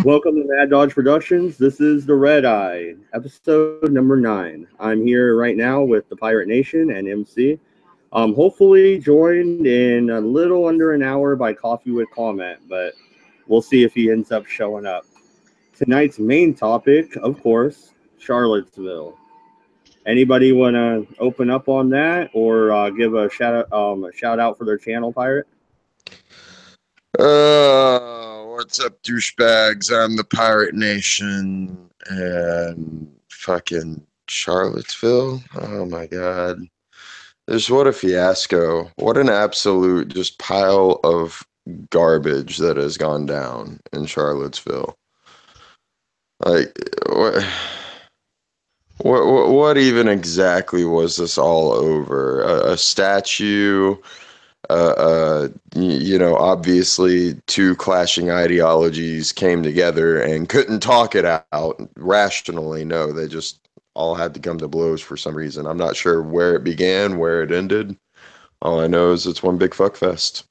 Welcome to Mad Dodge Productions. This is the Redeye, episode number 9. I'm here right now with the Pirate Nation and MC. Hopefully joined in a little under an hour by Coffee with Comment, but we'll see if he ends up showing up. Tonight's main topic, of course, Charlottesville. Anybody want to open up on that or give a shout out for their channel, Pirate? What's up, douchebags? I'm the Pirate Nation and fucking Charlottesville. Oh my god. What a fiasco. What an absolute just pile of garbage that has gone down in Charlottesville. Like, what even exactly was this all over? A statue? Obviously two clashing ideologies came together and couldn't talk it out rationally. No, they just all had to come to blows for some reason. I'm not sure where it began, where it ended. All I know is it's one big fuck fest.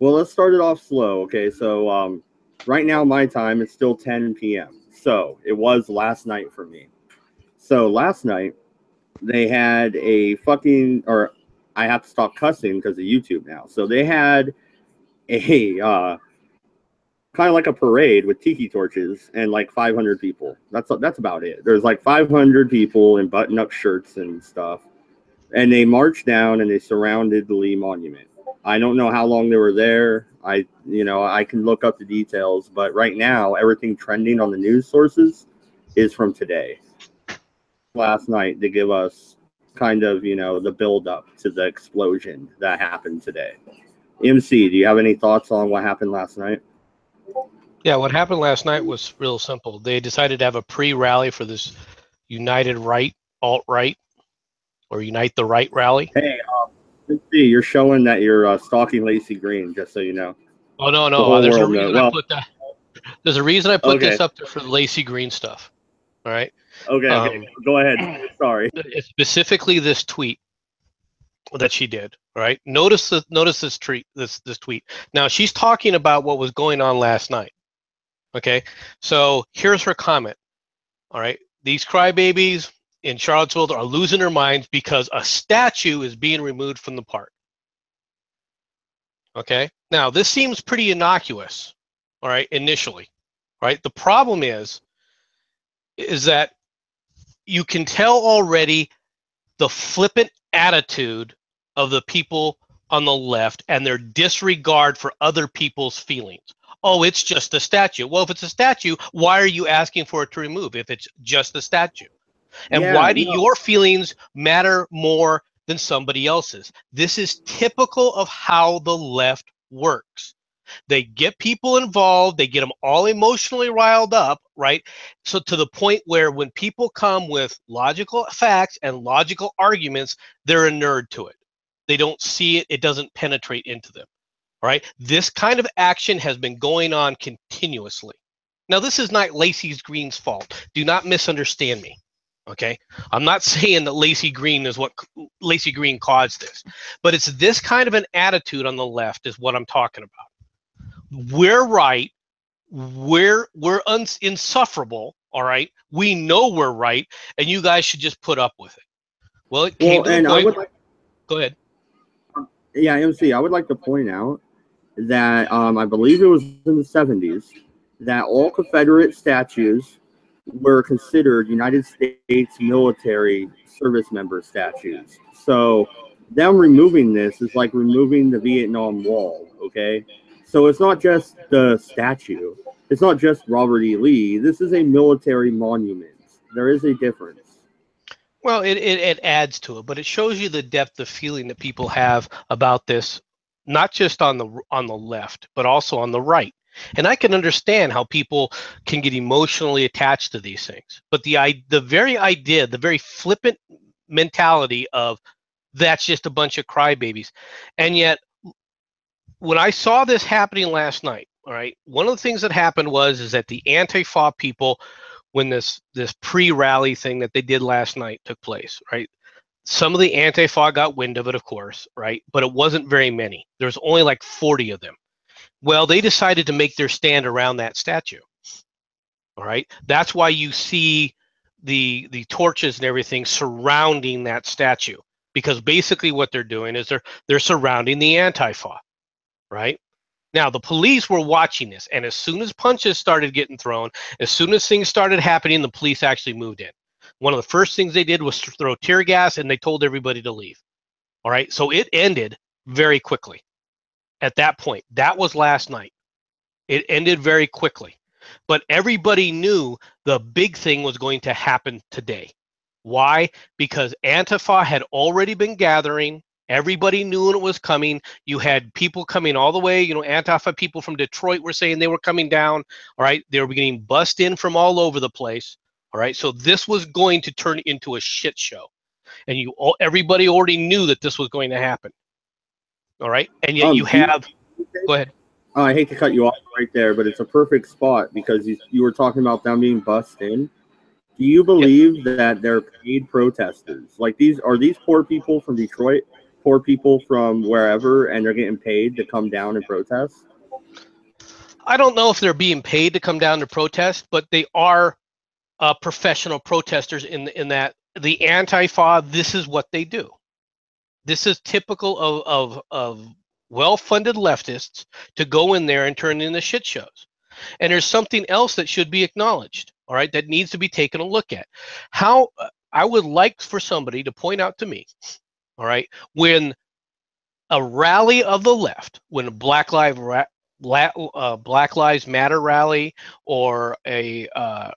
Well, let's start it off slow. Okay, so right now my time is still 10 p.m. So it was last night for me. So last night they had I have to stop cussing because of YouTube now. So they had a kind of like a parade with tiki torches and like 500 people. That's about it. There's like 500 people in button-up shirts and stuff. And they marched down and they surrounded the Lee Monument. I don't know how long they were there. I can look up the details, but right now everything trending on the news sources is from today. Last night to give us kind of, the build up to the explosion that happened today. MC, do you have any thoughts on what happened last night? Yeah, what happened last night was real simple. They decided to have a pre-rally for this United Right, Alt-Right, or Unite the Right rally. Hey, MC, you're showing that you're stalking Lacey Green, just so you know. Oh, no. There's a reason I put that. There's a reason I put this up there for the Lacey Green stuff. All right? Okay, go ahead. Sorry. It's specifically this tweet that she did. All right. Notice this tweet. This tweet. Now she's talking about what was going on last night. Okay. So here's her comment. All right. These crybabies in Charlottesville are losing their minds because a statue is being removed from the park. Okay. Now this seems pretty innocuous. All right. Initially. All right. The problem is that you can tell already the flippant attitude of the people on the left and their disregard for other people's feelings. Oh, it's just a statue. Well, if it's a statue, why are you asking for it to remove if it's just a statue? And why do your feelings matter more than somebody else's? This is typical of how the left works. They get people involved, they get them all emotionally riled up, right? So to the point where when people come with logical facts and logical arguments, they're a nerd to it. They don't see it, it doesn't penetrate into them, right? This kind of action has been going on continuously. Now, this is not Lacey Green's fault. Do not misunderstand me, okay? I'm not saying that Lacey Green caused this, but it's this kind of an attitude on the left is what I'm talking about. We're right. We're insufferable. All right. We know we're right, and you guys should just put up with it. Well, it came to the point. Go ahead. Yeah, MC, I would like to point out that I believe it was in the 70s that all Confederate statues were considered United States military service member statues. So them removing this is like removing the Vietnam Wall. Okay. So it's not just the statue. It's not just Robert E. Lee. This is a military monument. There is a difference. Well, it adds to it, but it shows you the depth of feeling that people have about this, not just on the left, but also on the right. And I can understand how people can get emotionally attached to these things. But the very flippant mentality of that's just a bunch of crybabies, and yet. When I saw this happening last night, all right, one of the things that happened is that the Antifa people, when this pre-rally thing that they did last night took place, right, some of the Antifa got wind of it, of course, right, but it wasn't very many. There's only like 40 of them. Well, they decided to make their stand around that statue. All right. That's why you see the torches and everything surrounding that statue, because basically what they're doing is they're surrounding the Antifa, right? Now the police were watching this, and as soon as punches started getting thrown, as soon as things started happening, the police actually moved in. One of the first things they did was throw tear gas, and they told everybody to leave. All right. So it ended very quickly at that point. That was last night. It ended very quickly. But everybody knew the big thing was going to happen today. Why? Because Antifa had already been gathering. Everybody knew it was coming. You had people coming all the way. You know, Antifa people from Detroit were saying they were coming down. All right. They were getting bussed in from all over the place. All right. So this was going to turn into a shit show. And everybody already knew that this was going to happen. All right. And yet you have, go ahead. I hate to cut you off right there, but it's a perfect spot because you were talking about them being bussed in. Do you believe that they're paid protesters? Like these poor people from Detroit, poor people from wherever, and they're getting paid to come down and protest? I don't know if they're being paid to come down to protest, but they are professional protesters in that the Antifa, this is what they do. This is typical of well-funded leftists to go in there and turn into shit shows. And there's something else that should be acknowledged, all right, that needs to be taken a look at. How I would like for somebody to point out to me, all right, when a rally of the left, when Black Lives Matter rally or an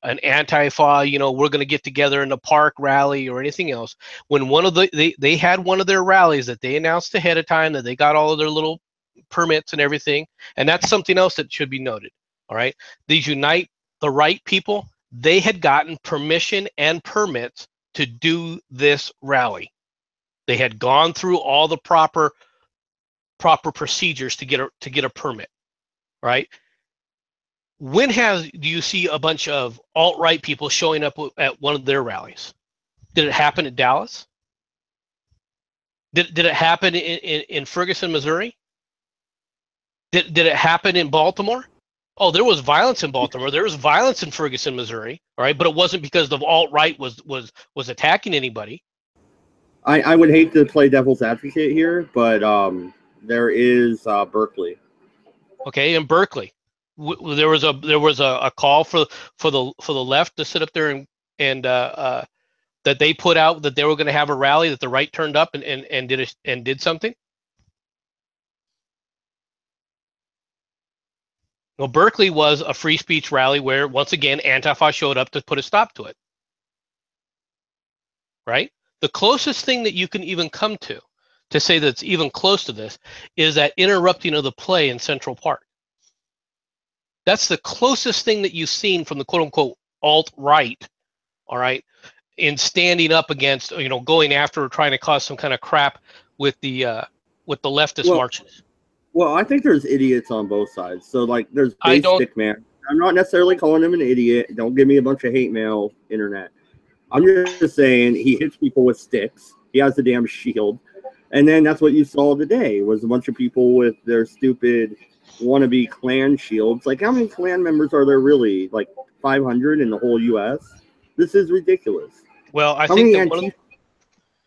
Antifa, you know, we're going to get together in the park rally or anything else, when one of they had one of their rallies that they announced ahead of time that they got all of their little permits and everything, and that's something else that should be noted. All right, these Unite the Right people, they had gotten permission and permits to do this rally. They had gone through all the proper procedures to get a permit. Right? When do you see a bunch of alt-right people showing up at one of their rallies? Did it happen at Dallas? Did it happen in Ferguson, Missouri? Did it happen in Baltimore? Oh, there was violence in Baltimore. There was violence in Ferguson, Missouri. All right, but it wasn't because the alt-right was attacking anybody. I would hate to play devil's advocate here, but there is Berkeley. Okay, in Berkeley, there was a call for the left to sit up there and that they put out that they were going to have a rally, that the right turned up and did something. Well, Berkeley was a free speech rally where once again Antifa showed up to put a stop to it. Right? The closest thing that you can even come to say that's even close to this is that interrupting of the play in Central Park. That's the closest thing that you've seen from the quote unquote alt-right, all right, in standing up against, you know, going after or trying to cause some kind of crap with the leftist marches. Well, I think there's idiots on both sides. So like there's Basic Man. I'm not necessarily calling him an idiot. Don't give me a bunch of hate mail, internet. I'm just saying he hits people with sticks. He has the damn shield. And then that's what you saw today was a bunch of people with their stupid wannabe Klan shields. Like, how many Klan members are there really? Like 500 in the whole U.S.? This is ridiculous. Well, I think one of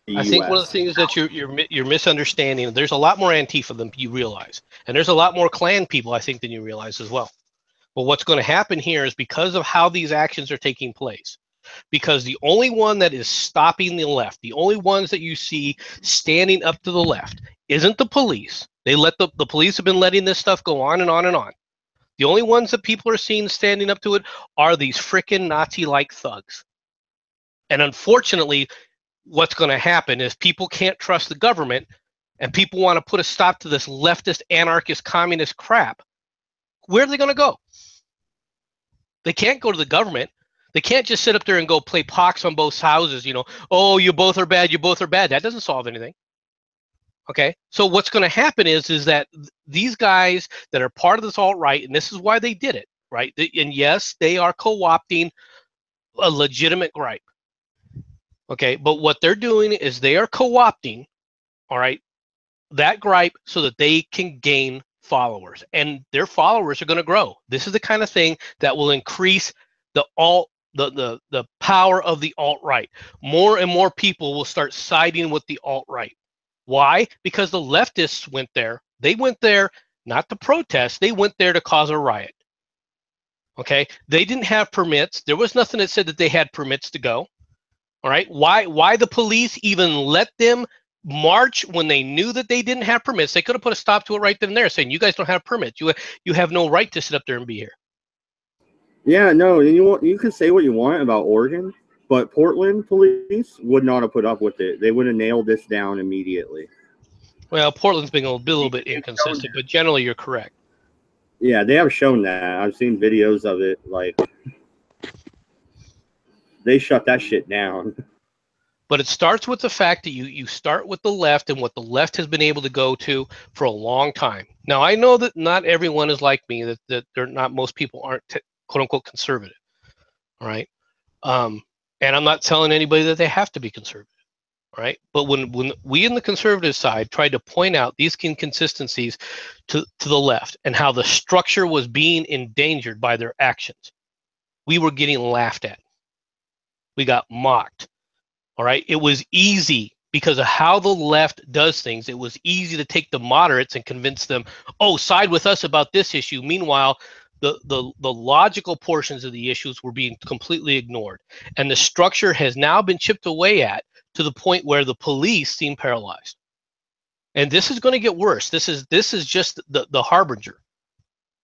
the things that you're misunderstanding, there's a lot more Antifa than you realize. And there's a lot more Klan people, I think, than you realize as well. But what's going to happen here is because of how these actions are taking place, because the only one that is stopping the left, the only ones that you see standing up to the left isn't the police. They let the police have been letting this stuff go on and on and on. The only ones that people are seeing standing up to it are these frickin' Nazi-like thugs. And unfortunately, what's going to happen is people can't trust the government and people want to put a stop to this leftist, anarchist, communist crap. Where are they going to go? They can't go to the government. They can't just sit up there and go play pox on both houses, you know, oh, you both are bad, you both are bad. That doesn't solve anything. Okay, so what's going to happen is that these guys that are part of this alt-right, and this is why they did it, right? And yes, they are co-opting a legitimate gripe. Okay, but what they're doing is they are co-opting, all right, that gripe so that they can gain followers, and their followers are going to grow. This is the kind of thing that will increase the power of the alt-right. More and more people will start siding with the alt-right. Why? Because the leftists went there. They went there not to protest. They went there to cause a riot. Okay? They didn't have permits. There was nothing that said that they had permits to go. All right? Why the police even let them march when they knew that they didn't have permits? They could have put a stop to it right then and there, saying, you guys don't have permits. You have no right to sit up there and be here. Yeah, no, and you can say what you want about Oregon, but Portland police would not have put up with it. They would have nailed this down immediately. Well, Portland's been a little bit inconsistent, but generally you're correct. Yeah, they have shown that. I've seen videos of it. Like, they shut that shit down. But it starts with the fact that you start with the left and what the left has been able to go to for a long time. Now, I know that not everyone is like me, that they're not, most people aren't quote unquote conservative. All right. And I'm not telling anybody that they have to be conservative. All right. But when we in the conservative side tried to point out these inconsistencies to the left and how the structure was being endangered by their actions, we were getting laughed at. We got mocked. All right. It was easy because of how the left does things. It was easy to take the moderates and convince them, oh, side with us about this issue. Meanwhile, the logical portions of the issues were being completely ignored. And the structure has now been chipped away at to the point where the police seem paralyzed. And this is going to get worse. This is just the harbinger.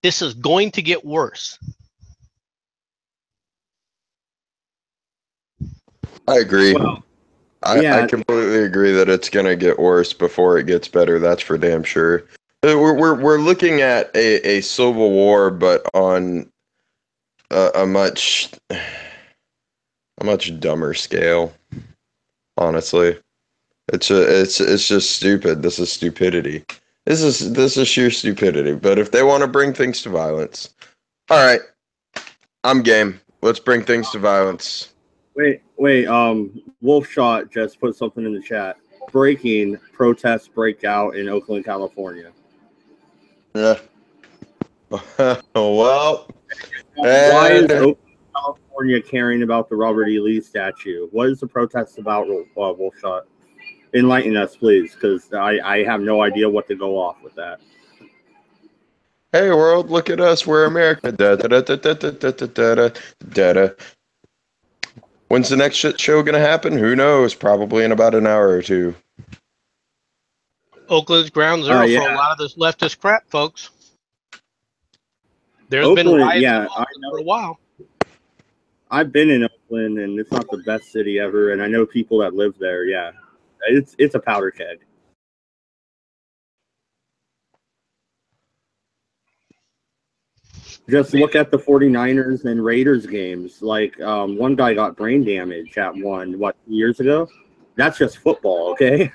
This is going to get worse. I agree. Well, I completely agree that it's going to get worse before it gets better. That's for damn sure. We're looking at a civil war, but on a much dumber scale. Honestly, it's just stupid. This is stupidity. This is sheer stupidity. But if they want to bring things to violence, all right, I'm game. Let's bring things to violence. Wait. Wolfshot just put something in the chat. Breaking: protests break out in Oakland, California. Yeah. Well. Why is Oakland, California caring about the Robert E. Lee statue? What is the protest about, Wolfshot? Enlighten us, please, because I have no idea what to go off with that. Hey world, look at us. We're America. Da, da, da, da, da, da, da, da, da, da. When's the next shit show gonna happen? Who knows? Probably in about an hour or two. Oakland's ground zero for a lot of this leftist crap, folks. There's been riots for a while. I've been in Oakland, and it's not the best city ever, and I know people that live there. Yeah, it's a powder keg. Just look at the 49ers and Raiders games. Like, one guy got brain damage at one, 2 years ago? That's just football, okay?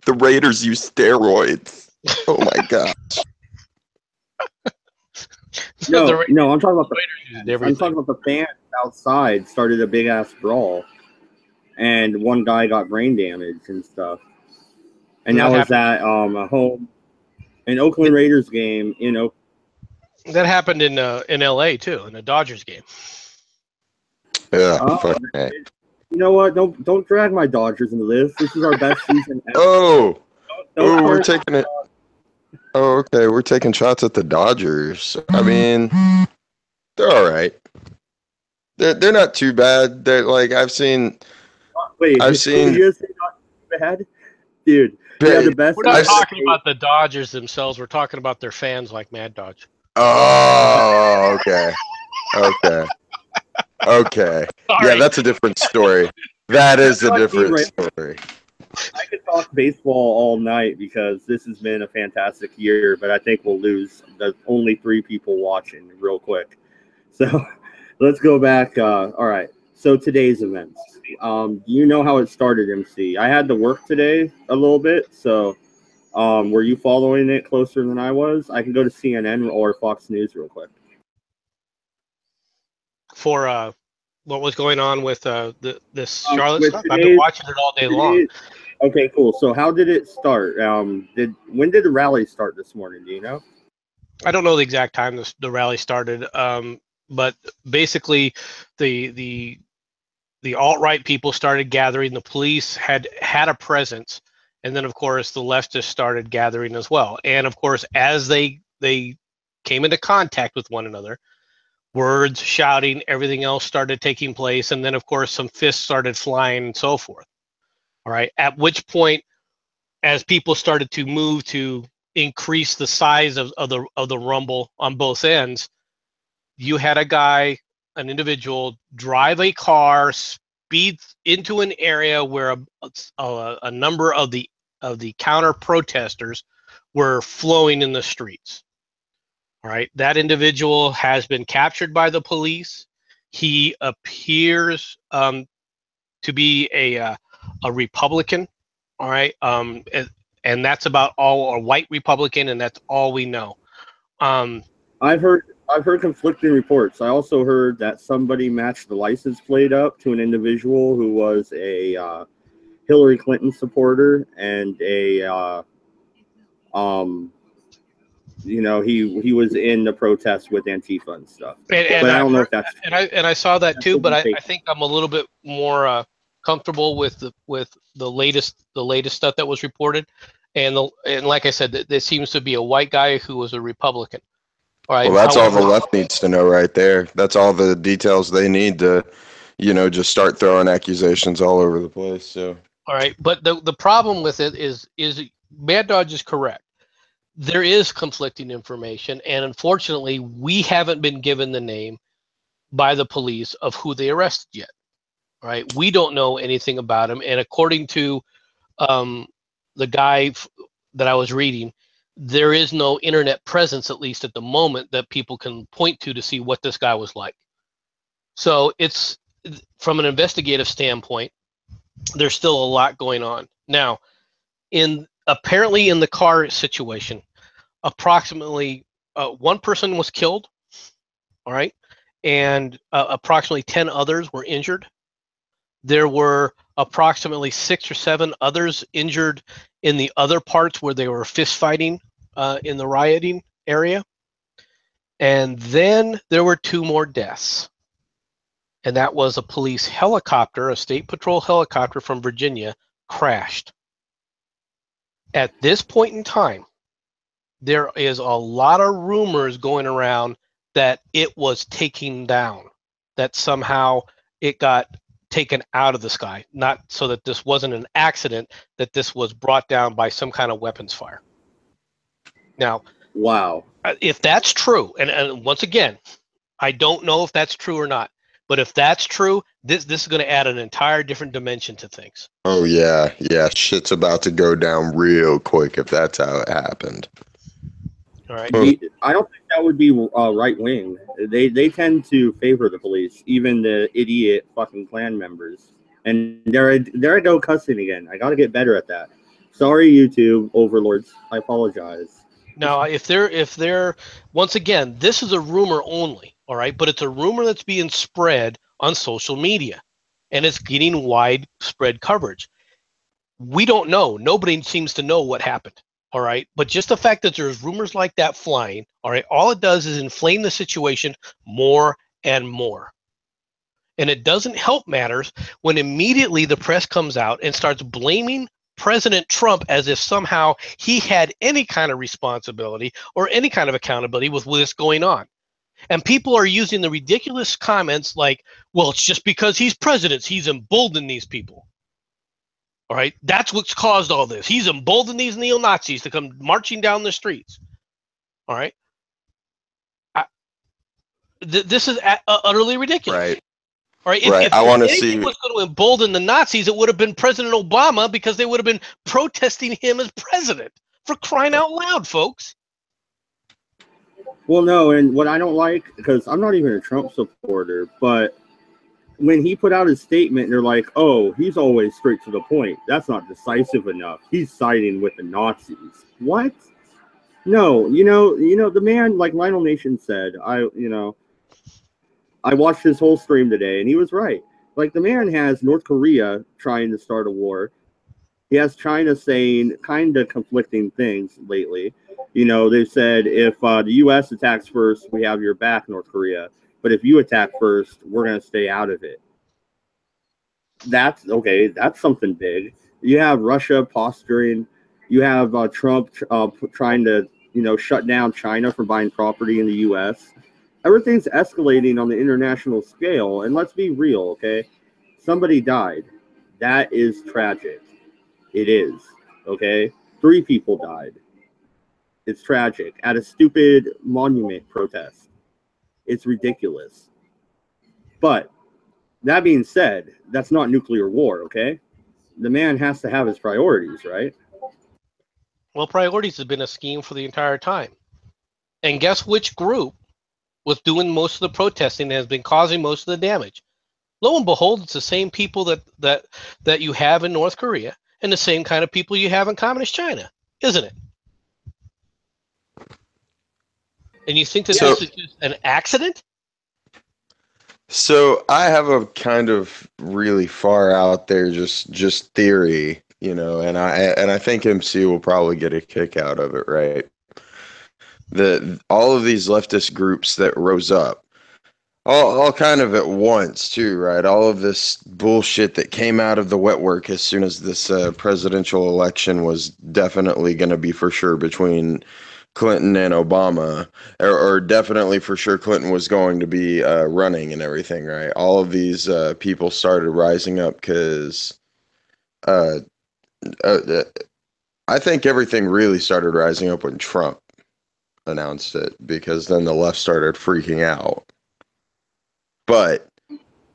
The Raiders use steroids. Oh my gosh. No, I'm talking about the fans outside started a big ass brawl, and one guy got brain damage and stuff. And that was at a home an Oakland Raiders game in Oakland. That happened in LA too, in the Dodgers game. Yeah, fuck that. You know what? Don't drag my Dodgers into this. This is our best season ever. We're taking it. Oh, okay. We're taking shots at the Dodgers. I mean, they're all right. They're not too bad. They're like I've seen. Did you just say not too bad, dude? Yeah, the best. We're not talking about the Dodgers themselves. We're talking about their fans, like Mad Dodge. Oh, okay. Yeah, that's a different story. That is a different story. I could talk baseball all night because this has been a fantastic year, but I think we'll lose the only 3 people watching real quick. So let's go back. All right. So today's events. Do you know how it started, MC? I had to work today a little bit, so were you following it closer than I was? I can go to CNN or Fox News real quick. For what was going on with this Charlotte stuff? I've been watching it all day long. Okay, cool. So how did it start? When did the rally start this morning? Do you know? I don't know the exact time the rally started. but basically the alt-right people started gathering. The police had a presence, and then of course the leftists started gathering as well. And of course, as they came into contact with one another, words, shouting, everything else started taking place, and then of course some fists started flying and so forth. All right, at which point, as people started to move to increase the size of the rumble on both ends, you had an individual drive a car, speed into an area where a number of the counter protesters were flowing in the streets. All right, that individual has been captured by the police. He appears to be a Republican. All right, and that's about all, a white Republican, and that's all we know. I've heard conflicting reports. I also heard that somebody matched the license plate up to an individual who was a Hillary Clinton supporter and a he was in the protests with Antifa and stuff. But I don't know if that's true. And I saw that too, but I think I'm a little bit more comfortable with the latest stuff that was reported, and like I said, there seems to be a white guy who was a Republican. All right. Well, that's all the left needs to know right there. That's all the details they need to, just start throwing accusations all over the place. So. All right, but the problem with it is Mad Dodge is correct. There is conflicting information, and unfortunately, we haven't been given the name by the police of who they arrested yet. All right, we don't know anything about him, and according to the guy that I was reading, there is no internet presence, at least at the moment, that people can point to see what this guy was like. So it's, from an investigative standpoint, there's still a lot going on. Now, apparently in the car situation, approximately one person was killed, all right, and approximately 10 others were injured. There were approximately 6 or 7 others injured in the other parts where they were fist fighting in the rioting area. And then there were 2 more deaths. And that was a police helicopter, a state patrol helicopter from Virginia, crashed. At this point in time, there is a lot of rumors going around that it was taken down, that somehow it got taken out of the sky, not so that this wasn't an accident, that this was brought down by some kind of weapons fire. Now, wow, if that's true, and once again, I don't know if that's true or not, but if that's true, this is going to add an entire different dimension to things. Oh yeah, shit's about to go down real quick if that's how it happened. All right. I don't think that would be right wing. They tend to favor the police, even the idiot fucking Klan members. And there I go cussing again. I got to get better at that. Sorry, YouTube overlords. I apologize. Now, if they're once again, this is a rumor only, all right, but it's a rumor that's being spread on social media, and it's getting widespread coverage. We don't know. Nobody seems to know what happened. All right. But just the fact that there's rumors like that flying, all right, all it does is inflame the situation more and more. And it doesn't help matters when immediately the press comes out and starts blaming President Trump as if somehow he had any kind of responsibility or any kind of accountability with what's going on. And people are using the ridiculous comments like, well, it's just because he's president, he's emboldened these people. All right, that's what's caused all this. He's emboldened these neo-Nazis to come marching down the streets. All right, this is utterly ridiculous. Right. All right. If I want to see. Was going to embolden the Nazis, it would have been President Obama, because they would have been protesting him as president. For crying out loud, folks. Well, no, and what I don't like, because I'm not even a Trump supporter, but when he put out his statement, they're like, oh, he's always straight to the point. That's not decisive enough. He's siding with the Nazis. What? No, the man, like Lionel Nation said, I watched his whole stream today, and he was right. Like, the man has North Korea trying to start a war. He has China saying kind of conflicting things lately. They've said, if the U.S. attacks first, we have your back, North Korea. But if you attack first, we're going to stay out of it. That's okay. That's something big. You have Russia posturing. You have Trump trying to, shut down China from buying property in the U.S. Everything's escalating on the international scale. And let's be real, okay? Somebody died. That is tragic. It is, okay? 3 people died. It's tragic at a stupid monument protest. It's ridiculous. But that being said, that's not nuclear war, okay? The man has to have his priorities, right? Well, priorities have been a scheme for the entire time. And guess which group was doing most of the protesting and has been causing most of the damage? Lo and behold, it's the same people that you have in North Korea and the same kind of people you have in communist China, isn't it? And you think that this is just an accident? So I have a kind of really far out there just theory, and I think MC will probably get a kick out of it, right? That all of these leftist groups that rose up, all kind of at once too, right? All of this bullshit that came out of the wet work as soon as this presidential election was definitely going to be for sure between Clinton and Obama, or definitely for sure Clinton was going to be running and everything, right? All of these people started rising up because I think everything really started rising up when Trump announced it, because then the left started freaking out. But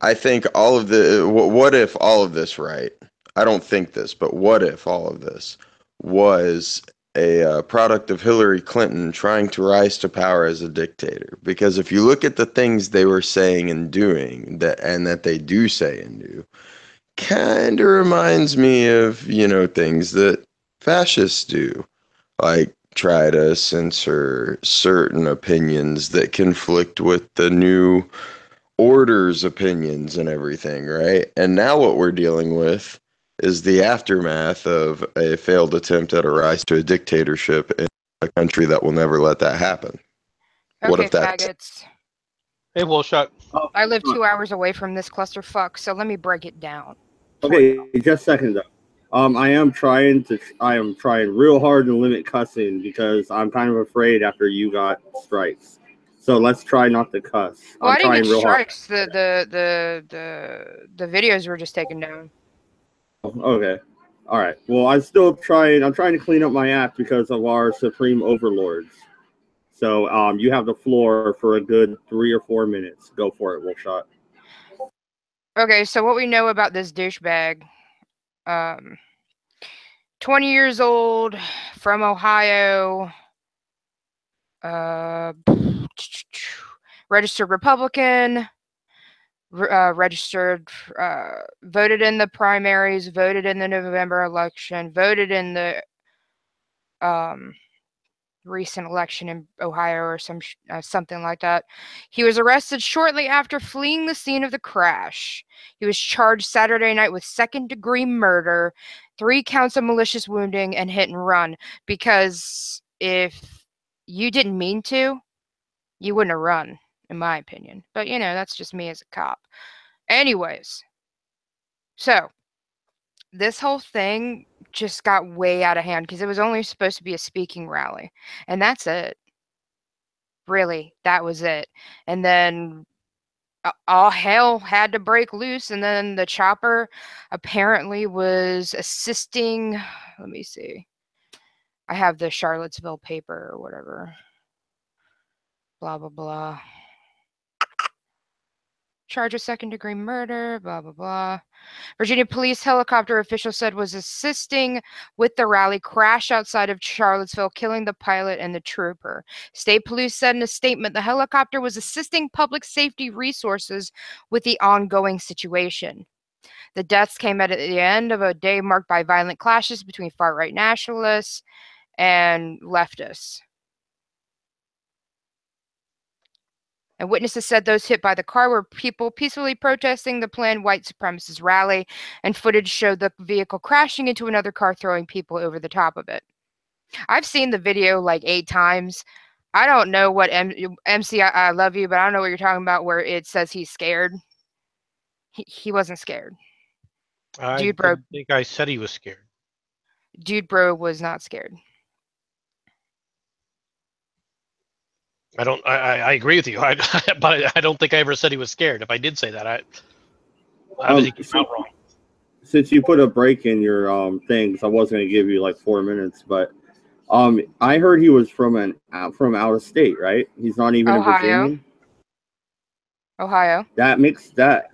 I think all of the, what if all of this, right? I don't think this, but what if all of this was a product of Hillary Clinton trying to rise to power as a dictator? Because if you look at the things they were saying and doing, that they do say and do, kind of reminds me of, things that fascists do, like try to censor certain opinions that conflict with the new order's opinions and everything, right? And now what we're dealing with is the aftermath of a failed attempt at a rise to a dictatorship in a country that will never let that happen. Okay, what if that? faggots. Hey, well, shot. I live 2 hours away from this clusterfuck, so let me break it down. Okay, just a second though. I am trying real hard to limit cussing because I'm kind of afraid after you got strikes. So let's try not to cuss. Well, I'm I didn't trying get real strikes. The videos were just taken down. hard. Okay. All right. Well, I'm trying to clean up my act because of our supreme overlords. So you have the floor for a good 3 or 4 minutes. Go for it, Wolfshot. Okay, so what we know about this douchebag, 20 years old, from Ohio, registered Republican, voted in the primaries, voted in the November election, voted in the recent election in Ohio or something like that. He was arrested shortly after fleeing the scene of the crash. He was charged Saturday night with second-degree murder, 3 counts of malicious wounding, and hit and run. Because if you didn't mean to, you wouldn't have run, in my opinion. But, that's just me as a cop. Anyways, so this whole thing just got way out of hand because it was only supposed to be a speaking rally, and that's it. Really, that was it. And then all hell had to break loose, and then the chopper apparently was assisting. Let me see. I have the Charlottesville paper or whatever. Blah, blah, blah. Charge of second-degree murder, blah, blah, blah. Virginia police helicopter official said was assisting with the rally crash outside of Charlottesville, killing the pilot and the trooper. State police said in a statement the helicopter was assisting public safety resources with the ongoing situation. The deaths came at the end of a day marked by violent clashes between far-right nationalists and leftists. And witnesses said those hit by the car were people peacefully protesting the planned white supremacist rally, and footage showed the vehicle crashing into another car, throwing people over the top of it. I've seen the video like 8 times. I don't know what MC. I love you, but I don't know what you're talking about. Where it says he's scared. He wasn't scared. I Dude, bro. didn't think I said he was scared. Dude, bro was not scared. I agree with you. But I don't think I ever said he was scared. If I did say that, I obviously came out wrong. Since you put a break in your things, I was going to give you like 4 minutes, but I heard he was from out of state, right? He's not even Ohio. a Virginian. Ohio. That makes that,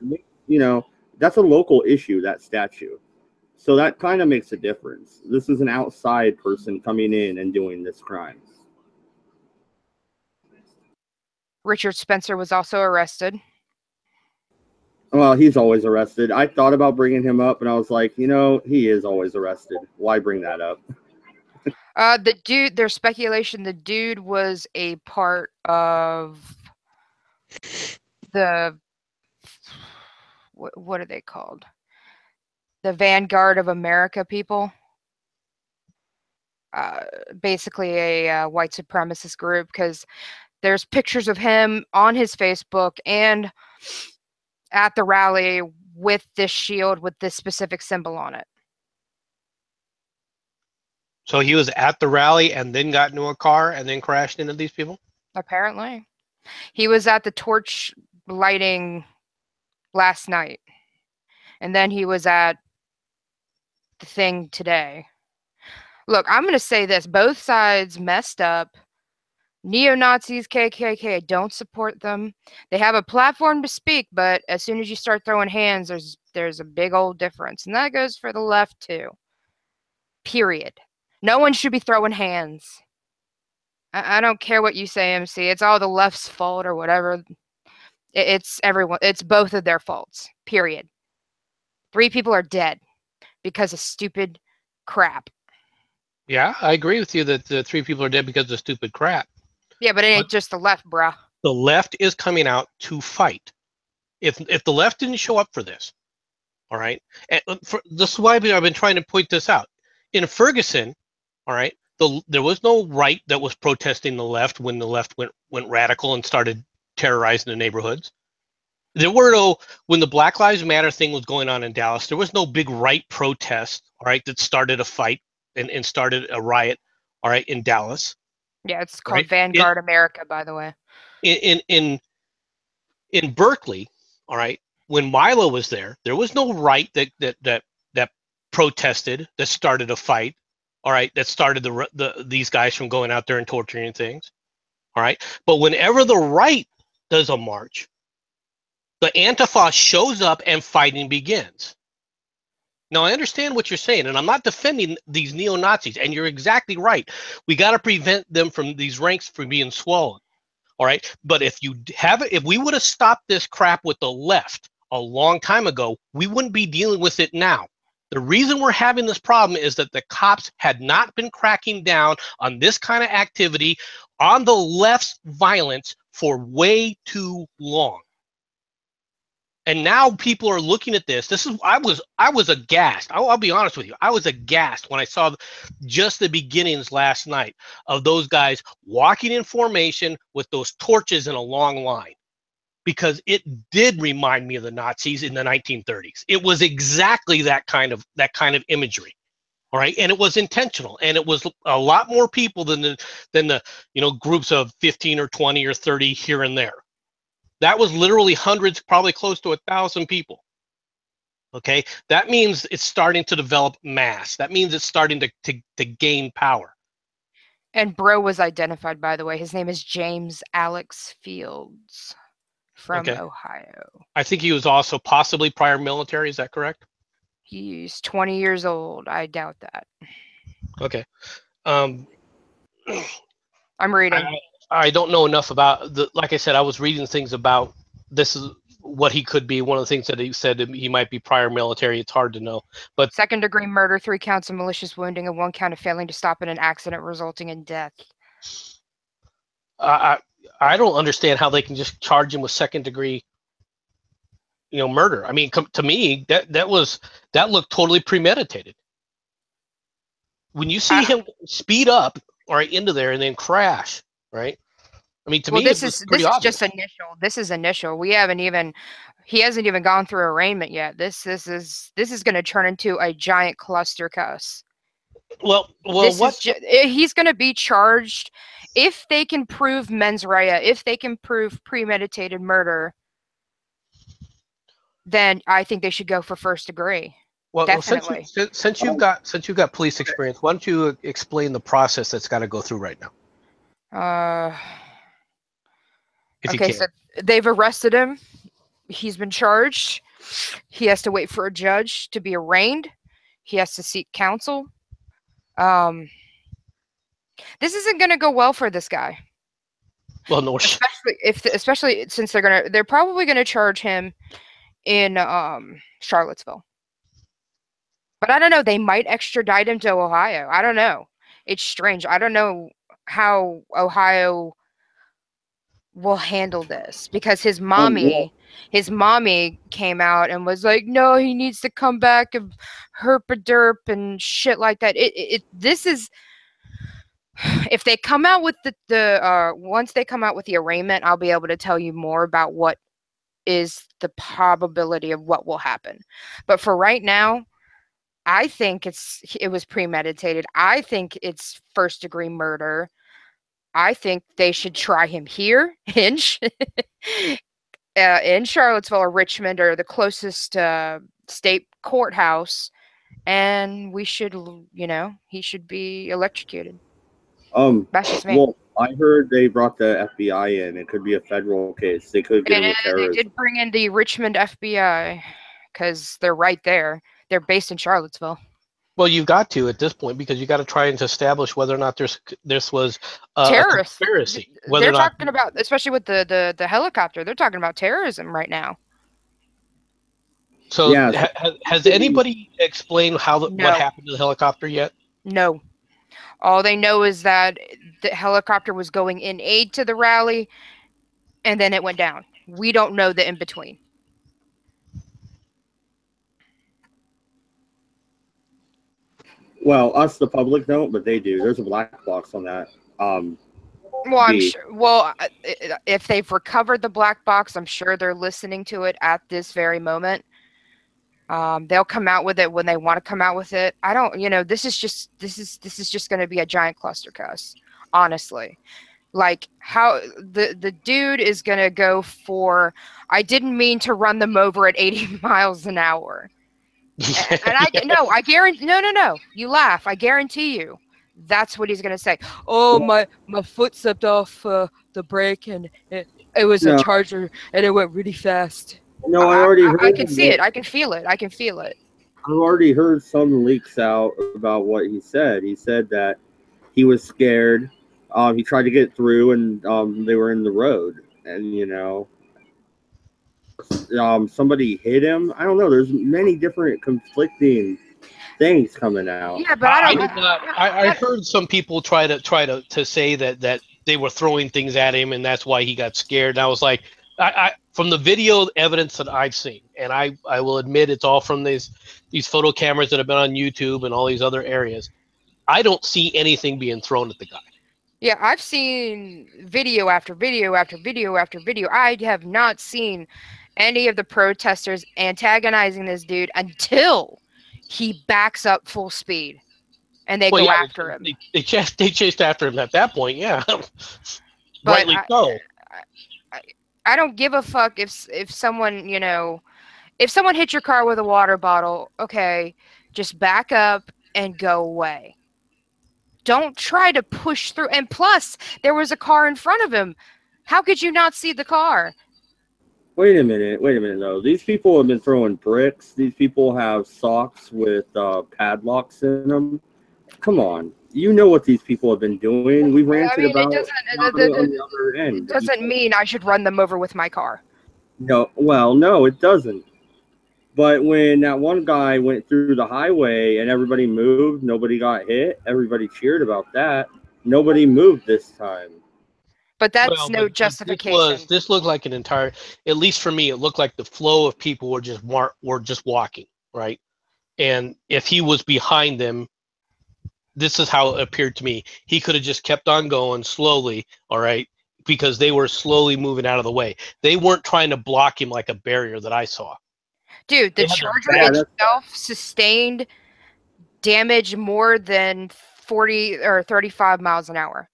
you know, that's a local issue, that statue. So that kind of makes a difference. This is an outside person coming in and doing this crime. Richard Spencer was also arrested. Well, he's always arrested. I thought about bringing him up, and I was like, you know, he is always arrested. Why bring that up? The dude, there's speculation the dude was a part of the, what are they called? The Vanguard of America people. Basically a white supremacist group, because there's pictures of him on his Facebook and at the rally with this shield with this specific symbol on it. So he was at the rally and then got into a car and then crashed into these people? Apparently. He was at the torch lighting last night. And then he was at the thing today. Look, I'm going to say this. Both sides messed up. Neo-Nazis, KKK, don't support them. They have a platform to speak, but as soon as you start throwing hands, there's a big old difference. And that goes for the left, too. Period. No one should be throwing hands. I don't care what you say, MC. It's all the left's fault or whatever. It's everyone. It's both of their faults. Period. 3 people are dead because of stupid crap. Yeah, I agree with you that the 3 people are dead because of stupid crap. Yeah, but it ain't just the left, bruh. The left is coming out to fight. If the left didn't show up for this, all right, and this is why I've been trying to point this out. In Ferguson, all right, there was no right that was protesting the left when the left went radical and started terrorizing the neighborhoods. There were no, when the Black Lives Matter thing was going on in Dallas, there was no big right protest, all right, that started a fight and started a riot, all right, in Dallas. Yeah, it's called Vanguard America, by the way. In Berkeley, all right, when Milo was there was no right that protested, that started a fight, all right, that started these guys from going out there and torturing things, all right. But whenever the right does a march, the Antifa shows up and fighting begins. Now, I understand what you're saying, and I'm not defending these neo-Nazis, and you're exactly right. We got to prevent them from these ranks from being swollen, all right? But if we would have stopped this crap with the left a long time ago, we wouldn't be dealing with it now. The reason we're having this problem is that the cops had not been cracking down on this kind of activity, on the left's violence for way too long. And now people are looking at this. I was aghast. I'll be honest with you. I was aghast when I saw just the beginnings last night of those guys walking in formation with those torches in a long line, because it did remind me of the Nazis in the 1930s. It was exactly that kind of imagery. All right, and it was intentional, and it was a lot more people than the groups of 15 or 20 or 30 here and there. That was literally hundreds, probably close to 1,000 people. Okay, that means it's starting to develop mass. That means it's starting to gain power. And bro was identified, by the way. His name is James Alex Fields from Ohio. I think he was also possibly prior military. Is that correct? He's 20 years old. I doubt that. Okay. I'm reading. I don't know enough about like I said, I was reading things about this is what he could be. One of the things that he said he might be prior military. It's hard to know. But 2nd-degree murder, 3 counts of malicious wounding, and 1 count of failing to stop in an accident resulting in death. I don't understand how they can just charge him with 2nd-degree, murder. I mean, to me, that looked totally premeditated. When you see him speed up, all right, into there and then crash, right? I mean, to Well, me, it was pretty this is obvious. just initial. This is initial. We haven't even he hasn't even gone through arraignment yet. This is going to turn into a giant cluster cuss. Well, This what? is he's going to be charged if they can prove mens rea, if they can prove premeditated murder. Then I think they should go for first degree. Well, Definitely. since you've got police experience, why don't you explain the process that's got to go through right now, if you Okay, can? so they've arrested him. He's been charged. He has to wait for a judge to be arraigned. He has to seek counsel. This isn't going to go well for this guy. Well, no, Especially since they're probably going to charge him in Charlottesville. But I don't know. They might extradite him to Ohio. I don't know. It's strange. I don't know how Ohio will handle this because his mommy came out and was like, no, he needs to come back and herp-a-derp and shit like that. This is if they come out with once they come out with the arraignment, I'll be able to tell you more about what is the probability of what will happen. But for right now, I think it was premeditated. I think it's first degree murder. I think they should try him here in Charlottesville or Richmond or the closest state courthouse, and he should be electrocuted. That's just me. Well, I heard they brought the FBI in. It could be a federal case. They could get him with terrorism. They did bring in the Richmond FBI because they're right there. They're based in Charlottesville. well, you've got to at this point because you got to try and establish whether or not this was a conspiracy. They're talking about, especially with the helicopter. They're talking about terrorism right now. So, yeah. Has anybody explained what happened to the helicopter yet? No. All they know is that the helicopter was going in aid to the rally, and then it went down. We don't know the in-between. Well, us, the public, don't, but they do. There's a black box on that. Well, I'm sure. Well, if they've recovered the black box, I'm sure they're listening to it at this very moment. They'll come out with it when they want to come out with it. I don't, this is just going to be a giant cluster cuss, honestly. Like how the dude is going to go for, I didn't mean to run them over at 80 miles an hour. I guarantee, no, you laugh. I guarantee you. That's what he's going to say. Oh, my foot slipped off the brake and it was a Charger and it went really fast. No, I already heard. I can see it. I can feel it. I've already heard some leaks out about what he said. He said that he was scared. He tried to get through, and they were in the road, and somebody hit him. I don't know. There's many different conflicting things coming out. Yeah, but I heard some people try to say that they were throwing things at him, and that's why he got scared. And I was like, I from the video evidence that I've seen, and I will admit it's all from these photo cameras that have been on YouTube and all these other areas. I don't see anything being thrown at the guy. Yeah, I've seen video after video after video after video. I have not seen any of the protesters antagonizing this dude until he backs up full speed and they go after him. They chased after him at that point, yeah. Rightly so. I don't give a fuck if someone, if someone hits your car with a water bottle, okay, just back up and go away. Don't try to push through. And plus, there was a car in front of him. How could you not see the car? Wait a minute, though. These people have been throwing bricks. These people have socks with padlocks in them. Come on. You know what these people have been doing. We've ranted about it on the other end. It doesn't mean I should run them over with my car. No, well, no, it doesn't. But when that one guy went through the highway and everybody moved, nobody got hit, everybody cheered about that. Nobody moved this time. But that's no justification. This looked like an entire, at least for me, it looked like the flow of people were just walking, right? And if he was behind them, this is how it appeared to me. He could have just kept on going slowly, all right? because they were slowly moving out of the way. They weren't trying to block him like a barrier that I saw. Dude, the Yeah, Charger yeah, itself sustained damage more than 40 or 35 miles an hour.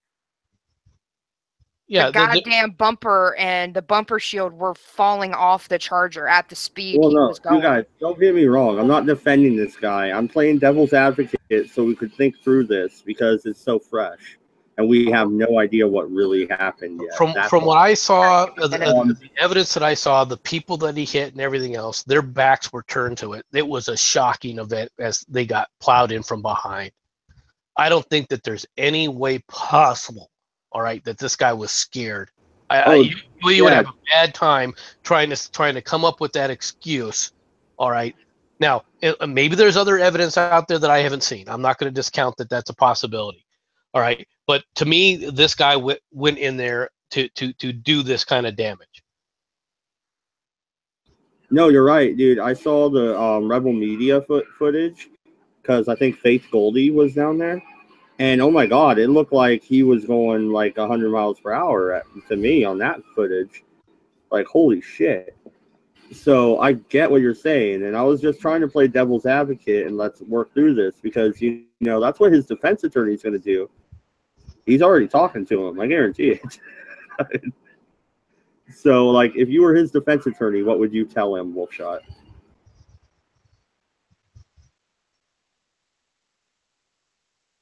Yeah, The goddamn bumper and the bumper shield were falling off the Charger at the speed Well, he no, was going. you guys, don't get me wrong. I'm not defending this guy. I'm playing devil's advocate so we could think through this because it's so fresh. And we have no idea what really happened yet. From what I saw, the evidence that I saw, the people that he hit and everything else, their backs were turned to it. It was a shocking event as they got plowed in from behind. I don't think that there's any way possible, all right, that this guy was scared. You would have a bad time trying to come up with that excuse, all right. Now, maybe there's other evidence out there that I haven't seen. I'm not going to discount that that's a possibility, all right. But to me, this guy went in there to do this kind of damage. No, you're right, dude. I saw the Rebel Media footage because I think Faith Goldie was down there. And oh my God, it looked like he was going like 100 miles per hour to me on that footage. Like, holy shit. So I get what you're saying. And I was just trying to play devil's advocate and let's work through this because, you know, that's what his defense attorney is going to do. He's already talking to him. I guarantee it. So, like, if you were his defense attorney, what would you tell him, Wolfshot?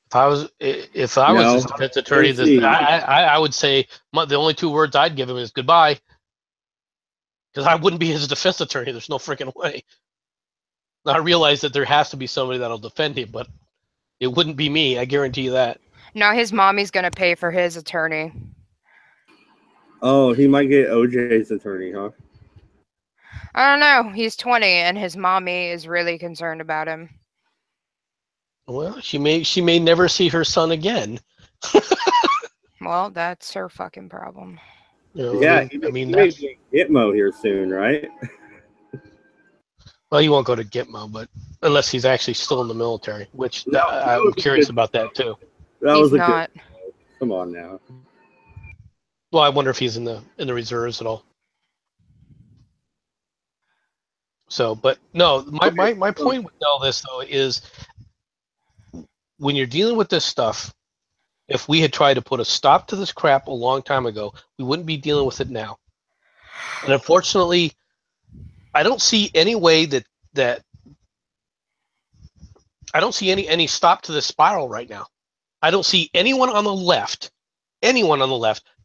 If I was his defense attorney, I would say the only two words I'd give him is goodbye, because I wouldn't be his defense attorney. There's no freaking way. I realize that there has to be somebody that'll defend him, but it wouldn't be me. I guarantee you that. No, his mommy's gonna pay for his attorney. Oh, he might get OJ's attorney, huh? I don't know. He's 20, and his mommy is really concerned about him. Well, she may never see her son again. Well, that's her fucking problem. You know, yeah, I mean that's Gitmo here soon, right? Well, he won't go to Gitmo, but unless he's actually still in the military, which I'm curious about that too. He's not. Come on now. Well, I wonder if he's in the reserves at all. So, but no, my point with all this though is, when you're dealing with this stuff, if we had tried to put a stop to this crap a long time ago, we wouldn't be dealing with it now. And unfortunately, I don't see any way that I don't see any stop to this spiral right now. I don't see anyone on the left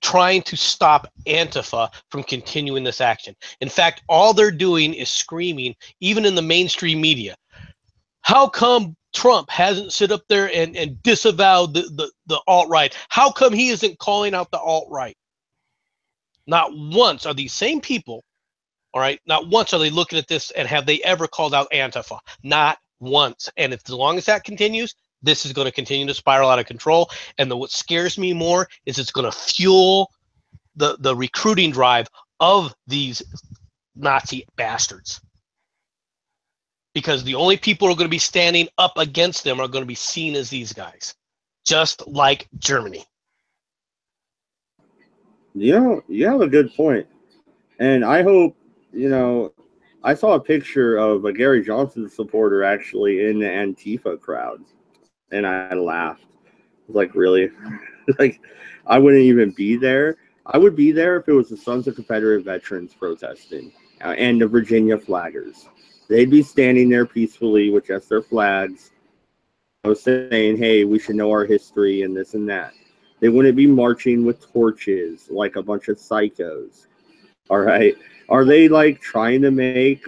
trying to stop Antifa from continuing this action. In fact, all they're doing is screaming, even in the mainstream media. How come Trump hasn't sit up there and disavowed the alt-right? How come he isn't calling out the alt-right? Not once are these same people, all right, not once are they looking at this and have they ever called out Antifa. Not once. And if as long as that continues, this is going to continue to spiral out of control. And what scares me more is it's going to fuel the recruiting drive of these Nazi bastards. Because the only people who are going to be standing up against them are going to be seen as these guys, just like Germany. You have a good point. And I hope, I saw a picture of a Gary Johnson supporter actually in the Antifa crowd, and I laughed. I was like, really? Like, I wouldn't even be there. I would be there if it was the Sons of Confederate Veterans protesting and the Virginia flaggers. They'd be standing there peacefully with just their flags. I was saying, hey, we should know our history and this and that. They wouldn't be marching with torches like a bunch of psychos. All right. Are they like trying to make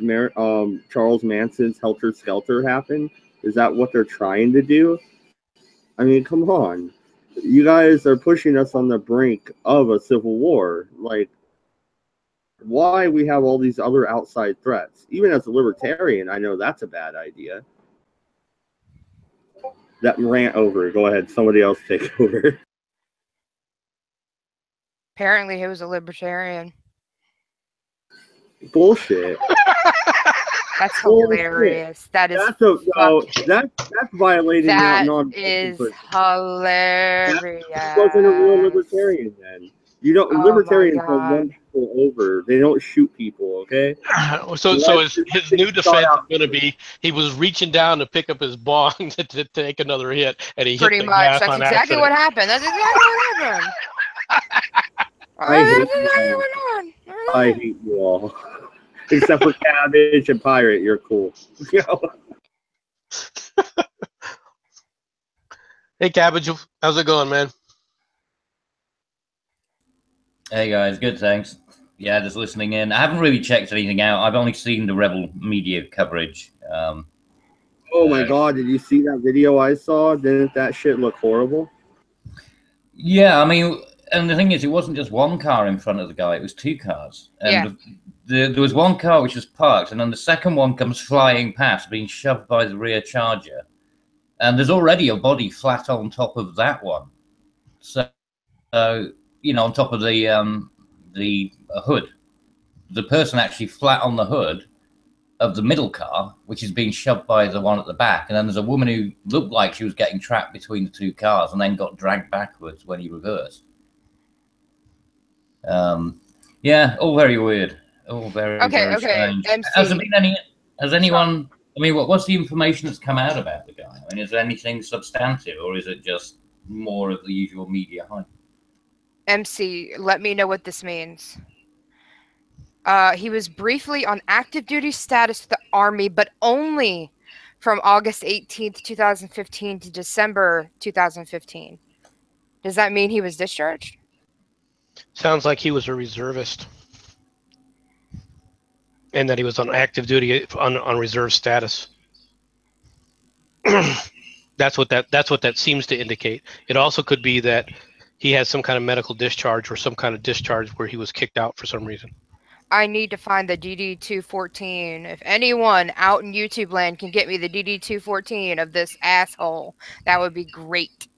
Charles Manson's Helter Skelter happen? Is that what they're trying to do? I mean, come on. You guys are pushing us on the brink of a civil war. Like, why we have all these other outside threats? Even as a libertarian, I know that's a bad idea. That rant over. Go ahead. Somebody else take over. Apparently, he was a libertarian. Bullshit. That's hilarious. That is that's violating that non is hilarious. That wasn't a real libertarian then. You don't. Oh my Libertarians don't God. run people over. They don't shoot people. Okay. So his new defense is going to be he was reaching down to pick up his bong to take another hit, and he Pretty hit the much. gas That's on exactly accident. what happened. That's exactly what happened. I hate That's exactly you. what happened. I hate you all. Except for Cabbage and Pirate, you're cool. You know? Hey, Cabbage, how's it going, man? Hey guys, good, thanks. Yeah, just listening in. I haven't really checked anything out. I've only seen the Rebel media coverage. Oh my God! Did you see that video I saw? Didn't that shit look horrible? Yeah, I mean, and the thing is, it wasn't just one car in front of the guy; it was two cars. And there was one car which was parked, and then the second one comes flying past, being shoved by the rear charger. And there's already a body flat on top of that one. So, you know, on top of the hood. The person actually flat on the hood of the middle car, which is being shoved by the one at the back. And then there's a woman who looked like she was getting trapped between the two cars and then got dragged backwards when he reversed. Yeah, all very weird. All very, very strange. MC. Has anyone, I mean, what's the information that's come out about the guy? I mean, is there anything substantive or is it just more of the usual media hype? MC, let me know what this means. He was briefly on active duty status with the Army, but only from August 18th, 2015 to December 2015. Does that mean he was discharged? Sounds like he was a reservist, and that he was on active duty on reserve status. That's what that seems to indicate. It also could be that he has some kind of medical discharge or some kind of discharge where he was kicked out for some reason. I need to find the DD-214. If anyone out in YouTube land can get me the DD-214 of this asshole, that would be great.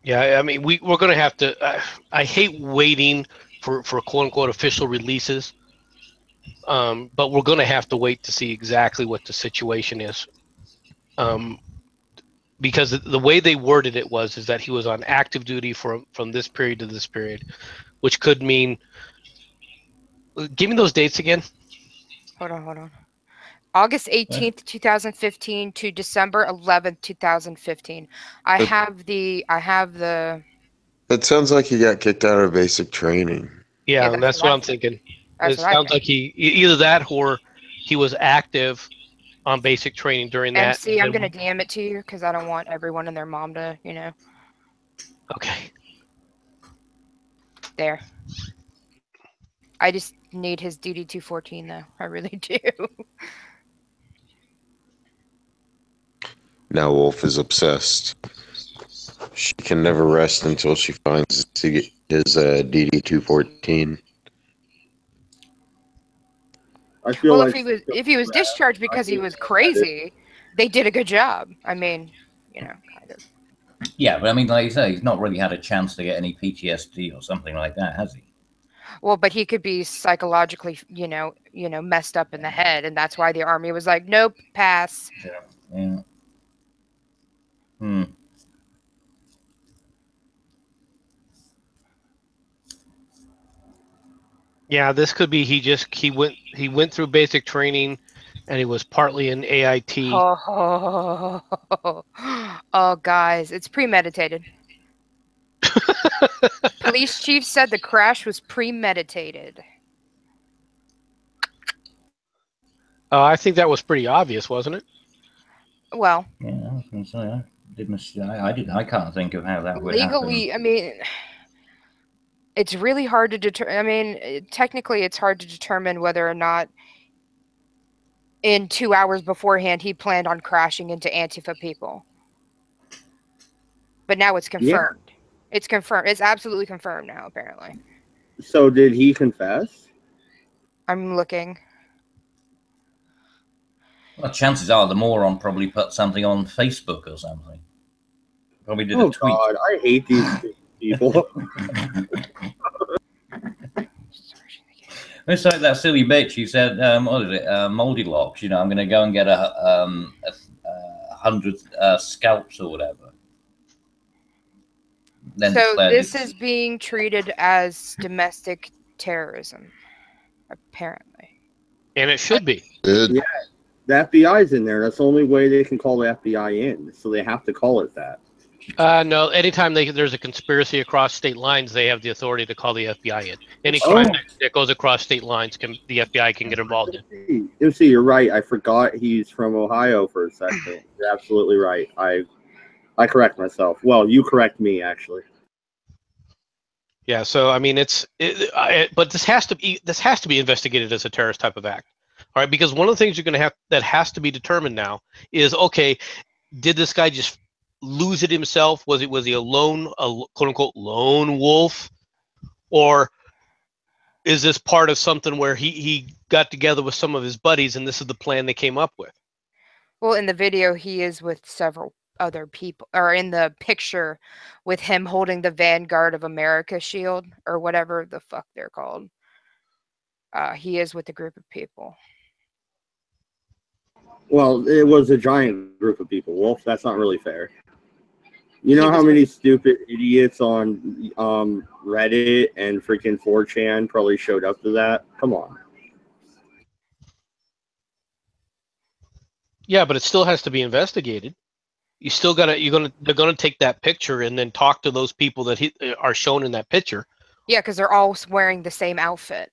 Yeah, I mean, we're going to have to. I hate waiting for quote unquote official releases, but we're going to have to wait to see exactly what the situation is, because the way they worded it is that he was on active duty from this period to this period, which could mean. Give me those dates again. Hold on. August 18th, 2015 to December 11th, 2015. I have the. It sounds like he got kicked out of basic training. Yeah, and that's what I'm thinking. It sounds like he either that or he was active on basic training during that. MC, I'm gonna DM it to you because I don't want everyone and their mom to, you know. Okay. There. I just need his DD-214 though. I really do. Now Wolf is obsessed. She can never rest until she finds his DD-214. I feel Well, like if he was discharged because he was crazy, they did a good job. I mean, you know, kind of. Yeah, but I mean, like you say, he's not really had a chance to get any PTSD or something like that, has he? Well, but he could be psychologically, you know, messed up in the head, and that's why the Army was like, nope, pass. Yeah. Yeah, this could be he went through basic training, and he was partly in AIT. Oh, guys, it's premeditated. Police chief said the crash was premeditated. I think that was pretty obvious, wasn't it? Well, yeah, I was going to say I can't think of how that would legally, happen. I mean, it's really hard to determine. I mean, technically, it's hard to determine whether or not in 2 hours beforehand he planned on crashing into Antifa people. But now it's confirmed. Yeah. It's confirmed. It's absolutely confirmed now, apparently. So did he confess? I'm looking. Well, chances are the moron probably put something on Facebook or something. Probably did a tweet. Oh God, I hate these people. It's like that silly bitch who said, what is it, moldy locks, you know, I'm going to go and get 100 scalps or whatever. then So declared this it. is being treated as domestic terrorism, apparently. And it should be. It, Yeah. The FBI's in there. That's the only way they can call the FBI in. So they have to call it that. No, anytime there's a conspiracy across state lines, they have the authority to call the FBI in. Any Oh. crime that goes across state lines, the FBI can get involved in. MC, you're right. I forgot he's from Ohio for a second. You're absolutely right. I correct myself. Well, you correct me, actually. Yeah, so I mean, but this has to be investigated as a terrorist type of act, all right? Because one of the things you're going to have that has to be determined now is, okay, did this guy just lose it himself? Was he a quote unquote lone wolf, or is this part of something where he got together with some of his buddies and this is the plan they came up with? Well, in the video, he is with several other people, or in the picture with him holding the Vanguard of America shield, or whatever the fuck they're called. He is with a group of people. Well, it was a giant group of people, Wolf. That's not really fair. You know He how was many stupid idiots on Reddit and freaking 4chan probably showed up to that? Come on. Yeah, but it still has to be investigated. You still they're gonna take that picture and then talk to those people that are shown in that picture. Yeah, because they're all wearing the same outfit.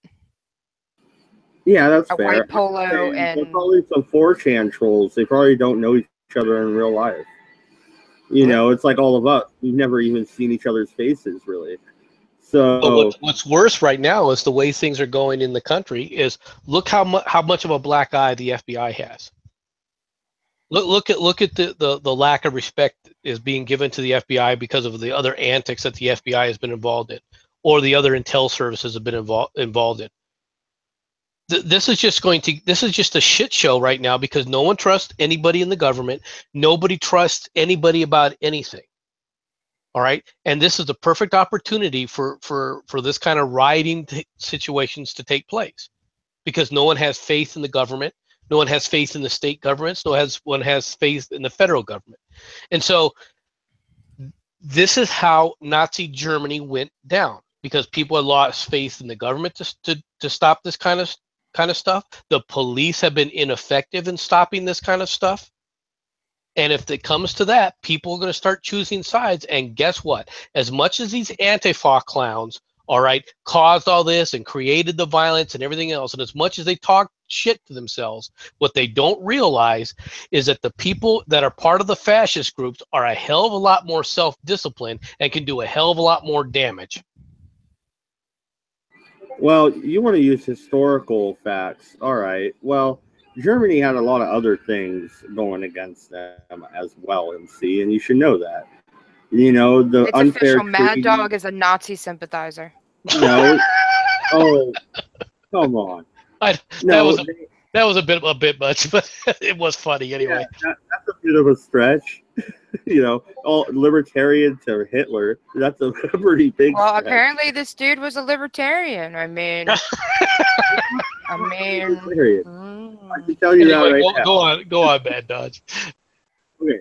Yeah, that's A fair. white polo They're and probably some 4chan trolls. They probably don't know each other in real life. You know, it's like all of us. We've never even seen each other's faces, really. So, But what's worse right now is the way things are going in the country. Is look how much of a black eye the FBI has. Look at the lack of respect is being given to the FBI because of the other antics that the FBI has been involved in, or the other intel services have been involved in. This is just a shit show right now because no one trusts anybody in the government. Nobody trusts anybody about anything. All right, and this is the perfect opportunity for this kind of rioting situations to take place, because no one has faith in the government, no one has faith in the state governments, no one has faith in the federal government, and so this is how Nazi Germany went down, because people had lost faith in the government to stop this kind of stuff. The police have been ineffective in stopping this kind of stuff. And if it comes to that, people are going to start choosing sides. And guess what? As much as these Antifa clowns, all right, caused all this and created the violence and everything else, and as much as they talk shit to themselves, what they don't realize is that the people that are part of the fascist groups are a hell of a lot more self-disciplined and can do a hell of a lot more damage. well, you want to use historical facts. All right. Well, Germany had a lot of other things going against them as well, MC, and you should know that. You know, the it's unfair official. Mad treaty. Dog is a Nazi sympathizer. No. Oh, come on. No, That was a bit much, but it was funny anyway. Yeah, that's a bit of a stretch. You know, all libertarian to Hitler. That's a pretty big Well, stretch. apparently this dude was a libertarian. I mean, Period. I can tell you that Anyway, right now. go on, Bad Dodge. Okay,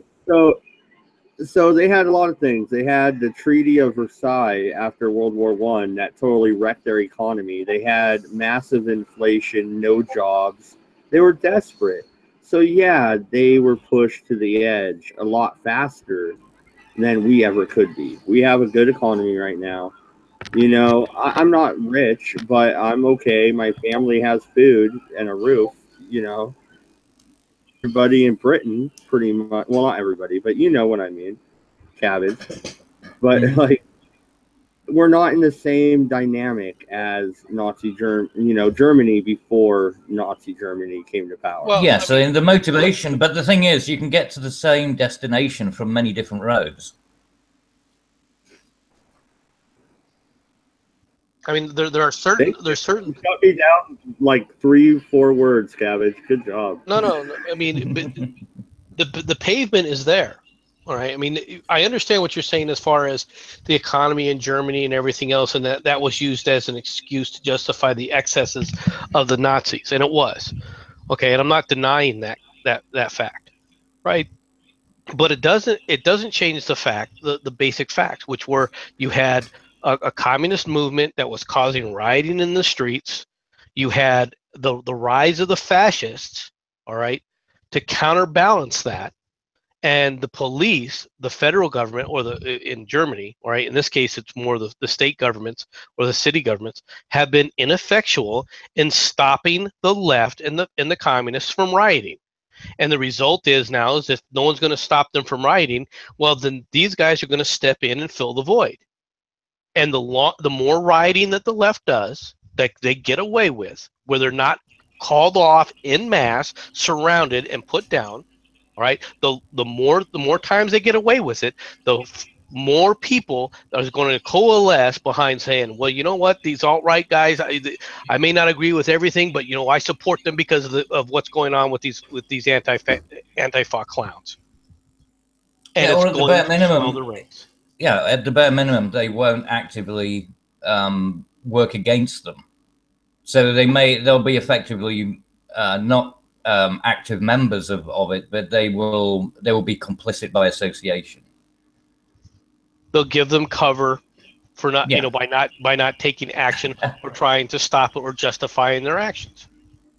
so they had a lot of things. They had the Treaty of Versailles after World War I that totally wrecked their economy. They had massive inflation, no jobs. They were desperate. So yeah, they were pushed to the edge a lot faster than we ever could be. We have a good economy right now. You know, I'm not rich, but I'm okay. My family has food and a roof, you know. Everybody in Britain, pretty much, well, not everybody, but you know what I mean, cabbage. But like, we're not in the same dynamic as Germany before Nazi Germany came to power. Well, Yeah, so in the motivation, but the thing is, you can get to the same destination from many different roads. I mean, there are certain. You shut me down like 3-4 words, cabbage. Good job. No. I mean, the pavement is there. All right. I mean, I understand what you're saying as far as the economy in Germany and everything else, and that was used as an excuse to justify the excesses of the Nazis, and it was. Okay, and I'm not denying that fact, right? But it doesn't change the fact, the basic facts, which were you had a communist movement that was causing rioting in the streets. You had the rise of the fascists, all right, to counterbalance that. And the police, the federal government, or in Germany, all right, in this case, it's more the state governments or the city governments, have been ineffectual in stopping the left and the communists from rioting. And the result is now is if no one's going to stop them from rioting, well, then these guys are going to step in and fill the void. And the more rioting that the left does, that they get away with, where they're not called off in mass, surrounded and put down, all right, the more times they get away with it, the more people are going to coalesce behind saying, well, you know what, these alt-right guys, I may not agree with everything, but I support them because of what's going on with these anti-fa clowns, and Yeah, it's or at the going bare to swell minimum, the ranks. yeah, at the bare minimum, they won't actively work against them. So they'll be effectively not active members of it, but they will be complicit by association. They'll give them cover for not, Yeah. by not taking action or trying to stop it or justifying their actions.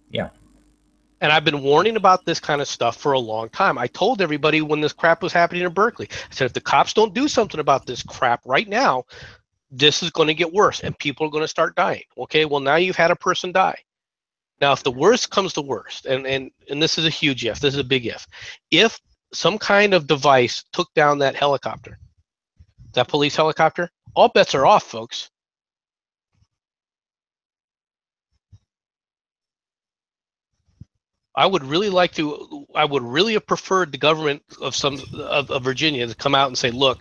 Yeah. And I've been warning about this kind of stuff for a long time. I told everybody when this crap was happening in Berkeley, I said, if the cops don't do something about this crap right now, this is going to get worse and people are going to start dying. Okay, well, now you've had a person die. Now, if the worst comes to worst, and this is a huge if, this is a big if some kind of device took down that helicopter, that police helicopter, all bets are off, folks. I would really have preferred the government of Virginia to come out and say, look,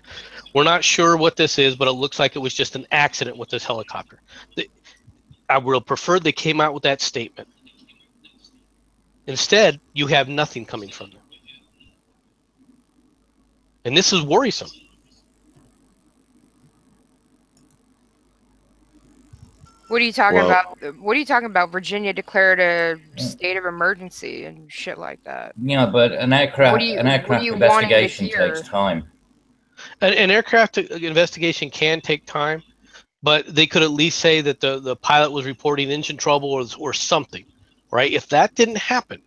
we're not sure what this is, but it looks like it was just an accident with this helicopter. I would have preferred they came out with that statement. Instead, you have nothing coming from them. And this is worrisome. What are you talking about? What are you talking about? Virginia declared a state of emergency and shit like that. Yeah, but an aircraft investigation takes time. An aircraft investigation can take time, but they could at least say that the pilot was reporting engine trouble or something, right? If that didn't happen,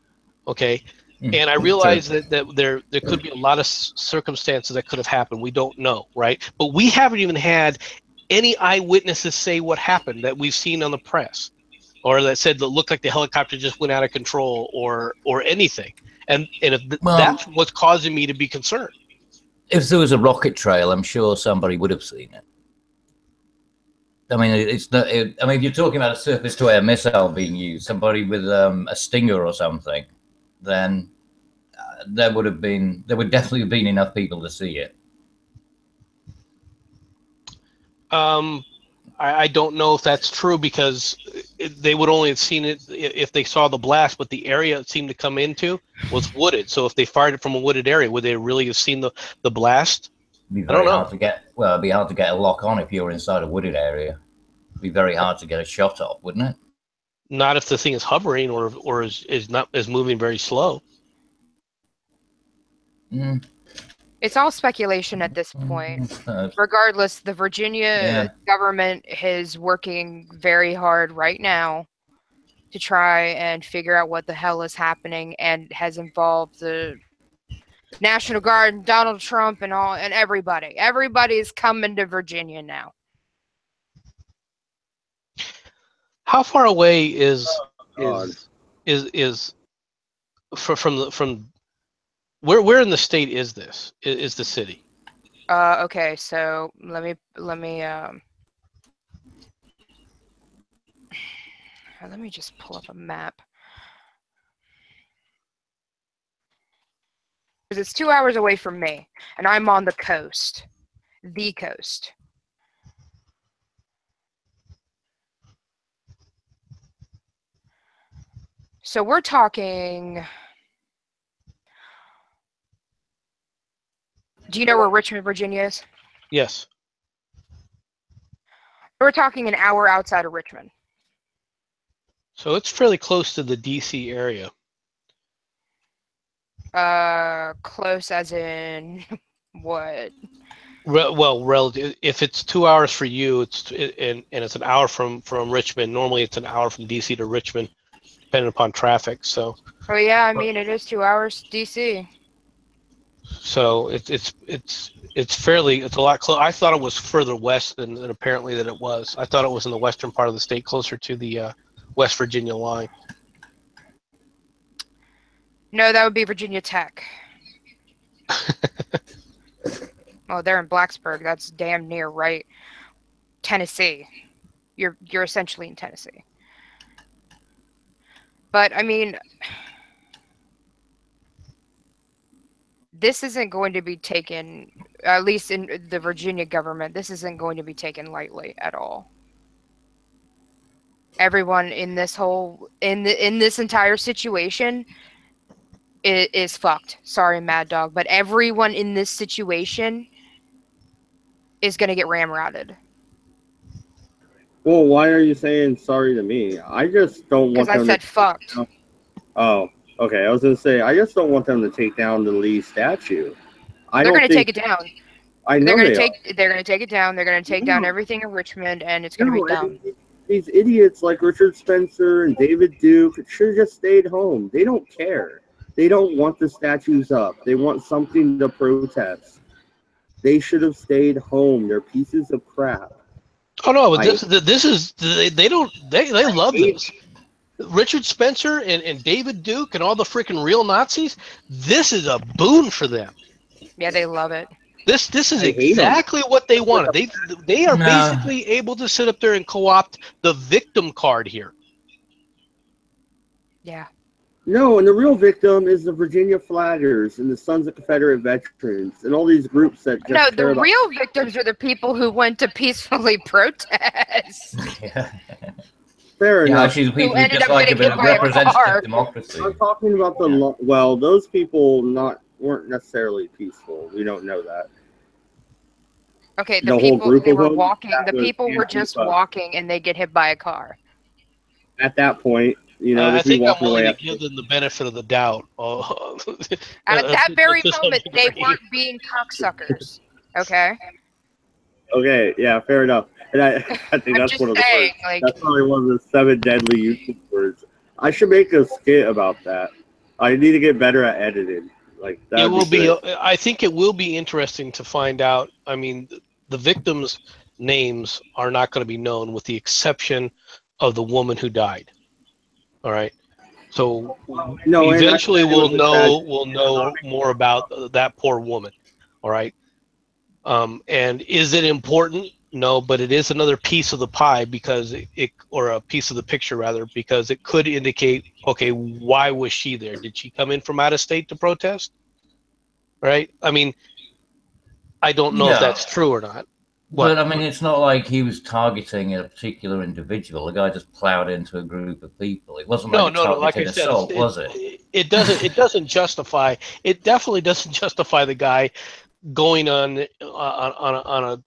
okay. And I realize that there could be a lot of circumstances that could have happened. We don't know, right? But we haven't even had any eyewitnesses say what happened that we've seen on the press, or that said that looked like the helicopter just went out of control or anything. And if that's what's causing me to be concerned. If there was a rocket trail, I'm sure somebody would have seen it. I mean, it's not. I mean, if you're talking about a surface-to-air missile being used, somebody with a Stinger or something, then there would definitely have been enough people to see it. I don't know if that's true because they would only have seen it if they saw the blast, but the area it seemed to come into was wooded. So if they fired it from a wooded area, would they really have seen the blast? It'd be very hard to get. Well, it'd be hard to get a lock on if you're inside a wooded area. It'd be very hard to get a shot off, wouldn't it? Not if the thing is hovering or is moving very slow. It's all speculation at this point. Regardless, the Virginia government is working very hard right now to try and figure out what the hell is happening, and has involved the National Guard and Donald Trump and everybody. Everybody's coming to Virginia now. How far away is from where in the state is this? Is the city? Okay, so let me just pull up a map. Because it's 2 hours away from me, and I'm on the coast. The coast. So we're talking... Do you know where Richmond, Virginia is? Yes. We're talking an hour outside of Richmond. So it's fairly close to the DC area. Close as in what? Well, relative. If it's 2 hours for you, and it's an hour from Richmond. Normally, it's an hour from DC to Richmond, depending upon traffic. So, Oh yeah, I mean it is 2 hours DC. so it's fairly, it's a lot close. I thought it was further west than apparently that it was. I thought it was in the western part of the state, closer to the West Virginia line. No, that would be Virginia Tech. Oh, they're in Blacksburg. That's damn near right. Tennessee. You're essentially in Tennessee. But I mean, this isn't going to be taken, at least in the Virginia government, this isn't going to be taken lightly at all. Everyone in this whole in this entire situation is fucked. Sorry, Mad Dog, but everyone in this situation is going to get ramrodded. Well, why are you saying sorry to me? I just don't want Because I them said to. fucked. Oh, okay. I was gonna say I just don't want them to take down the Lee statue. They're going to take it down. I know They're going to they take. They're going to take it down. They're going to take down everything in Richmond, and it's going to be down. These idiots like Richard Spencer and David Duke should have just stayed home. They don't care. They don't want the statues up. They want something to protest. They should have stayed home. They're pieces of crap. Oh no, but this is they love this. Richard Spencer and David Duke and all the freaking real Nazis. This is a boon for them. Yeah, they love it. This is exactly what they wanted. They are basically able to sit up there and co-opt the victim card here. Yeah. No, and the real victim is the Virginia Flaggers and the Sons of Confederate Veterans and all these groups that just No, the real victims are the people who went to peacefully protest. Yeah. Fair enough. Actually, the people who ended just up like a getting bit of hit by a car. representative democracy. I'm talking about the well, those people weren't necessarily peaceful. We don't know that. Okay, The whole people group they of were them, walking. that The was people were just Antifa. walking, and they get hit by a car. At that point, you know, I just be think I'm walking away. willing to give them the benefit of the doubt. At that very to some moment, they degree. weren't being cocksuckers. Okay. Okay, yeah, fair enough. And I think I'm that's just one of the saying, worst. like, That's probably one of the 7 deadly YouTube words. I should make a skit about that. I need to get better at editing. Like that. It will be. great. I think it will be interesting to find out. I mean, the victims' names are not going to be known, with the exception of the woman who died. All right. So No, and eventually actually, it was we'll know more about that poor woman. All right. And is it important? No, but it is another piece of the pie, because or a piece of the picture rather, because it could indicate, okay, why was she there? Did she come in from out of state to protest? Right? I mean, I don't know if that's true or not. But I mean, it's not like he was targeting a particular individual. The guy just plowed into a group of people. It wasn't like a targeted assault, was it? It doesn't justify. It definitely doesn't justify the guy going on a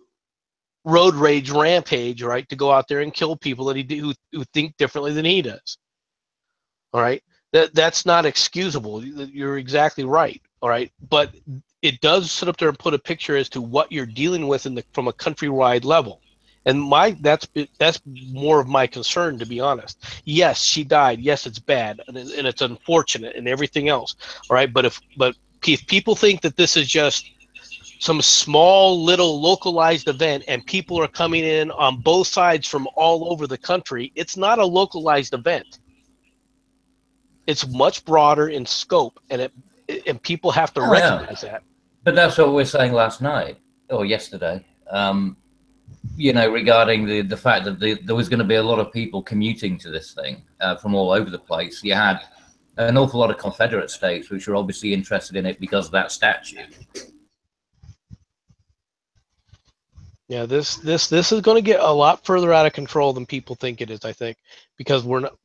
road rage rampage, right, to go out there and kill people that who think differently than he does. All right, that's not excusable. You're exactly right. All right, but it does sit up there and put a picture as to what you're dealing with from a countrywide level, and that's more of my concern, to be honest. Yes, she died. Yes, it's bad and it's unfortunate and everything else. All right, but if people think that this is just some small little localized event and people are coming in on both sides from all over the country, it's not a localized event. It's much broader in scope, and people have to recognize that. But that's what we were saying last night or yesterday. You know, regarding the fact that there was going to be a lot of people commuting to this thing from all over the place. You had an awful lot of Confederate states which were obviously interested in it because of that statue. Yeah, this is going to get a lot further out of control than people think it is. I think, because we're not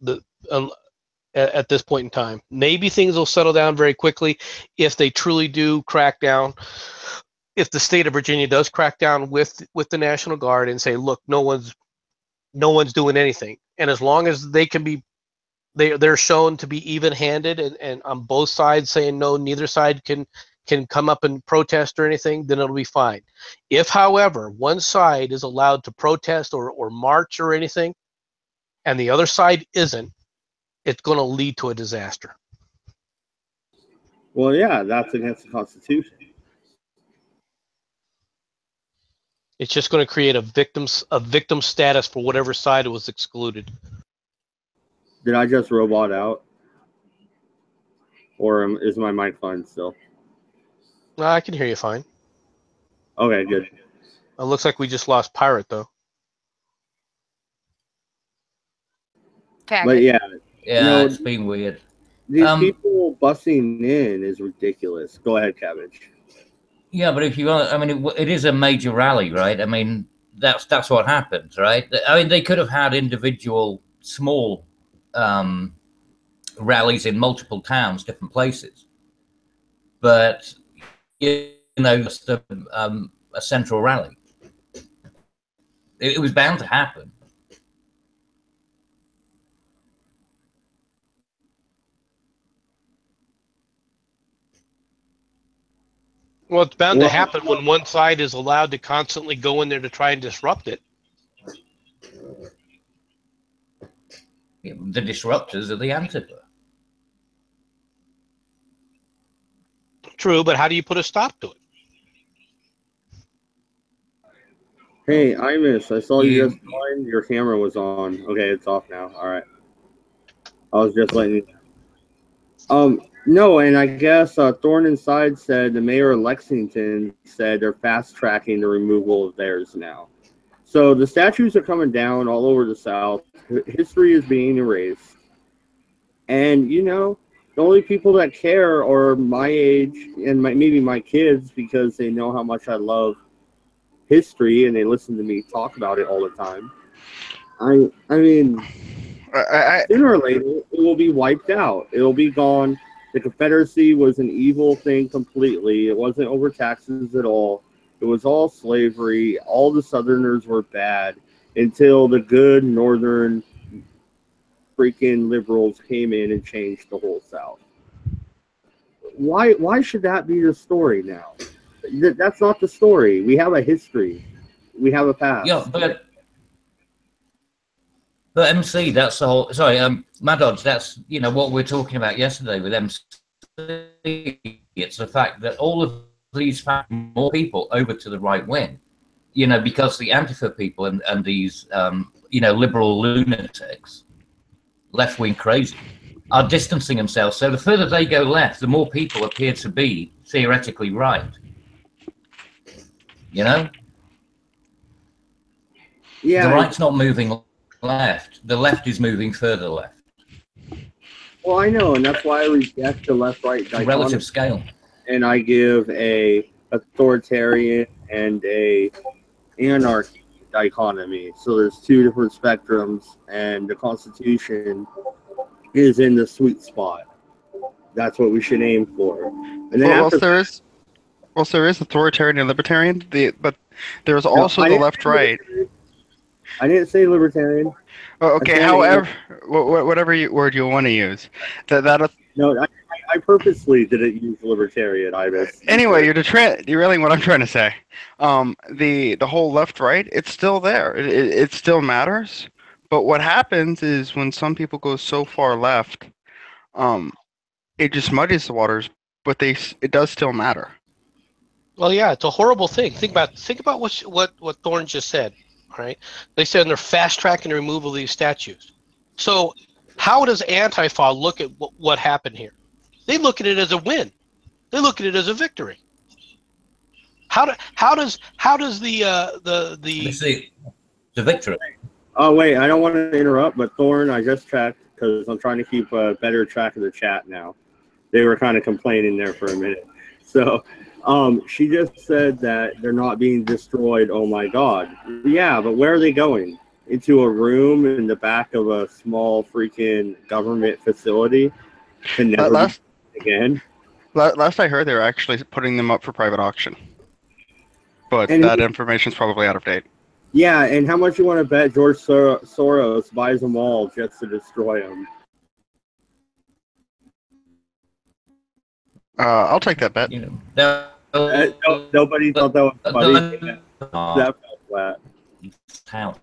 at this point in time. Maybe things will settle down very quickly if they truly do crack down. If the state of Virginia does crack down with the National Guard and say, look, no one's doing anything, and as long as they can be they're shown to be even-handed and on both sides saying no, neither side can come up and protest or anything, then it'll be fine. If, however, one side is allowed to protest or march or anything, and the other side isn't, it's going to lead to a disaster. Well, yeah, that's against the Constitution. It's just going to create a victim status for whatever side was excluded. Did I just robot out? Or is my mic fine still? I can hear you fine. Okay, good. It looks like we just lost Pirate, though. But yeah. Yeah, it's been weird. These people busting in is ridiculous. Go ahead, Cabbage. Yeah, but if you want, I mean, it is a major rally, right? I mean, that's what happens, right? I mean, they could have had individual small rallies in multiple towns, different places, but just a central rally. It was bound to happen. Well, it's bound to happen when one side is allowed to constantly go in there to try and disrupt it. Yeah, the disruptors are the Antifa. True, but how do you put a stop to it? Hey, Imus, I saw you just joined. Your camera was on. Okay, it's off now. All right. I was just letting you know. No, and I guess Thorn Inside said the mayor of Lexington said they're fast-tracking the removal of theirs now. So the statues are coming down all over the South. History is being erased. And, you know, the only people that care are my age and maybe my kids because they know how much I love history and they listen to me talk about it all the time. I mean, sooner or later, it will be wiped out. It will be gone. The Confederacy was an evil thing completely. It wasn't over taxes at all. It was all slavery. All the Southerners were bad until the good Northern freaking liberals came in and changed the whole South. Why should that be the story now? That's not the story. We have a history. We have a past. Yeah, but MC, that's the whole. Sorry, Mad Odds. That's what we were talking about yesterday with MC. It's the fact that all of these more people over to the right wing, because the Antifa people and these liberal lunatics, left wing crazy, are distancing themselves. So the further they go left, the more people appear to be theoretically right. Yeah, the right's not moving left. The left is moving further left. Well, I know, and that's why I reject the left-right dichotomy. Relative scale. And I give a authoritarian and a anarchy dichotomy. So there's two different spectrums, and the Constitution is in the sweet spot. That's what we should aim for. And then there is authoritarian and libertarian, but there's also the left-right. I didn't say libertarian. Oh, okay, however, whatever word you want to use. No, I purposely didn't use libertarian, Ibis. Anyway, you're derailing what I'm trying to say. The whole left-right, it's still there. It still matters. But what happens is when some people go so far left, it just muddies the waters. But it does still matter. Well, yeah, it's a horrible thing. Think about what Thorne just said. Right? They said they're fast-tracking the removal of these statues. So how does Antifa look at what happened here? They look at it as a win. They look at it as a victory. How does the victory? Oh wait, I don't want to interrupt, but Thorne, I just checked because I'm trying to keep a better track of the chat now. They were kind of complaining there for a minute. So she just said that they're not being destroyed. Oh my God. Yeah, but where are they going? Into a room in the back of a small freaking government facility to never again? Last I heard, they were actually putting them up for private auction. But that information's probably out of date. Yeah, and how much you want to bet George Soros buys them all just to destroy them? I'll take that bet. You know, Nobody thought that was funny. That fell flat. House.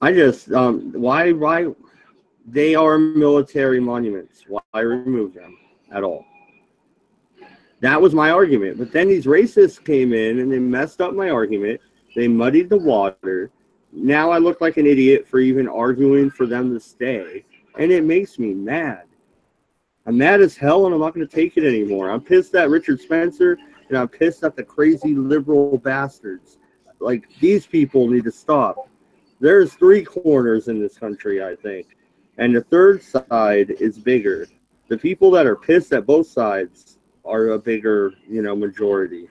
I just why they are military monuments. Why remove them at all? That was my argument. But then these racists came in and they messed up my argument. They muddied the water. Now I look like an idiot for even arguing for them to stay. And it makes me mad. I'm mad as hell and I'm not going to take it anymore. I'm pissed at Richard Spencer and I'm pissed at the crazy liberal bastards. Like, these people need to stop. There's 3 corners in this country, I think. And the third side is bigger. The people that are pissed at both sides are a bigger, majority.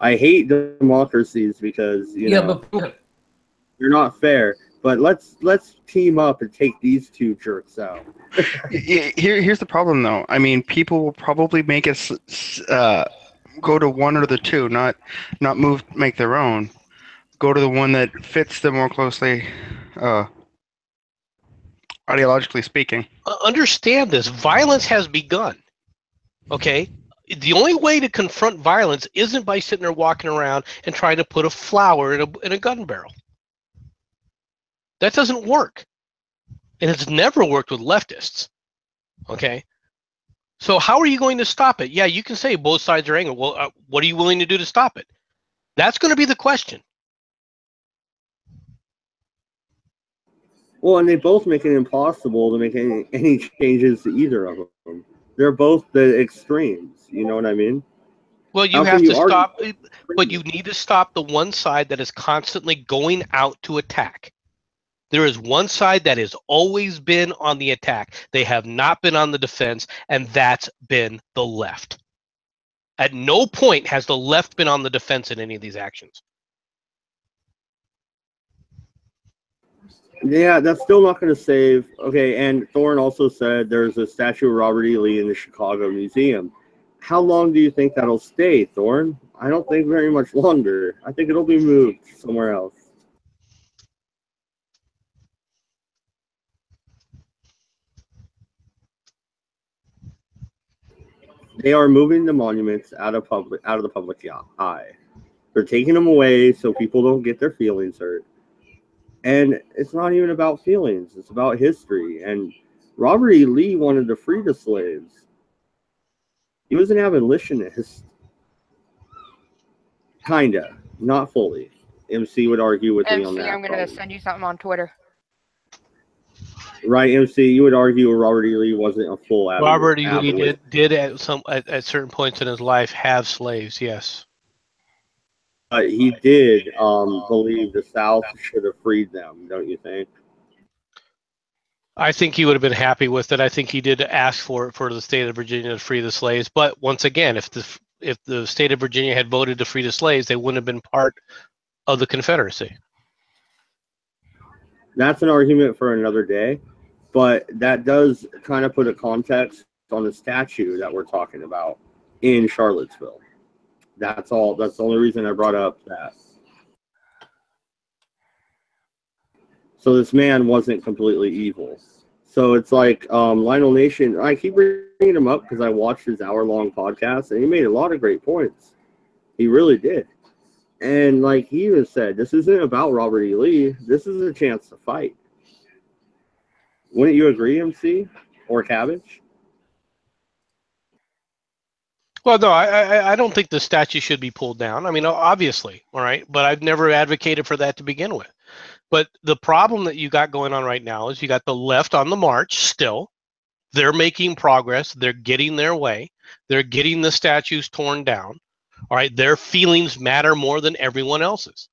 I hate democracies because, they're not fair. But let's team up and take these 2 jerks out. Here's the problem, though. I mean, people will probably make us go to one or the 2, not make their own. Go to the one that fits them more closely, ideologically speaking. Understand this. Violence has begun. Okay? The only way to confront violence isn't by sitting there walking around and trying to put a flower in a gun barrel. That doesn't work. And it's never worked with leftists. Okay? So how are you going to stop it? Yeah, you can say both sides are angry. Well, what are you willing to do to stop it? That's going to be the question. Well, and they both make it impossible to make any changes to either of them. They're both the extremes. You know what I mean? Well, you have to stop, but you need to stop the one side that is constantly going out to attack. There is one side that has always been on the attack. They have not been on the defense, and that's been the left. At no point has the left been on the defense in any of these actions. Yeah, that's still not going to save. Okay, and Thorne also said there's a statue of Robert E. Lee in the Chicago Museum. How long do you think that'll stay, Thorne? I don't think very much longer. I think it'll be moved somewhere else. They are moving the monuments out of the public eye. They're taking them away so people don't get their feelings hurt. And it's not even about feelings. It's about history. And Robert E. Lee wanted to free the slaves. He was an abolitionist. Kinda. Not fully. MC would argue with me on that. I'm going to send you something on Twitter. Right, MC, you would argue Robert E. Lee wasn't a full abolitionist. Robert E. Lee did at certain points in his life have slaves, yes. He did believe the South should have freed them, don't you think? I think he would have been happy with it. I think he did ask for the state of Virginia to free the slaves. But once again, if the state of Virginia had voted to free the slaves, they wouldn't have been part of the Confederacy. That's an argument for another day, but that does kind of put a context on the statue that we're talking about in Charlottesville. That's all. That's the only reason I brought up that. So this man wasn't completely evil. So it's like Lionel Nation. I keep bringing him up because I watched his hour-long podcast, and he made a lot of great points. He really did. And like he even said, this isn't about Robert E. Lee. This is a chance to fight. Wouldn't you agree, MC or Cabbage? Well, no, I don't think the statue should be pulled down. I mean, obviously, all right, but I've never advocated for that to begin with. But the problem that you got going on right now is you got the left on the march still. They're making progress. They're getting their way. They're getting the statues torn down. All right, their feelings matter more than everyone else's.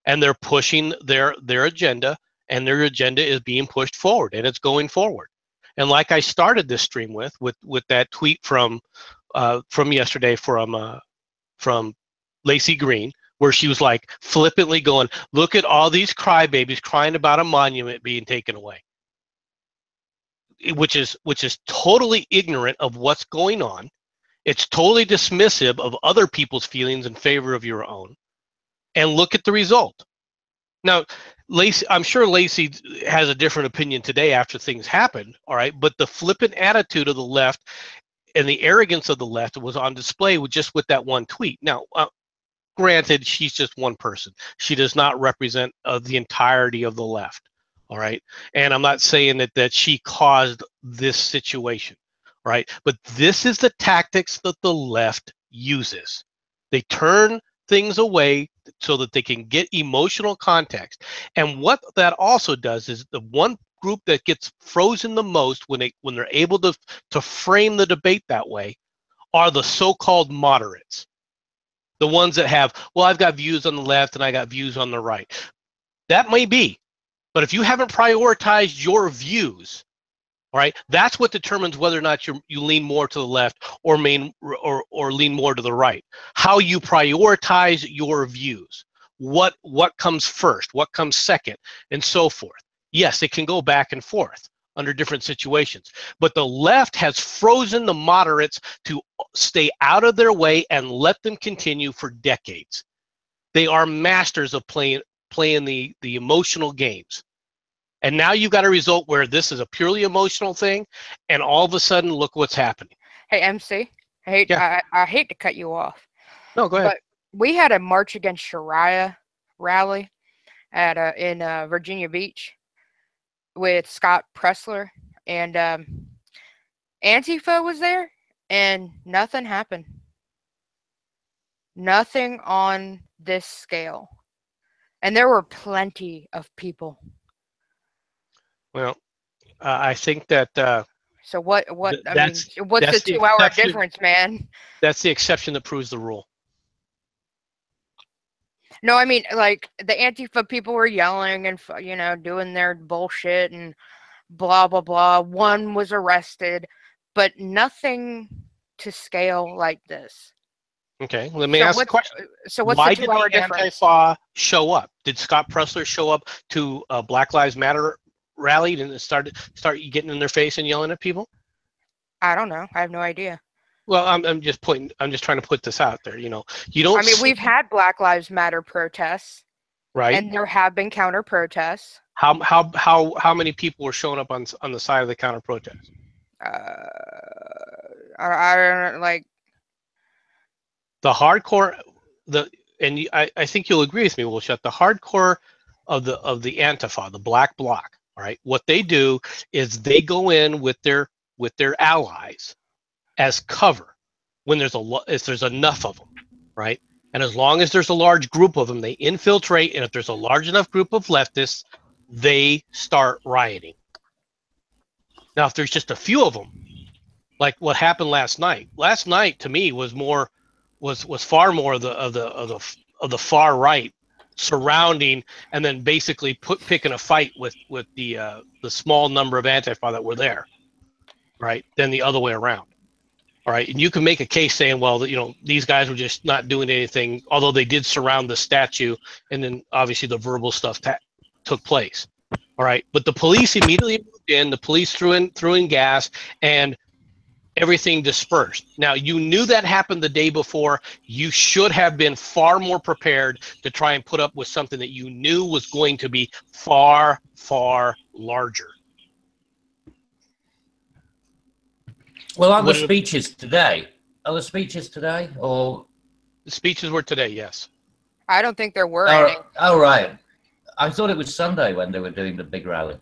And they're pushing their agenda, and their agenda is being pushed forward, and it's going forward. And like I started this stream with that tweet from yesterday from Lacey Green, where she was like flippantly going, look at all these crybabies crying about a monument being taken away, which is totally ignorant of what's going on. It's totally dismissive of other people's feelings in favor of your own. And look at the result. Now, Lacey, I'm sure Lacey has a different opinion today after things happened. All right. But the flippant attitude of the left and the arrogance of the left was on display with that one tweet. Now, granted, she's just one person. She does not represent the entirety of the left. All right. And I'm not saying that she caused this situation. Right. But this is the tactics that the left uses. They turn things away so that they can get emotional context. And what that also does is the one group that gets frozen the most when they're able to frame the debate that way are the so-called moderates. The ones that have, well, I've got views on the left and I got views on the right. That may be, but if you haven't prioritized your views, all right, that's what determines whether or not you lean more to the left or lean more to the right. How you prioritize your views, what comes first, what comes second, and so forth. Yes, it can go back and forth under different situations, but the left has frozen the moderates to stay out of their way and let them continue for decades. They are masters of playing the emotional games. And now you've got a result where this is a purely emotional thing, and all of a sudden, look what's happening. Hey, MC, I hate to cut you off. No, go ahead. But we had a March Against Sharia rally in Virginia Beach with Scott Pressler, and Antifa was there, and nothing happened. Nothing on this scale. And there were plenty of people. Well, I think that. So what's the 2-hour difference, man? That's the exception that proves the rule. No, I mean, like, the Antifa people were yelling and, doing their bullshit and blah, blah, blah. One was arrested, but nothing to scale like this. Okay, let me ask a question. So what's the 2-hour difference? Why did the Antifa show up? Did Scott Pressler show up to a Black Lives Matter rally and start getting in their face and yelling at people? I don't know. I have no idea. Well, I'm just trying to put this out there. You don't. I mean, we've had Black Lives Matter protests, right? And there have been counter protests. How many people were showing up on the side of the counter protest? I don't like the hardcore. I think you'll agree with me, Willshut. The hardcore of the Antifa, the Black Bloc. All right, what they do is they go in with their allies as cover when if there's enough of them, right? And as long as there's a large group of them, they infiltrate, and if there's a large enough group of leftists, they start rioting. Now, if there's just a few of them, like what happened last night to me was far more of the far right surrounding and then basically picking a fight with the small number of Antifa that were there, right? Than the other way around. All right, and you can make a case saying, well, these guys were just not doing anything, although they did surround the statue, and then obviously the verbal stuff took place. All right, but the police immediately moved in. The police threw in gas, and everything dispersed. Now, you knew that happened the day before. You should have been far more prepared to try and put up with something that you knew was going to be far, far larger. Well, are the speeches today? Or the speeches were today? Yes. I don't think there were any. Oh, right. I thought it was Sunday when they were doing the big rally.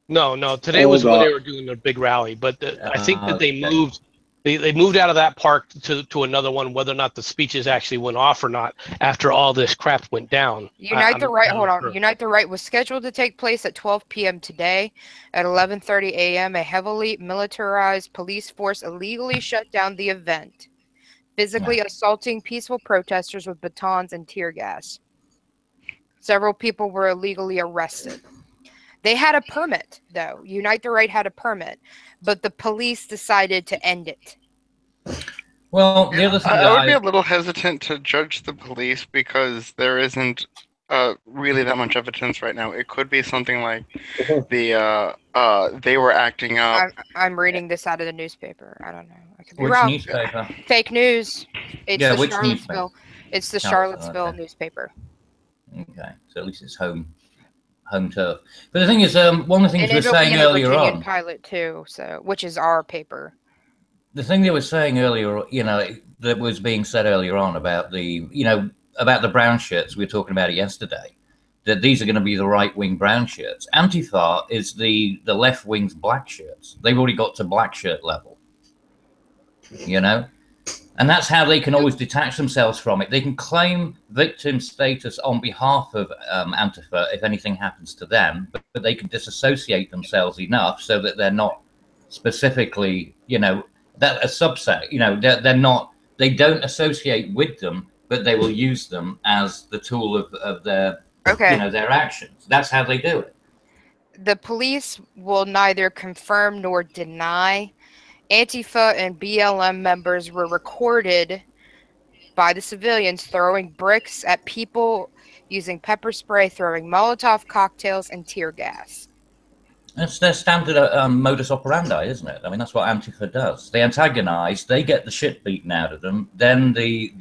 No. Today was when they were doing their big rally, but I think that they moved. They moved out of that park to another one. Whether or not the speeches actually went off or not after all this crap went down. Unite the Right. Hold on. Sure. Unite the Right was scheduled to take place at 12 p.m. today. At 11:30 a.m., a heavily militarized police force illegally shut down the event, physically assaulting peaceful protesters with batons and tear gas. Several people were illegally arrested. They had a permit, though. Unite the Right had a permit, but the police decided to end it. Well, the other thing I would be a little hesitant to judge the police because there isn't really that much evidence right now. It could be something like they were acting up. I'm reading this out of the newspaper. I don't know. I could be which wrong. Newspaper? Fake news. It's the which Charlottesville. newspaper? It's the Charlottesville newspaper. Okay. So at least it's home turf. But the thing is, one of the things And we were it'll be saying in the earlier Virginian on, Pilot too, so which is our paper. the thing they were saying earlier, that was being said earlier on about about the brown shirts, we were talking about it yesterday, that these are going to be the right-wing brown shirts. Antifa is the left-wing's black shirts. They've already got to black shirt level, and that's how they can always detach themselves from it. They can claim victim status on behalf of Antifa if anything happens to them, but they can disassociate themselves enough so that they're not specifically, that a subset, they're not, they don't associate with them, but they will use them as the tool of their, their actions. That's how they do it. The police will neither confirm nor deny Antifa and BLM members were recorded by the civilians throwing bricks at people, using pepper spray, throwing Molotov cocktails, and tear gas. It's their standard modus operandi, isn't it? I mean, that's what Antifa does. They antagonize, they get the shit beaten out of them. Then the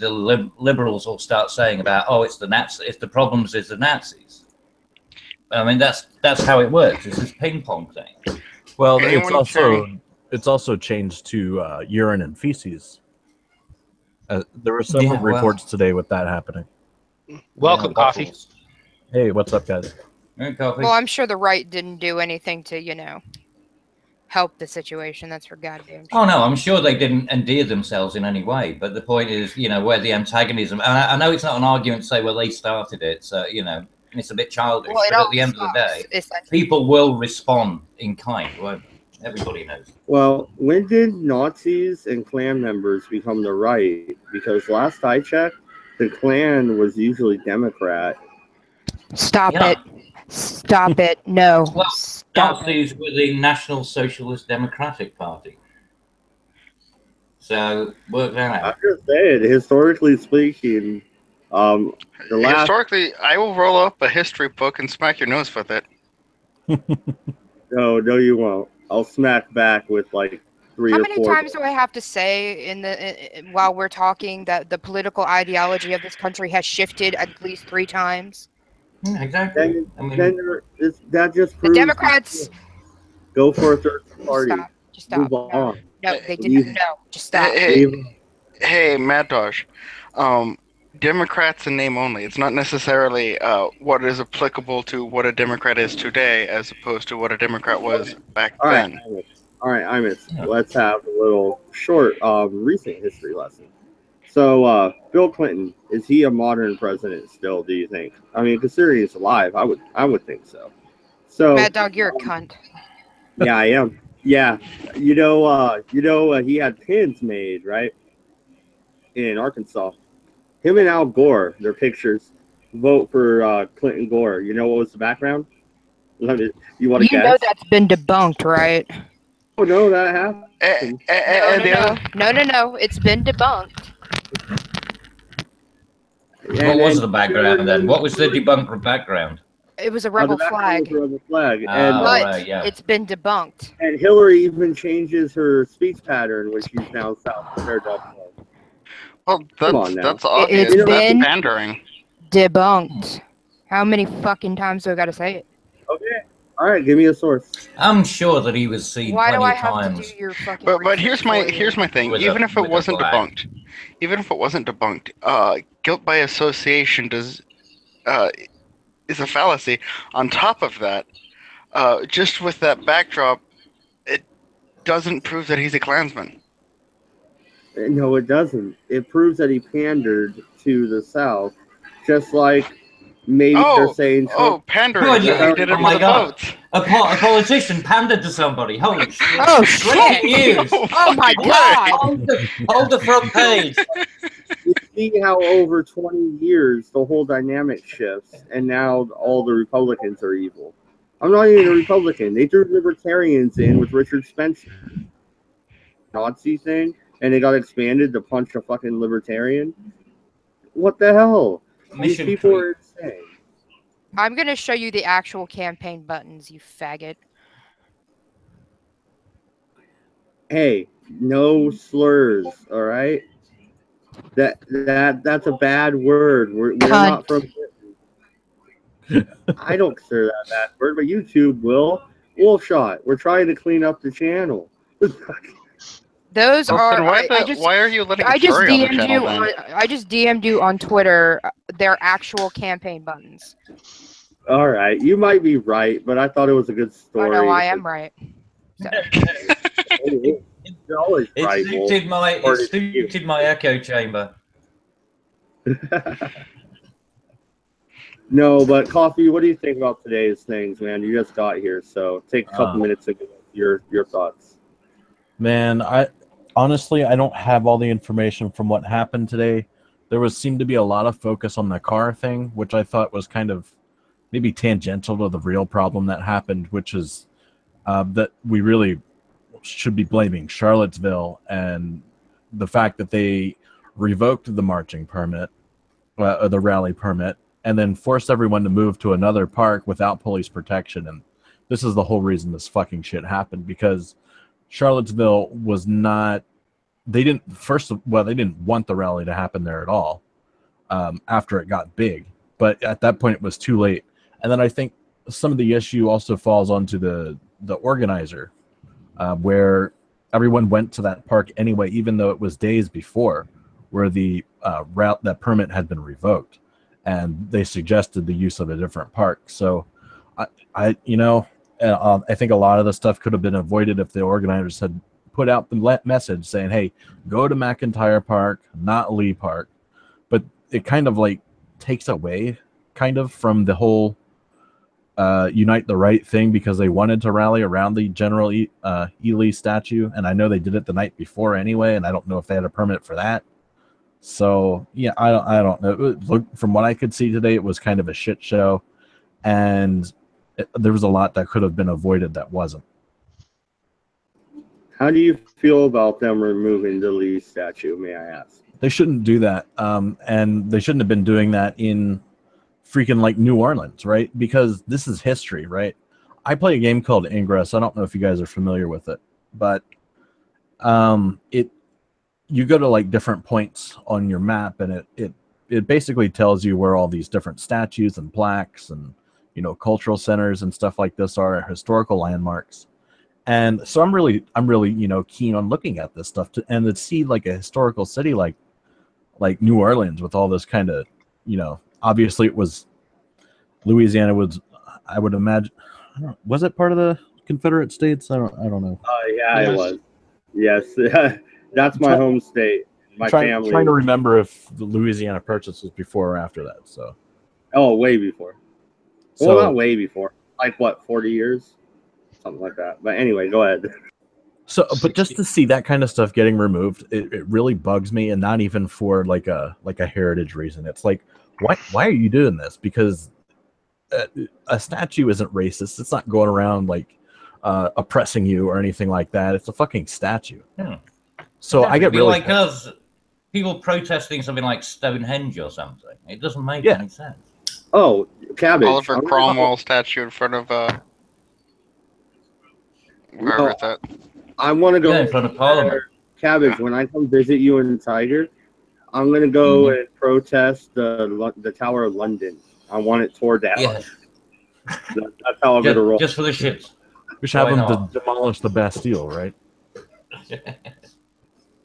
liberals will start saying about, oh, it's the Nazis. If the problems is the Nazis. I mean, that's how it works. It's this ping pong thing. Well, it's also changed to urine and feces. There were several reports today with that happening. Welcome, Coffee. Hey, what's up, guys? Hey, Coffee. Well, I'm sure the right didn't do anything to, help the situation. That's for goddamn sure. Oh, no, I'm sure they didn't endear themselves in any way. But the point is, where the antagonism, and I know it's not an argument to say, well, they started it. So, and it's a bit childish. Well, but at the end of the day, people will respond in kind, won't they? Everybody knows. Well, when did Nazis and Klan members become the right? Because last I checked, the Klan was usually Democrat. Stop it. Stop it. No. Well, Stop Nazis were the National Socialist Democratic Party. So, work that out. I'm just saying, historically speaking, historically, I will roll up a history book and smack your nose with it. No, you won't. I'll smack back with like 3 How or 4. many times do I have to say while we're talking that the political ideology of this country has shifted at least 3 times? Yeah, exactly. That just proves the Democrats go for a third party. Just stop. Move on. No, they didn't. No, just stop. Hey, Mad Dosh. Democrats in name only. It's not necessarily what is applicable to what a Democrat is today, as opposed to what a Democrat was back then. All right, Imus. Let's have a little short recent history lesson. So, Bill Clinton, is he a modern president still, do you think? I mean, considering he's alive, I would think so. So, Mad Dog, you're a cunt. Yeah, I am. Yeah. He had pins made, right? In Arkansas. Him and Al Gore, their pictures, vote for Clinton Gore. You know what was the background? You want to guess? You know that's been debunked, right? Oh, no, that happened. No. It's been debunked. What was the background then? What was the debunked background? It was a rebel flag. But it's been debunked. And Hillary even changes her speech pattern, which she's now South compared to. Well, that's obvious. It's been pandering. Debunked. How many fucking times do I got to say it? Okay. All right, give me a source. I'm sure that he was seen plenty of times. Why do I have to do your fucking But here's my thing. Even if it wasn't debunked, guilt by association is a fallacy. On top of that, just with that backdrop, it doesn't prove that he's a Klansman. No, it doesn't. It proves that he pandered to the South, just like maybe they're saying. Pandering! He did it my God! Votes. A politician pandered to somebody. Holy shit! Oh shit! News! Oh my God! Hold the front page. You see how over 20 years the whole dynamic shifts, and now all the Republicans are evil. I'm not even a Republican. They threw libertarians in with Richard Spencer. Nazi thing, and it got expanded to punch a fucking libertarian. What the hell? These people are insane. I'm gonna show you the actual campaign buttons, you faggot. Hey, no slurs, all right? That's a bad word. We're not from. I don't consider that bad word, but YouTube will. Wolfshot, we're trying to clean up the channel. Those Well, are. then why are you letting I a just furry on the DM'd channel you then? on. I just DM'd you on Twitter. Their actual campaign buttons. All right, you might be right, but I thought it was a good Oh story. no, I am right. So. You're always It right, Wolf. suited my echo chamber. No, but Coffee, what do you think about today's things, man? You just got here, so take a couple minutes to give your thoughts. Man, I honestly don't have all the information from what happened today. There seemed to be a lot of focus on the car thing, which I thought was kind of maybe tangential to the real problem that happened, which is that we really should be blaming Charlottesville and the fact that they revoked the marching permit, or the rally permit, and then forced everyone to move to another park without police protection. And this is the whole reason this fucking shit happened, because Charlottesville was not. They didn't they didn't want the rally to happen there at all. After it got big, but at that point it was too late. And then I think some of the issue also falls onto the organizer, where everyone went to that park anyway, even though it was days before, where the that permit had been revoked, and they suggested the use of a different park. So, I think a lot of the stuff could have been avoided if the organizers had put out the message saying, "Hey, go to McIntyre Park, not Lee Park." But it kind of like takes away kind of from the whole Unite the Right thing, because they wanted to rally around the General Ely statue, and I know they did it the night before anyway, and I don't know if they had a permit for that. So yeah, I don't know. From what I could see today, it was kind of a shit show, and there was a lot that could have been avoided that wasn't. How do you feel about them removing the Lee statue, may I ask? They shouldn't do that, and they shouldn't have been doing that in freaking like New Orleans, right? Because this is history, right? I play a game called Ingress. I don't know if you guys are familiar with it, but you go to like different points on your map, and it basically tells you where all these different statues and plaques and cultural centers and stuff like this are, historical landmarks. And so I'm really keen on looking at this stuff and to see like a historical city like New Orleans with all this kind of, obviously it was Louisiana was, I would imagine, was it part of the Confederate States? I don't know. Yeah, it was. Yes, that's my home state. My family. Trying to remember if the Louisiana Purchase was before or after that. So. Oh, way before. Well, not way before. Like what, 40 years? Something like that. But anyway, go ahead. So, but just to see that kind of stuff getting removed, it really bugs me, and not even for like a heritage reason. It's like, why are you doing this? Because a statue isn't racist. It's not going around like oppressing you or anything like that. It's a fucking statue. Yeah. So I get really like us, people protesting something like Stonehenge or something. It doesn't make any sense. Oh, Cabbage. Oliver Cromwell statue in front of wherever it's at. I want to go in front of Parliament. Cabbage, when I come visit you in Tiger, I'm going to go and protest the Tower of London. I want it tore down. Yeah. That's how I'm going to roll. Just for the shits. We should have them to demolish the Bastille, right?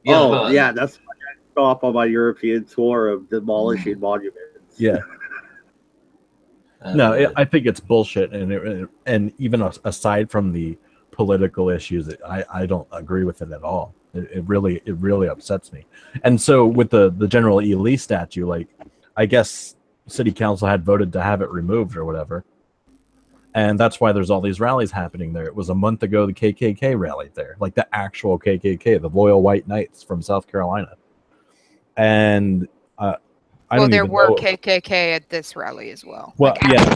Yeah, that's why I go off on my European tour of demolishing monuments. Yeah. No, I think it's bullshit, and even aside from the political issues, I don't agree with it at all. It really upsets me. And so with the General E. Lee statue, like, I guess City Council had voted to have it removed or whatever, and that's why there's all these rallies happening there. It was a month ago the KKK rallied there, like the actual KKK, the Loyal White Knights from South Carolina, and there were KKK at this rally as well. Well, yeah,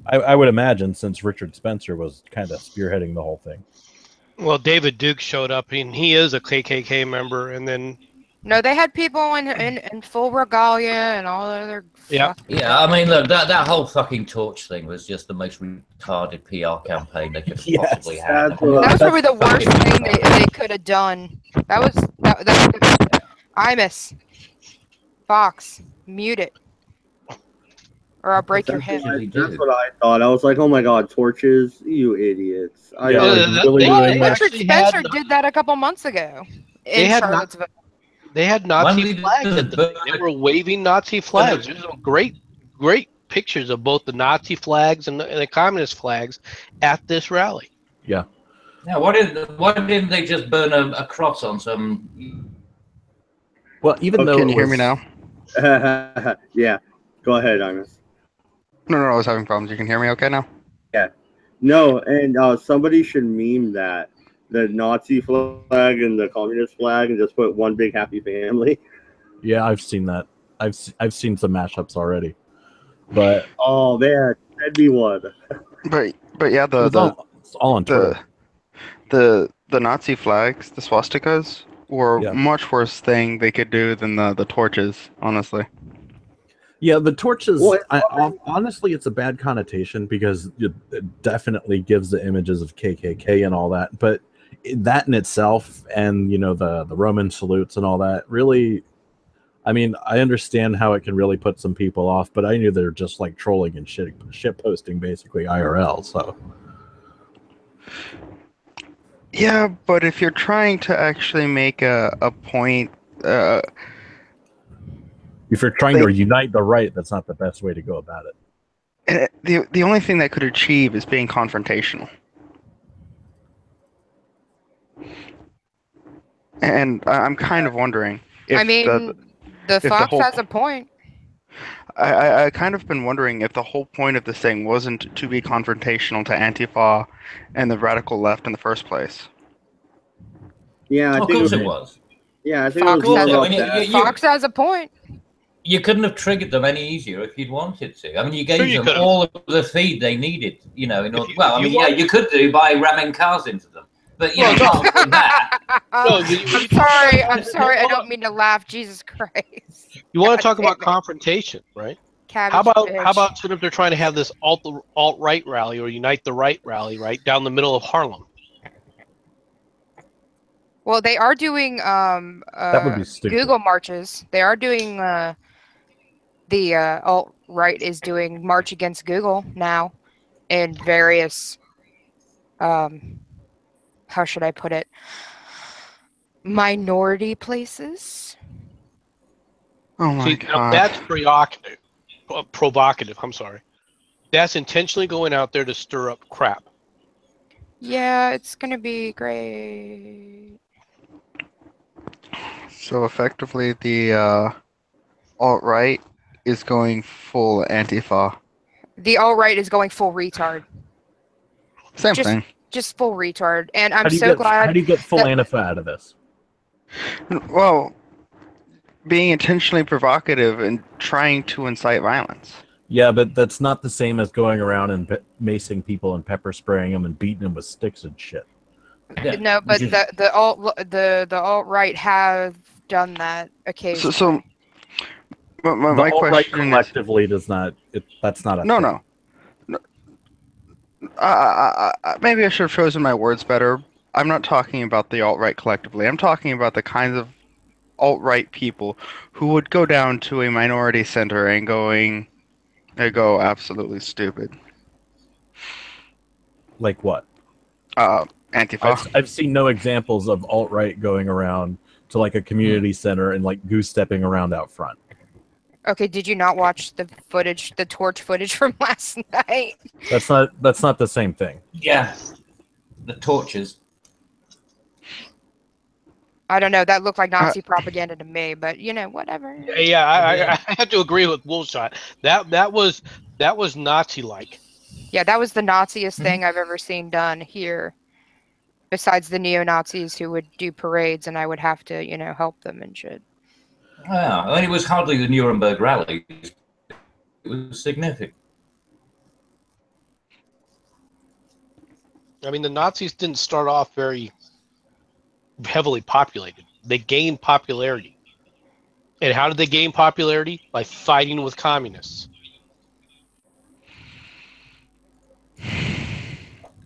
I would imagine, since Richard Spencer was kind of spearheading the whole thing. Well, David Duke showed up, and he is a KKK member, and then... No, they had people in full regalia and all other... Yeah. Yeah, I mean, look, that whole fucking torch thing was just the most retarded PR campaign they could have possibly had. That was probably the worst thing they could have done. That was Imus. Fox, mute it. or I'll break your That's hip. what, I, They that's did. what I thought. I was like, oh my god, torches, you idiots. I Yeah, already- like, really Well, doing that? Richard actually Spencer had- did that a couple months ago They in had not- Charlottesville. They had When Nazi they flags did at the the thing. They were waving Nazi flags. There's some great pictures of both the Nazi flags and the communist flags at this rally. Yeah, why didn't they just burn a cross on some? Well, even though Can it you hear me was- now? Yeah, go ahead, Imus. No, I was having problems. You can hear me okay now? No, and somebody should meme that the Nazi flag and the communist flag and just put one big happy family. Yeah, I've seen that. I've seen some mashups already, but Oh man, that'd be one. But yeah, it's all on Twitter. the Nazi flags, the swastikas, were Yeah. much worse thing they could do than the torches, honestly. Yeah, the torches. Well, Honestly, it's a bad connotation because it definitely gives the images of KKK and all that. But that in itself, and the Roman salutes and all that, really, I mean, I understand how it can really put some people off. But I knew they're just like trolling and shit posting, basically IRL. So Yeah, but if you're trying to actually make a point, if you're trying to unite the right, that's not the best way to go about it. the only thing that could achieve is being confrontational. And I'm kind of wondering if I mean, the Fox whole- has a point. I kind of been wondering if the whole point of this thing wasn't to be confrontational to Antifa and the radical left in the first place. Yeah, I Of think course it it was. was. Yeah, I think Fox it was has more a- about I mean, that. Fox has a point. You couldn't have triggered them any easier if you'd wanted to. I mean, you gave Sure you them could've. all of the feed they needed. In order. Well, I you mean, yeah, you could do by ramming cars into them, but you Well, can't do that. No, I'm sorry. I don't mean to laugh. Jesus Christ. You want God to talk about damn it. confrontation, right? Cabbage How about bitch. sort of they're trying to have this alt-right rally or unite the right rally right down the middle of Harlem? Well, they are doing That would be stupid. Google marches. They are doing the alt right is doing March Against Google now in various how should I put it, minority places. Oh my See, now god. that's provocative. I'm sorry. That's intentionally going out there to stir up crap. Yeah, it's gonna be great. So effectively, the alt-right is going full Antifa. The alt right is going full retard. Same Just- thing. Just full retard. And I'm How do so you glad. get full that- Antifa out of this? Well, being intentionally provocative and trying to incite violence. Yeah, but that's not the same as going around and macing people and pepper spraying them and beating them with sticks and shit. Yeah. No, but Which is- the alt right have done that occasionally. So my The alt-right question is, collectively does not. That's not a no, thing. no. Maybe I should have chosen my words better. I'm not talking about the alt-right collectively. I'm talking about the kinds of alt-right people who would go down to a minority center and go absolutely stupid. Like what? Antifa. I've seen no examples of alt-right going around to like a community center and like goose stepping around out front. Okay, did you not watch the footage, the torch footage from last night? That's not the same thing. Yeah, the torches. I don't know. That looked like Nazi propaganda to me, but whatever. Yeah, I have to agree with Woolshot. That was Nazi-like. Yeah, that was the Naziest thing I've ever seen done here. Besides the neo-Nazis who would do parades and I would have to, help them and shit. Yeah, I mean, it was hardly the Nuremberg rally. It was significant. I mean, the Nazis didn't start off very heavily populated. They gained popularity. And how did they gain popularity? By fighting with communists.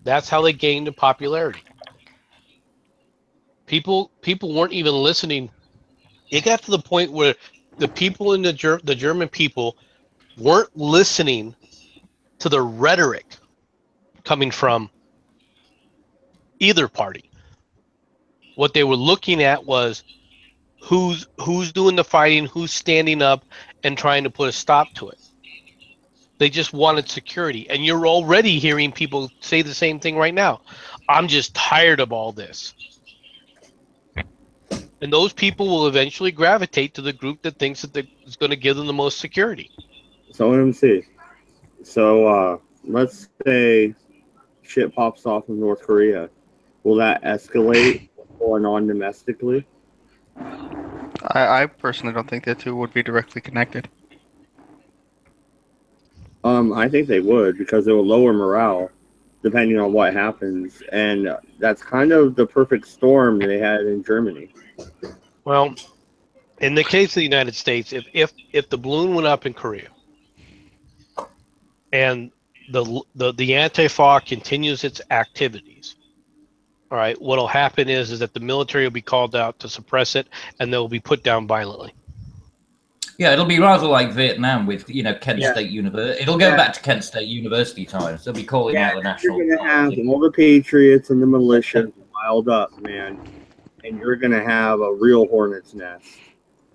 That's how they gained in popularity. People weren't even listening. It got to the point where the people in the German people, weren't listening to the rhetoric coming from either party. What they were looking at was who's doing the fighting, who's standing up and trying to put a stop to it. They just wanted security. And you're already hearing people say the same thing right now. I'm just tired of all this. And those people will eventually gravitate to the group that thinks that is going to give them the most security. So let me see. So let's say shit pops off in North Korea. Will that escalate going on domestically? I personally don't think the two would be directly connected. I think they would, because it will lower morale depending on what happens, and that's kind of the perfect storm they had in Germany. Well, in the case of the United States, if the balloon went up in Korea and the Antifa continues its activities, all right, what'll happen is that the military will be called out to suppress it, and they'll be put down violently. Yeah, it'll be rather like Vietnam with, Kent State University. It'll go back to Kent State University times. They'll be calling out the national. You're gonna have all the patriots and the militia piled up, man, and you're gonna have a real hornet's nest.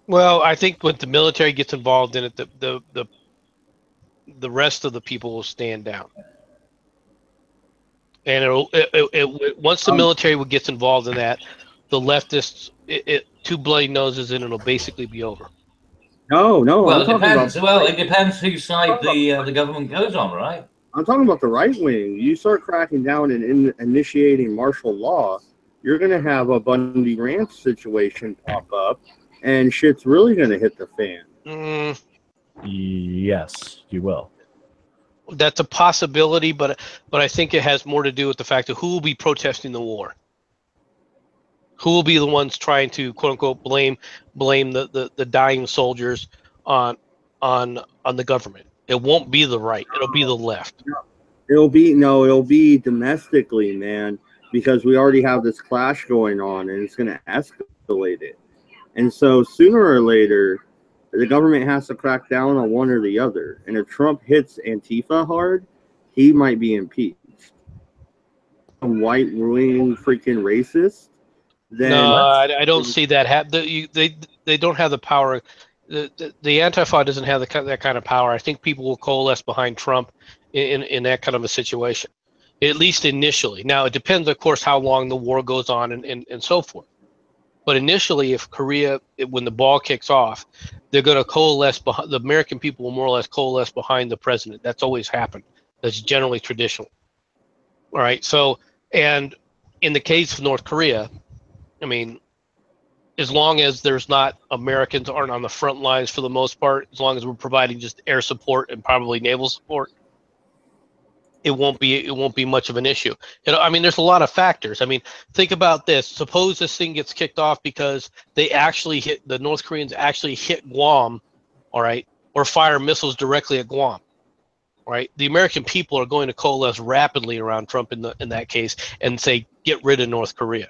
Well, I think when the military gets involved in it, the rest of the people will stand down. And once the military gets involved in that, the leftists, two bloody noses, and it'll basically be over. No. Well, it depends whose side the government goes on, right? I'm talking about the right wing. You start cracking down and initiating martial law, you're going to have a Bundy Ranch situation pop up, and shit's really going to hit the fan. Yes, you will. That's a possibility, but I think it has more to do with the fact of who will be protesting the war. Who will be the ones trying to quote unquote blame the dying soldiers on the government? It won't be the right. It'll be the left. It'll be domestically, man, because we already have this clash going on, and it's going to escalate it. And so sooner or later, the government has to crack down on one or the other. And if Trump hits Antifa hard, he might be impeached. Some white-wing freaking racist. Then no, I don't see that happen. They don't have the power. The Antifa doesn't have that kind of power. I think people will coalesce behind Trump in that kind of a situation, at least initially. Now, it depends, of course, how long the war goes on and so forth. But initially, if Korea, when the ball kicks off, they're going to coalesce behind the American people will more or less coalesce behind the president. That's always happened. That's generally traditional. All right. So, and in the case of North Korea, I mean, as long as there's not Americans aren't on the front lines for the most part, as long as we're providing just air support and probably naval support, it won't be much of an issue. I mean, there's a lot of factors. I mean, think about this. Suppose this thing gets kicked off because the North Koreans actually hit Guam, all right, or fire missiles directly at Guam. All right, the American people are going to coalesce rapidly around Trump in that case and say, get rid of North Korea.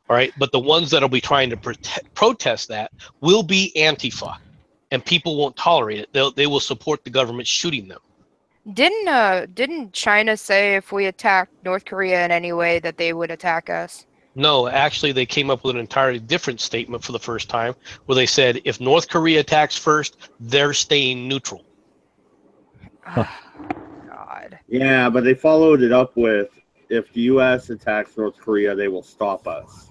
All right, but the ones that will be trying to protest that will be Antifa, and people won't tolerate it. They will support the government shooting them. Didn't China say if we attacked North Korea in any way that they would attack us? No, actually, they came up with an entirely different statement for the first time, where they said if North Korea attacks first, they're staying neutral. Oh, God. Yeah, but they followed it up with, if the U.S. attacks North Korea, they will stop us.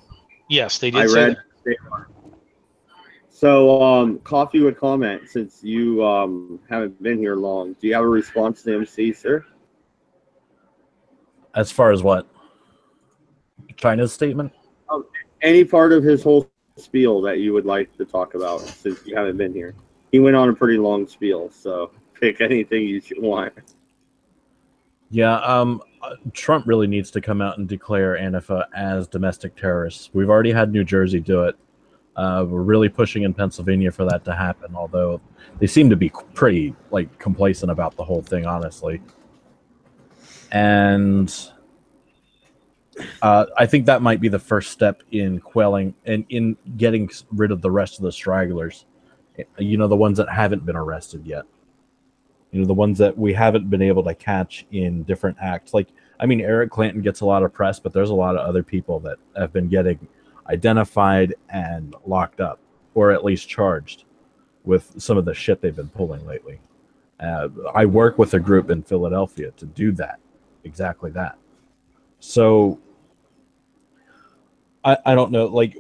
Yes, they did say that. So, Coffee would comment, since you haven't been here long, do you have a response to MC, sir? As far as what? China's statement? Any part of his whole spiel that you would like to talk about, since you haven't been here. He went on a pretty long spiel, so pick anything you want. Yeah, Trump really needs to come out and declare Antifa as domestic terrorists. We've already had New Jersey do it. We're really pushing in Pennsylvania for that to happen, although they seem to be pretty complacent about the whole thing, honestly. And I think that might be the first step in quelling and in getting rid of the rest of the stragglers. The ones that haven't been arrested yet. the ones that we haven't been able to catch in different acts. Like, I mean, Eric Clanton gets a lot of press, but there's a lot of other people that have been getting identified and locked up, or at least charged with some of the shit they've been pulling lately. I work with a group in Philadelphia to do that, exactly that. So I don't know, like,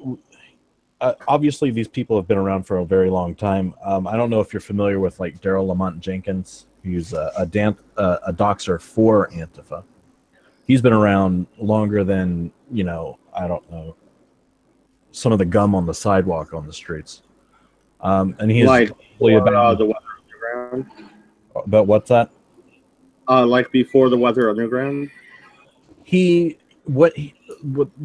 obviously these people have been around for a very long time. I don't know if you're familiar with like Daryl Lamont Jenkins. He's a doxer for Antifa. He's been around longer than, I don't know, some of the gum on the sidewalk on the streets. And he's like about the Weather Underground. But what's that? Like before the Weather Underground.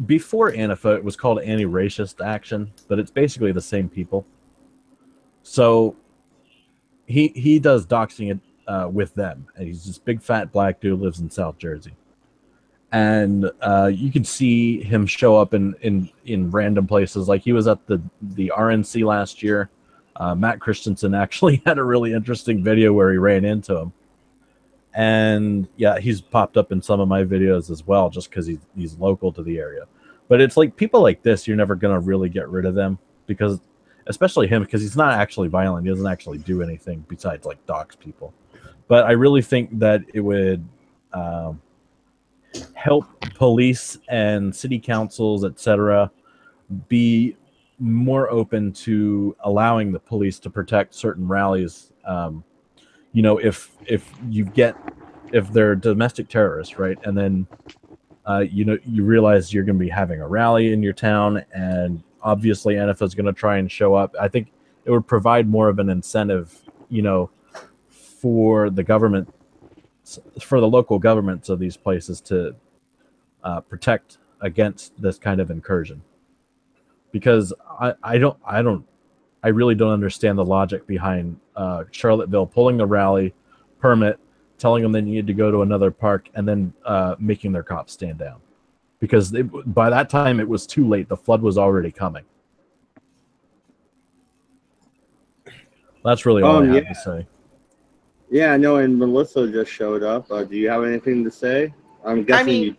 Before Antifa, it was called Anti-Racist Action, but it's basically the same people. So he does doxing with them, and he's this big fat black dude, lives in South Jersey, and you can see him show up in random places. Like he was at the RNC last year. Matt Christensen actually had a really interesting video where he ran into him. And yeah, he's popped up in some of my videos as well, just because he's local to the area. But it's like people like this, you're never going to really get rid of them, because especially him, because he's not actually violent. He doesn't actually do anything besides like dox people. But I really think that it would help police and city councils, etc., be more open to allowing the police to protect certain rallies. If they're domestic terrorists, right, and then you realize you're going to be having a rally in your town, and obviously Antifa is going to try and show up. I think it would provide more of an incentive, for the government, for the local governments of these places to protect against this kind of incursion. Because I really don't understand the logic behind Charlottesville pulling the rally permit, telling them they need to go to another park, and then making their cops stand down. Because by that time, it was too late. The flood was already coming. That's really all I have to say. Yeah, no, and Melissa just showed up. Do you have anything to say? I'm guessing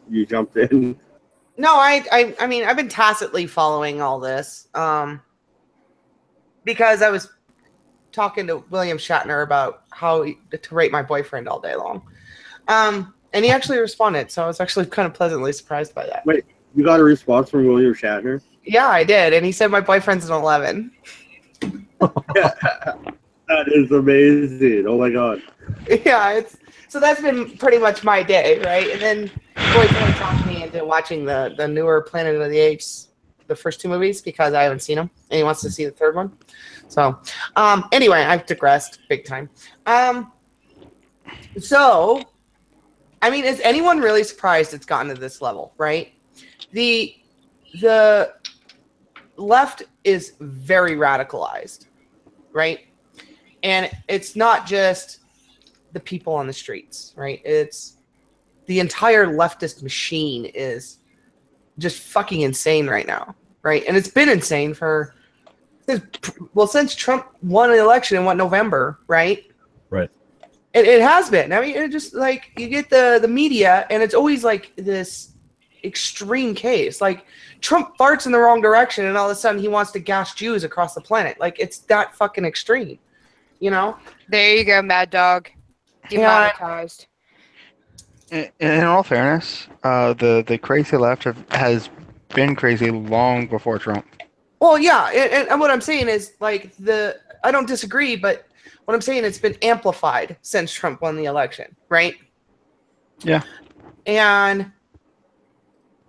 you jumped in. No, I mean, I've been tacitly following all this because I was talking to William Shatner about how to rate my boyfriend all day long. And he actually responded, so I was actually kind of pleasantly surprised by that. Wait, you got a response from William Shatner? Yeah, I did, and he said my boyfriend's an 11. That is amazing. Oh my god. Yeah, so that's been pretty much my day, right? And then Roy kind of talked me into watching the newer Planet of the Apes, the first two movies, because I haven't seen them, and he wants to see the third one. So, anyway, I've digressed big time. So, I mean, is anyone really surprised it's gotten to this level, right? The left is very radicalized, right? And it's not just the people on the streets, right? It's the entire leftist machine is just fucking insane right now, right? And it's been insane since Trump won an election in November, right? Right. It has been. I mean, it just like you get the media, and it's always like this extreme case. Like Trump farts in the wrong direction, and all of a sudden he wants to gas Jews across the planet. Like it's that fucking extreme, There you go, Mad Dog. Demonetized. In all fairness, the crazy left has been crazy long before Trump. Well, yeah, and what I'm saying is like I don't disagree, but what I'm saying, it's been amplified since Trump won the election, right? Yeah. And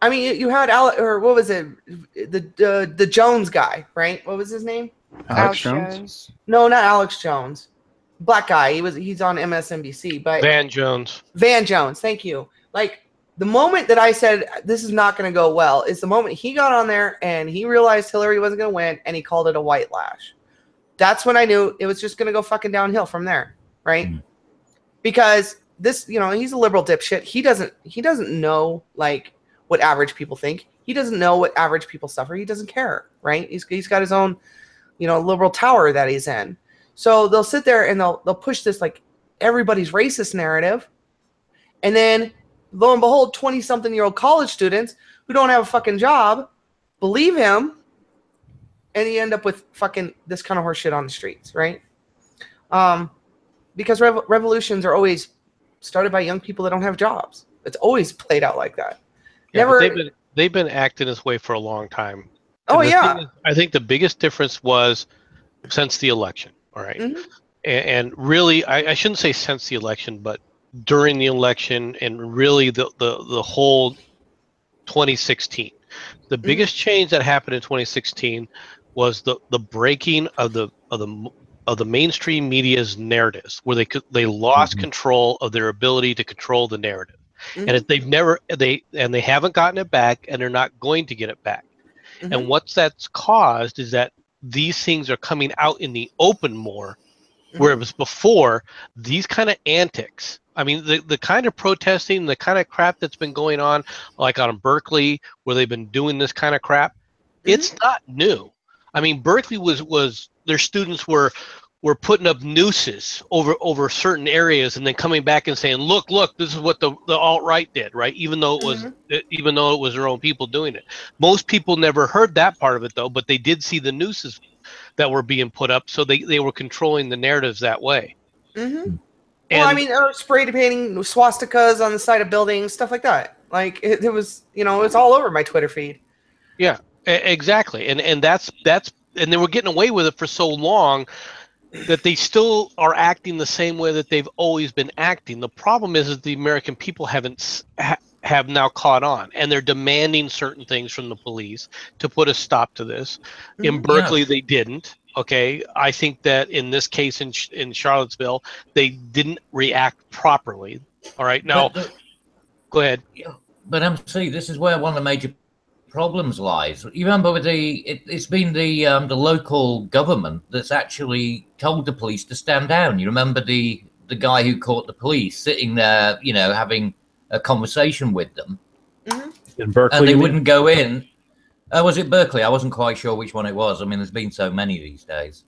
I mean, you had what was it? The Jones guy, right? What was his name? Alex Jones? No, not Alex Jones. Black guy. He's on MSNBC, but Van Jones. Van Jones, thank you. Like the moment that I said this is not going to go well is the moment he got on there and he realized Hillary wasn't going to win, and he called it a white lash. That's when I knew it was just going to go fucking downhill from there, right? Mm. Because this, he's a liberal dipshit. He doesn't know like what average people think. He doesn't know what average people suffer. He doesn't care, right? He's got his own, liberal tower that he's in. So they'll sit there and they'll push this like everybody's racist narrative. And then, lo and behold, 20-something-year-old college students who don't have a fucking job believe him, and you end up with fucking this kind of horse shit on the streets, right? Because revolutions are always started by young people that don't have jobs. It's always played out like that. Yeah, Never. they've been acting this way for a long time. Oh, And the yeah. thing is, I think the biggest difference was since the election. All right. Mhm. And really, I shouldn't say since the election, but during the election and really the whole 2016. The biggest change that happened in 2016 was the breaking of the mainstream media's narratives, where they lost control of their ability to control the narrative, and they haven't gotten it back, and they're not going to get it back. And what that's caused is that these things are coming out in the open more, where it was before these kind of antics. I mean, the kind of protesting, the kind of crap that's been going on, like on Berkeley, where they've been doing this kind of crap, it's not new. I mean, Berkeley was their students were putting up nooses over certain areas, and then coming back and saying, look, this is what the alt-right did, right? Even though it was their own people doing it. Most people never heard that part of it, though, but they did see the nooses that were being put up, so they were controlling the narratives that way. Well, I mean, spray painting swastikas on the side of buildings, stuff like that. Like it was, it's all over my Twitter feed. Yeah, exactly, and that's and they were getting away with it for so long that they still are acting the same way that they've always been acting. The problem is that the American people have now caught on, and they're demanding certain things from the police to put a stop to this. In Berkeley, they didn't. Okay, I think that in this case in Charlottesville, they didn't react properly. All right, now go ahead. But MC, this is where one of the major problems lies. You remember with it's been the local government that's actually told the police to stand down. You remember the guy who caught the police sitting there, having a conversation with them. In Berkeley, and they wouldn't go in. Was it Berkeley? I wasn't quite sure which one it was. I mean, there's been so many these days.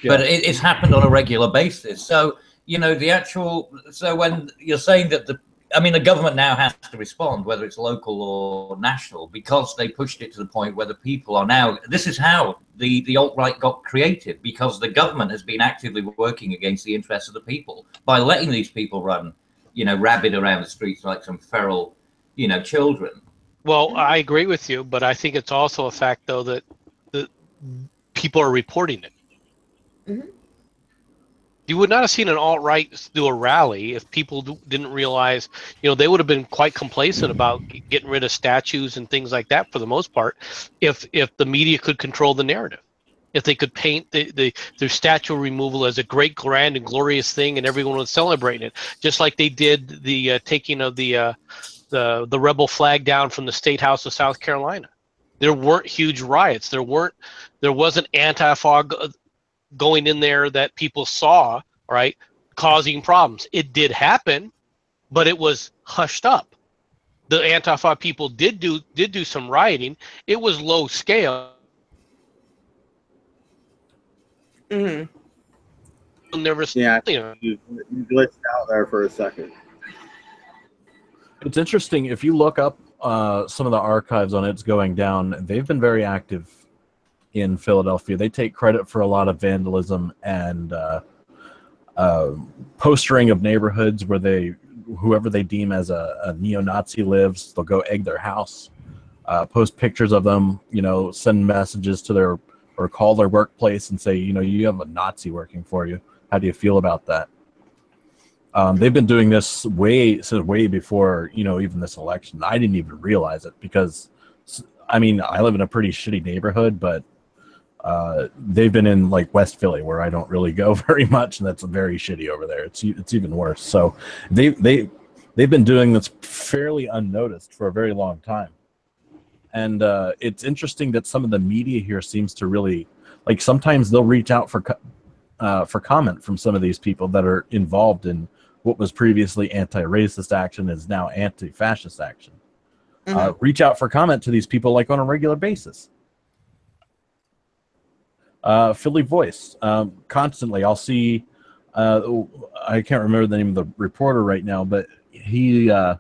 Yeah. But it's happened on a regular basis. So, so when you're saying that the government now has to respond, whether it's local or national, because they pushed it to the point where the people are now, this is how the alt-right got created, because the government has been actively working against the interests of the people by letting these people run, rabid around the streets like some feral, children. Well, I agree with you, but I think it's also a fact, though, that the people are reporting it. You would not have seen an alt-right do a rally if people didn't realize, they would have been quite complacent about getting rid of statues and things like that for the most part, if the media could control the narrative. If they could paint their statue removal as a great, grand, and glorious thing, and everyone was celebrating it, just like they did the taking of the rebel flag down from the State House of South Carolina. There weren't huge riots. There wasn't Antifa going in there that people saw, right, causing problems. It did happen, but it was hushed up. The Antifa people did do some rioting. It was low scale. You glitched out there for a second. It's interesting, if you look up some of the archives on It's Going Down, they've been very active in Philadelphia. They take credit for a lot of vandalism and postering of neighborhoods where whoever they deem as a neo-Nazi lives, they'll go egg their house, post pictures of them, send messages to or call their workplace and say, you have a Nazi working for you. How do you feel about that? They've been doing this way before, even this election. I didn't even realize it because, I live in a pretty shitty neighborhood, but they've been in like West Philly, where I don't really go very much, and that's very shitty over there. It's even worse. So they've been doing this fairly unnoticed for a very long time, and it's interesting that some of the media here seems to really, like, sometimes they'll reach out for comment from some of these people that are involved in what was previously anti-racist action is now anti-fascist action. Reach out for comment to these people like on a regular basis. Philly Voice, constantly I'll see I can't remember the name of the reporter right now, but he, they'll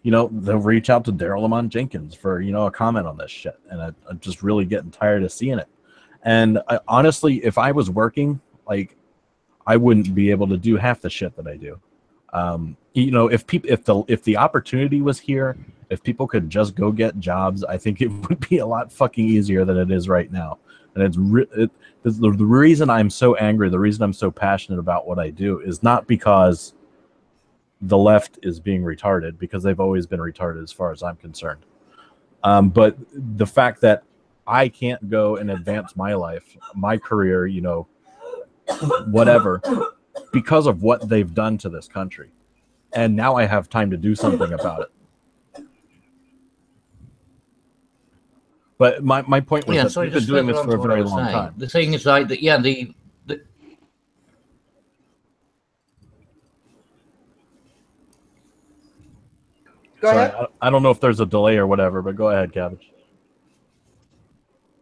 reach out to Daryl Lamont Jenkins for, a comment on this shit. And I'm just really getting tired of seeing it. And honestly, if I was working, like, I wouldn't be able to do half the shit that I do. If the opportunity was here, if people could just go get jobs, I think it would be a lot fucking easier than it is right now. And the reason I'm so angry, the reason I'm so passionate about what I do is not because the left is being retarded, because they've always been retarded as far as I'm concerned. But the fact that I can't go and advance my life, my career, whatever, because of what they've done to this country. And now I have time to do something about it. But my point was that we've been doing this for a very long time. The thing is, like, that, Go ahead. I don't know if there's a delay or whatever, but go ahead, Cabbage.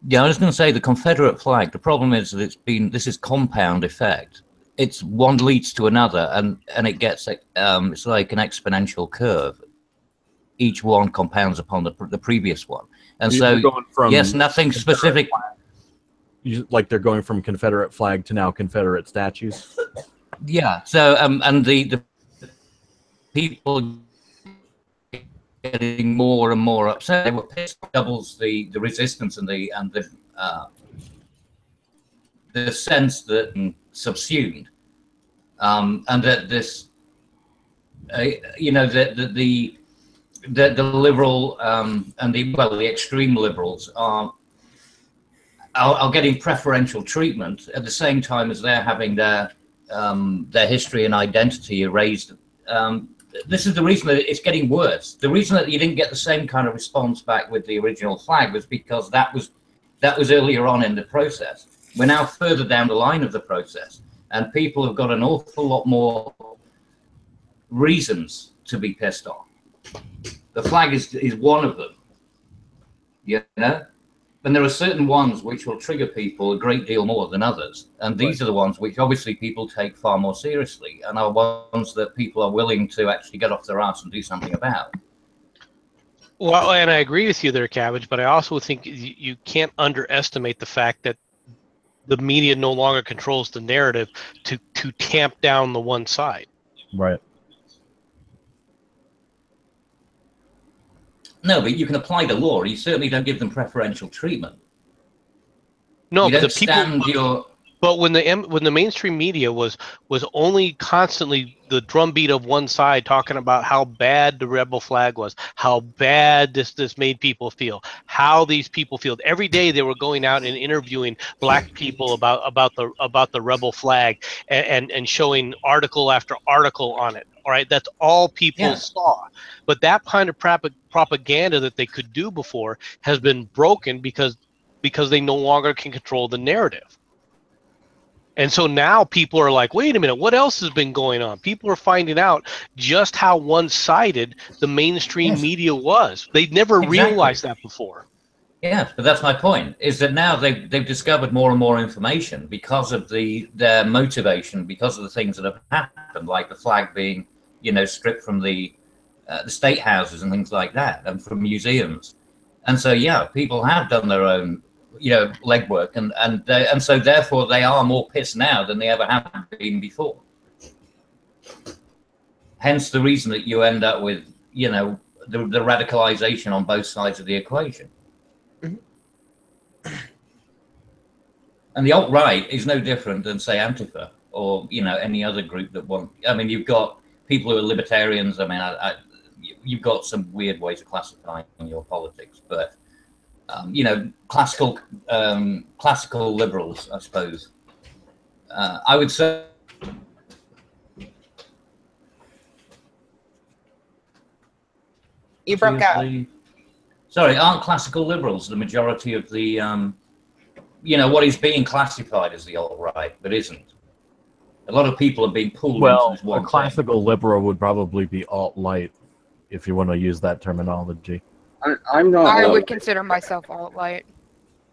Yeah, I was going to say the Confederate flag. The problem is that this is compound effect. It's one leads to another, and it gets it's like an exponential curve. Each one compounds upon the previous one, and so yes, nothing specific. Like they're going from Confederate flag to now Confederate statues. Yeah. So and the people getting more and more upset. They were pissed. Doubles the resistance and the sense that subsumed, and that this, the liberal and the extreme liberals are getting preferential treatment at the same time as they're having their history and identity erased. This is the reason that it's getting worse. The reason that you didn't get the same kind of response back with the original flag was because that was earlier on in the process. We're now further down the line of the process, and people have got an awful lot more reasons to be pissed off. The flag is one of them, and there are certain ones which will trigger people a great deal more than others, and these are the ones which obviously people take far more seriously and are ones that people are willing to actually get off their ass and do something about. Well, and I agree with you there, Cabbage, but I also think you can't underestimate the fact that the media no longer controls the narrative to tamp down the one side. Right. No, but you can apply the law. You certainly don't give them preferential treatment. No, you but don't the people. But when the mainstream media was only constantly the drumbeat of one side talking about how bad the rebel flag was, how bad this made people feel, how these people feel. Every day they were going out and interviewing black people about the rebel flag and showing article after article on it. All right, that's all people saw. But that kind of propaganda that they could do before has been broken because they no longer can control the narrative. And so now people are like, wait a minute, what else has been going on? People are finding out just how one-sided the mainstream media was. They'd never realized that before. Yeah, but that's my point, is that now they've discovered more and more information because of their motivation, because of the things that have happened, like the flag being, stripped from the state houses and things like that, and from museums. And so, people have done their own legwork, and so therefore they are more pissed now than they ever have been before. Hence the reason that you end up with the radicalization on both sides of the equation. Mm-hmm. And the alt-right is no different than, say, Antifa or any other group that want. I mean, you've got people who are libertarians. I mean, you've got some weird ways of classifying your politics, but classical liberals, I suppose. I would say. You broke out. Sorry, aren't classical liberals the majority of the, what is being classified as the alt-right, but isn't? A lot of people are being pulled into this one a classical liberal would probably be alt-light, if you want to use that terminology. I'm not. I would consider myself alt-light.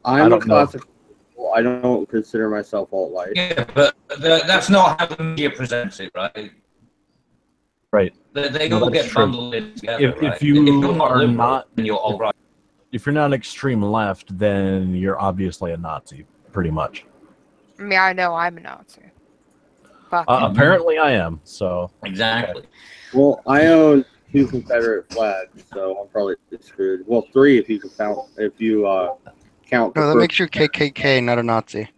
I'm a classical. Well, I don't consider myself alt-right. Yeah, but that's not how the media presents it, right? Right. They No, all that's get true. bundled in together, If right? you If you're not are liberal, not, then you're all right. if you're not extreme left, then you're obviously a Nazi, pretty much. I mean, I know I'm a Nazi. Fuck. Apparently, I am. So Exactly. Well, I own 2 Confederate flags, so I'm probably screwed. Well, 3 if you can count. If you count. The No, that first- makes you KKK, not a Nazi.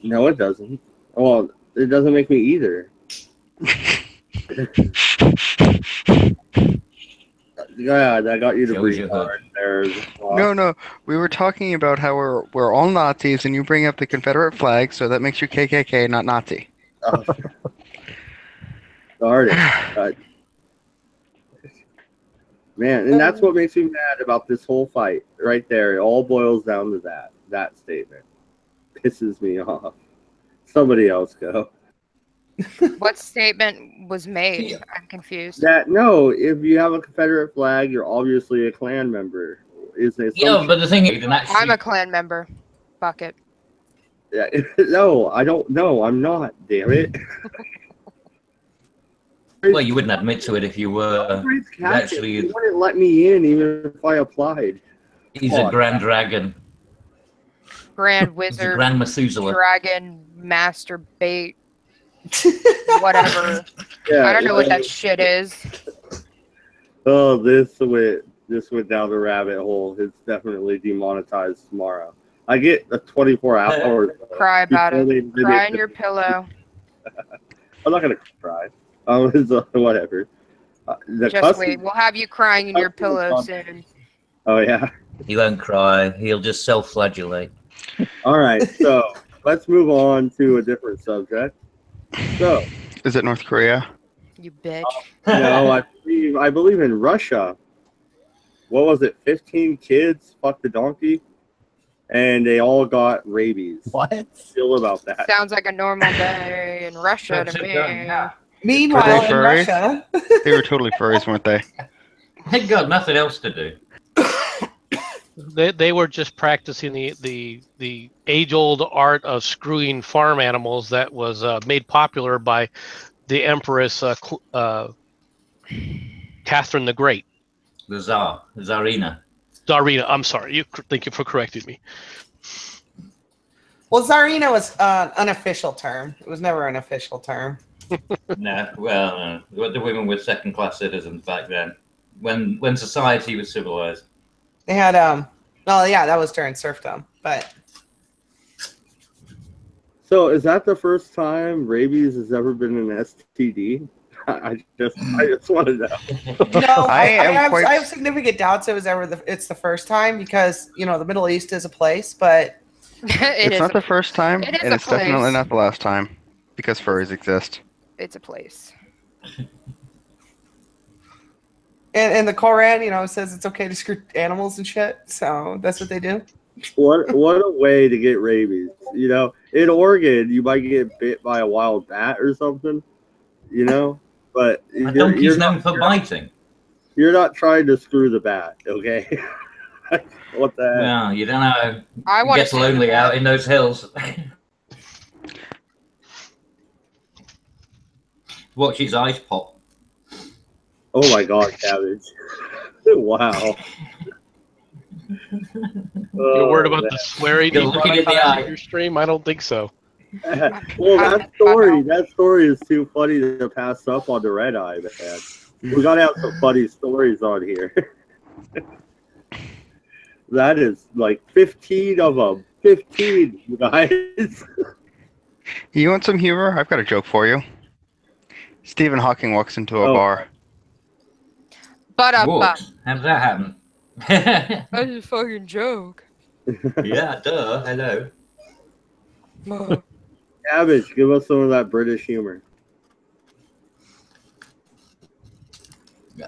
No, it doesn't. Well, it doesn't make me either. Yeah, that got you to Shows breathe you hard. There's No, we were talking about how we're all Nazis, and you bring up the Confederate flag, so that makes you KKK, not Nazi. Oh, darn it. Man, and that's what makes me mad about this whole fight right there. It all boils down to that statement. Pisses me off. Somebody else go. What statement was made? I'm confused. No, if you have a Confederate flag, you're obviously a Klan member. Is it? Yeah, but the thing is, I'm a Klan member. Fuck it. No, I don't know. I'm not. Damn it. well, you wouldn't admit to it if you were actually. You wouldn't let me in even if I applied. He's a Grand Dragon. Grand He's a Wizard. Grand Methuselah. Dragon Master Bait. Whatever. Yeah, I don't know what that shit is. Oh, this went down the rabbit hole. It's definitely demonetized tomorrow. I get a 24 hours. Cry about it. Cry in your pillow. I'm not gonna cry. Whatever. Just wait. We'll have you crying in your pillow soon. Oh yeah. He won't cry. He'll just self-flagellate. All right. So let's move on to a different subject. So. Is it North Korea? You bitch. No, I believe in Russia. What was it? 15 kids fucked a donkey, and they all got rabies. What? Feel about that? Sounds like a normal day in Russia to me. Meanwhile, in Russia, They were totally furries, weren't they? They got nothing else to do. They were just practicing the age-old art of screwing farm animals that was made popular by the Empress Catherine the Great. The Tsarina. Tsarina, I'm sorry. Thank you for correcting me. well, Tsarina was an unofficial term. It was never an official term. No, well, the women were second-class citizens back then, when society was civilized. They had well, yeah, that was during serfdom, but. So is that the first time rabies has ever been an STD? I just want to know. No, I quite- have significant doubts it's the first time because the Middle East is a place, but It's not the first time, it is and a it's definitely place. not the last time, because furries exist. It's a place. and the Koran, says it's okay to screw animals and shit. So that's what they do. What a way to get rabies. In Oregon, you might get bit by a wild bat or something. But A donkey's known for biting. You're not trying to screw the bat, okay? What the heck? Well, you don't know. I It want gets lonely out in those hills. Watch his eyes pop. Oh my god, Cabbage. Wow. You're worried about the swearing You're looking in the eye. your stream? I don't think so. Well, that story is too funny to pass up on the Redeye, man. We gotta have some funny stories on here. That is like 15 of them. 15, you guys. You want some humor? I've got a joke for you. Stephen Hawking walks into a bar. But Walks. How does that happen? that's a fucking joke. Yeah, duh. Hello. Cabbage, give us some of that British humor. No.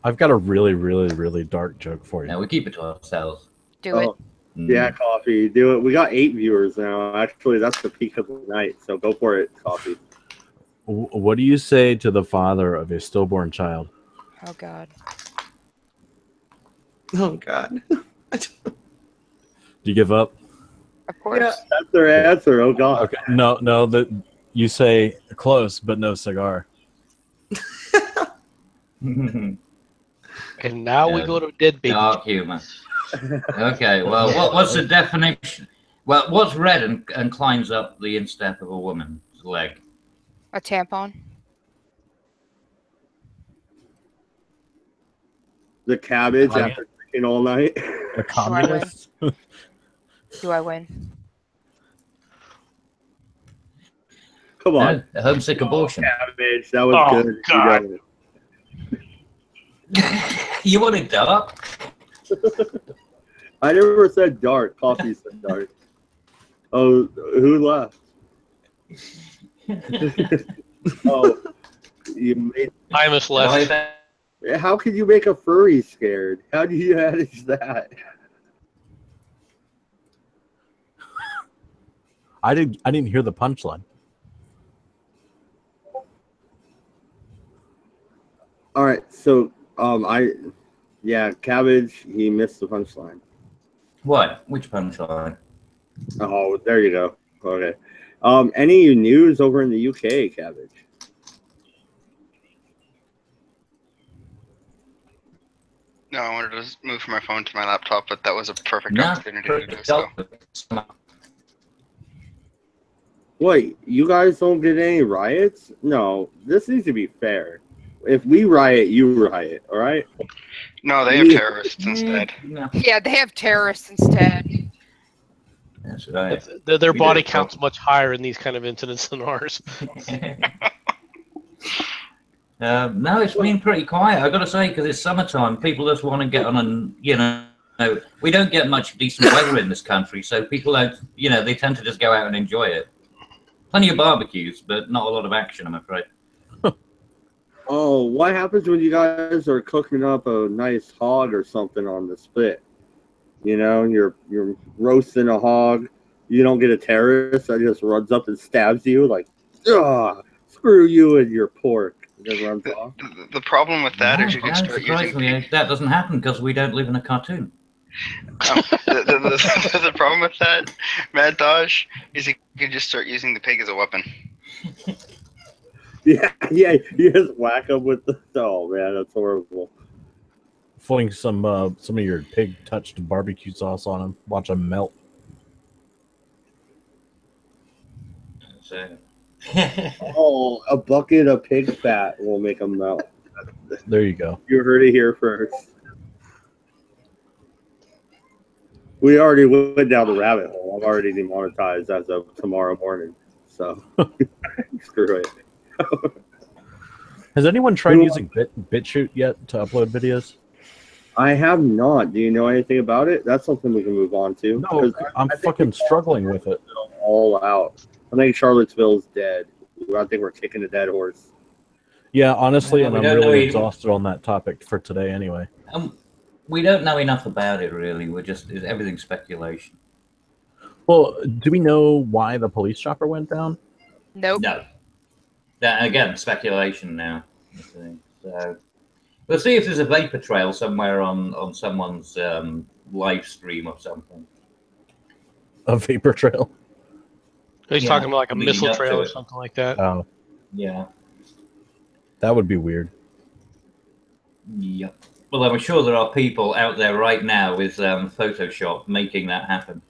I've got a really, really, really dark joke for you. No, we keep it to ourselves. Do it. Yeah, Coffee, do it. We got 8 viewers now. Actually, that's the peak of the night, so go for it, Coffee. What do you say to the father of a stillborn child? Oh God. Oh God. Do you give up? Of course. Yeah. That's their answer. Oh God. Okay. No, that you say close, but no cigar. And now we go to dead baby. Dark humor. Okay, well, what's the definition? Well, what's red and climbs up the instep of a woman's leg? A tampon. The cabbage Oh, after drinking all night. A communist? Do I win? Come on. No, a homesick abortion. Cabbage. That was Oh, good. God. You You wanted dark? I never said dark. Coffee said dark. Oh, who left? Oh, you made. Imus left. How could you make a furry scared? How do you manage that? I didn't hear the punchline. All right, so cabbage. He missed the punchline. What? Which punchline? Oh, there you go. Okay. Any news over in the UK, cabbage? No, I wanted to move from my phone to my laptop, but that was a perfect No. opportunity to do so. Wait, you guys don't get any riots? No, this needs to be fair. If we riot, you riot, all right? No, they have terrorists instead. No. Yeah, they have terrorists instead. That's right. Their We body do. count's much higher in these kind of incidents than ours. No, it's been pretty quiet. I've got to say, because it's summertime, people just want to get on and, we don't get much decent weather in this country, so people don't, they tend to just go out and enjoy it. Plenty of barbecues, but not a lot of action, I'm afraid. Oh, what happens when you guys are cooking up a nice hog or something on the spit? You're roasting a hog. You don't get a terrorist that just runs up and stabs you like, screw you and your pork. And then runs off. The problem with that is you can No, start using surprisingly, that doesn't happen because we don't live in a cartoon. the problem with that, Mad Dodge, is you can just start using the pig as a weapon. Yeah, you just whack them with the. Oh man, that's horrible. Fling some of your pig-touched barbecue sauce on them. Watch them melt. So. Oh, a bucket of pig fat will make them melt. There you go. You heard it here first. We already went down the rabbit hole. I'm already demonetized as of tomorrow morning. So screw it. Has anyone tried using BitChute yet to upload videos? I have not. Do you know anything about it? That's something we can move on to. No, I'm fucking struggling with it. All out. I think Charlottesville's dead. I think we're kicking a dead horse. Yeah, honestly, and We I'm don't really know exhausted on that topic for today anyway. We don't know enough about it, really. Everything's speculation. Well, do we know why the police chopper went down? Nope. No. Again, speculation now. So we'll see if there's a vapor trail somewhere on someone's live stream or something. A vapor trail? He's talking about like a leading missile up trail to or it. something like that. Oh, Yeah. that would be weird. Yep. Well, I'm sure there are people out there right now with Photoshop making that happen.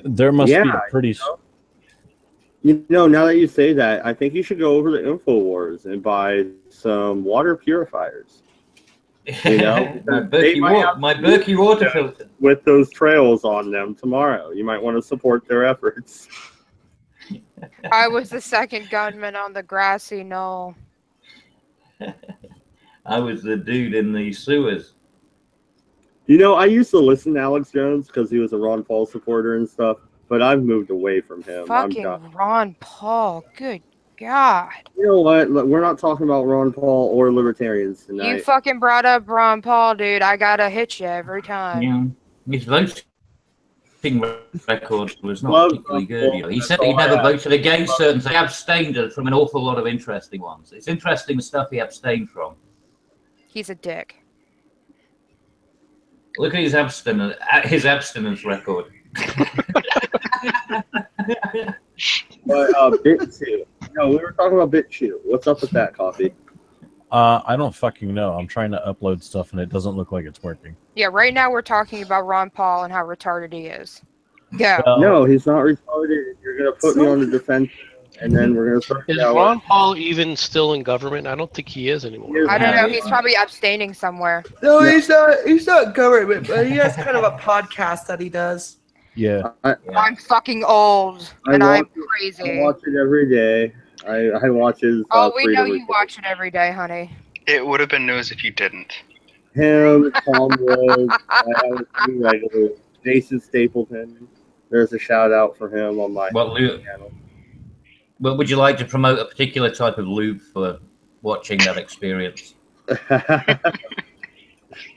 There must be a pretty... now that you say that, I think you should go over to InfoWars and buy some water purifiers. My Berkey water filter. With those trails on them tomorrow. You might want to support their efforts. I was the second gunman on the grassy knoll. I was the dude in the sewers. I used to listen to Alex Jones because he was a Ron Paul supporter and stuff, but I've moved away from him. Fucking Ron Paul. Good God. You know what? We're not talking about Ron Paul or libertarians tonight. You fucking brought up Ron Paul, dude. I gotta hit you every time. Yeah. His voting record was not particularly good. He said he never voted against certain things. He abstained from an awful lot of interesting ones. It's interesting the stuff he abstained from. He's a dick. Look at his abstinence record. But BitChew. No, we were talking about BitChew. What's up with that, Coffee? I don't fucking know. I'm trying to upload stuff and it doesn't look like it's working. Yeah, right now we're talking about Ron Paul and how retarded he is. Go. Well, No, he's not retarded. You're gonna put me on the defense, and then we're gonna start. Is Ron Paul even still in government? I don't think he is anymore. I don't know. He's probably abstaining somewhere. No, he's not. He's not government, but he has kind of a podcast that he does. yeah. I'm fucking old and I'm crazy. I watch it every day. I watch his. Oh, we know you watch it every day, honey. It would have been news if you didn't. Him, Tom Woods, I have a few regulars. Jason Stapleton. There's a shout out for him on my channel. Well, would you like to promote a particular type of lube for watching that experience?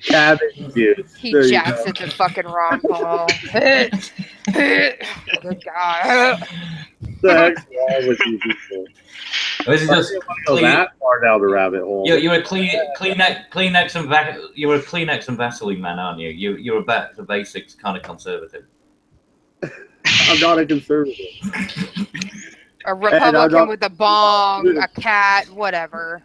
Cabbage juice. He jacks it to fucking Ron Paul. Good guy. What the heck's wrong with you people? This is just go that far down the rabbit hole. You're a Kleenex and Vaseline man, aren't you? You're a back to basics kind of conservative. I'm not a conservative. A Republican with a bong, a cat, whatever.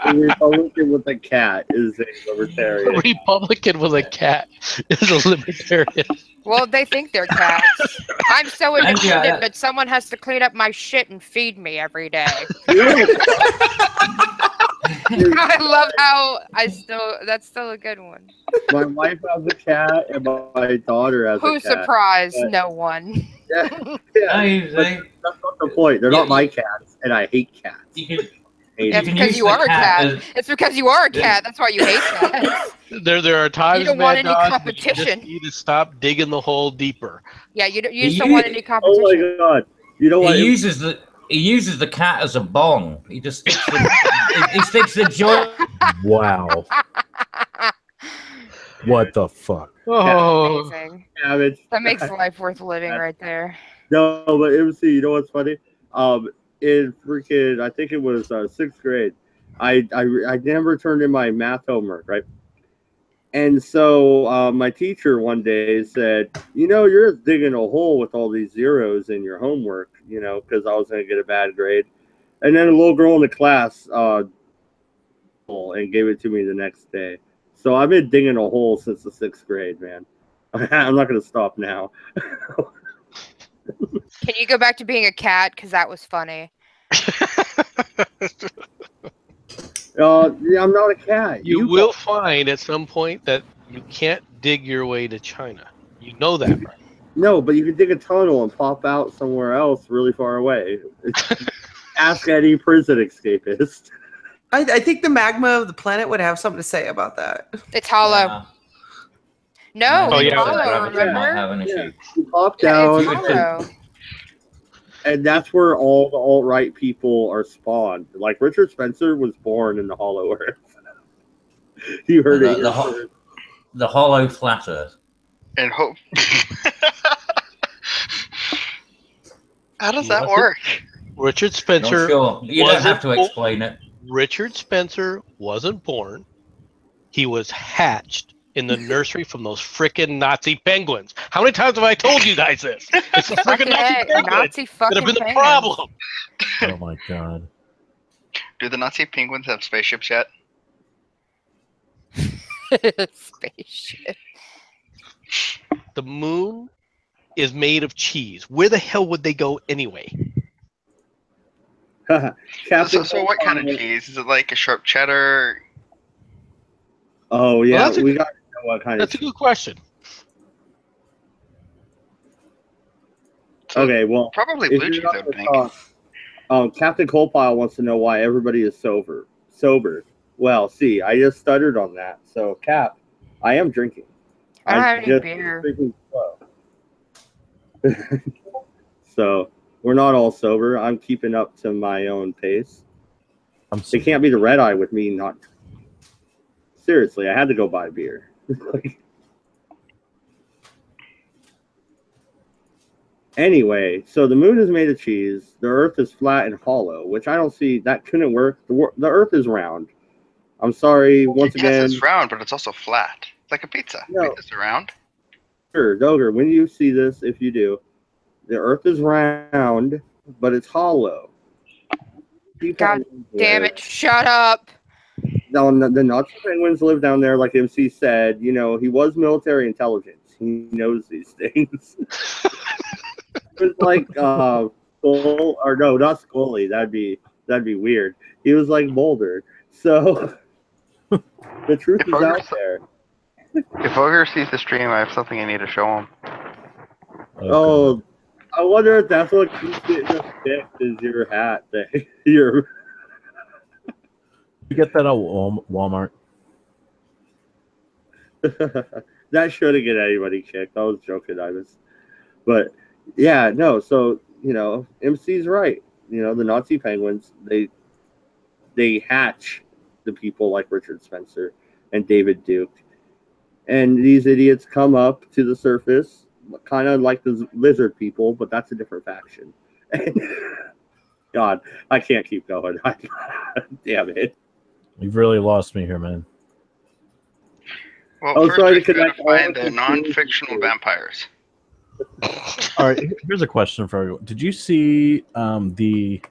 A Republican with a cat is a libertarian. A Republican with a cat is a libertarian. Well, they think they're cats. I'm so independent, but someone has to clean up my shit and feed me every day. I love how that's still a good one. My wife has a cat and my daughter has a cat. Who's surprised? No one. Yeah. That's not the point. They're not my cats, and I hate cats. It's because you are a cat. It's because you are a cat. That's why you hate cats. There are times, you don't want any competition. You just need to stop digging the hole deeper. Yeah, you just don't want any competition. Oh my god! You know what? He uses the cat as a bong. He just sticks he sticks the joint. Wow. What the fuck? Oh, amazing. Cabbage. That makes life worth living right there. No, but MC, you know what's funny? In freaking, I think it was 6th grade, I never turned in my math homework, right? And so my teacher one day said, you know, you're just digging a hole with all these zeros in your homework, you know, because I was going to get a bad grade. And then a little girl in the class and gave it to me the next day. So I've been digging a hole since the 6th grade, man. I'm not going to stop now. Can you go back to being a cat? Because that was funny. Yeah, I'm not a cat. You will find at some point that you can't dig your way to China. You know that, right? No, but you can dig a tunnel and pop out somewhere else really far away. Ask any prison escapist. I think the magma of the planet would have something to say about that. It's hollow. Yeah. No, it's hollow, remember? Have an issue. You pop down, It's hollow. and that's where all the alt-right people are spawned. Like Richard Spencer was born in the Hollow Earth. You heard it. The hollow flat Earth. And hope. How does that work? Richard Spencer. Sure. You don't have to explain it. Richard Spencer wasn't born. He was hatched in the nursery from those frickin' Nazi penguins. How many times have I told you guys this? It's the frickin' Nazi penguins that have been the problem. Oh my god. Do the Nazi penguins have spaceships yet? Spaceship. The moon is made of cheese. Where the hell would they go anyway? So what kind of cheese? Is it like a sharp cheddar? Oh yeah, Well, we got to know what kind That's of. a good question. Okay, well, Probably if blue you're cheese, not I would gonna think. talk, Captain Colepile wants to know why everybody is sober. Well, see, I just stuttered on that. So, Cap, I am drinking. I don't have any just beer. drinking slow. So we're not all sober. I'm keeping up to my own pace. It can't be the Redeye with me not. Seriously, I had to go buy beer. Anyway, so the moon is made of cheese. The Earth is flat and hollow, which I don't see. That couldn't work. The Earth is round. I'm sorry once Yes, again. it's round, but it's also flat. It's like a pizza. No. Pizza's round. Dogger, when you see this, if you do, the Earth is round, but it's hollow. God damn it! Shut up. Now, the Nazi penguins live down there, like MC said. You know, he was military intelligence. He knows these things. It was like Skull, or no, not Scully. That'd be weird. He was like Boulder. So the truth is out there. If Ogre sees the stream, I have something I need to show him. Oh, I wonder if that's what keeps getting us picked is your hat. Your You get that at Walmart. that shouldn't get anybody kicked. I was joking, but yeah, no. So you know, MC's right. You know, the Nazi penguins they hatch the people like Richard Spencer and David Duke, and these idiots come up to the surface, kind of like the lizard people, but that's a different faction. God, I can't keep going. Damn it. You've really lost me here, man. Well, Oh, first sorry we to gotta connect all find of the the non-fictional vampires. All right, here's a question for everyone. Did you see the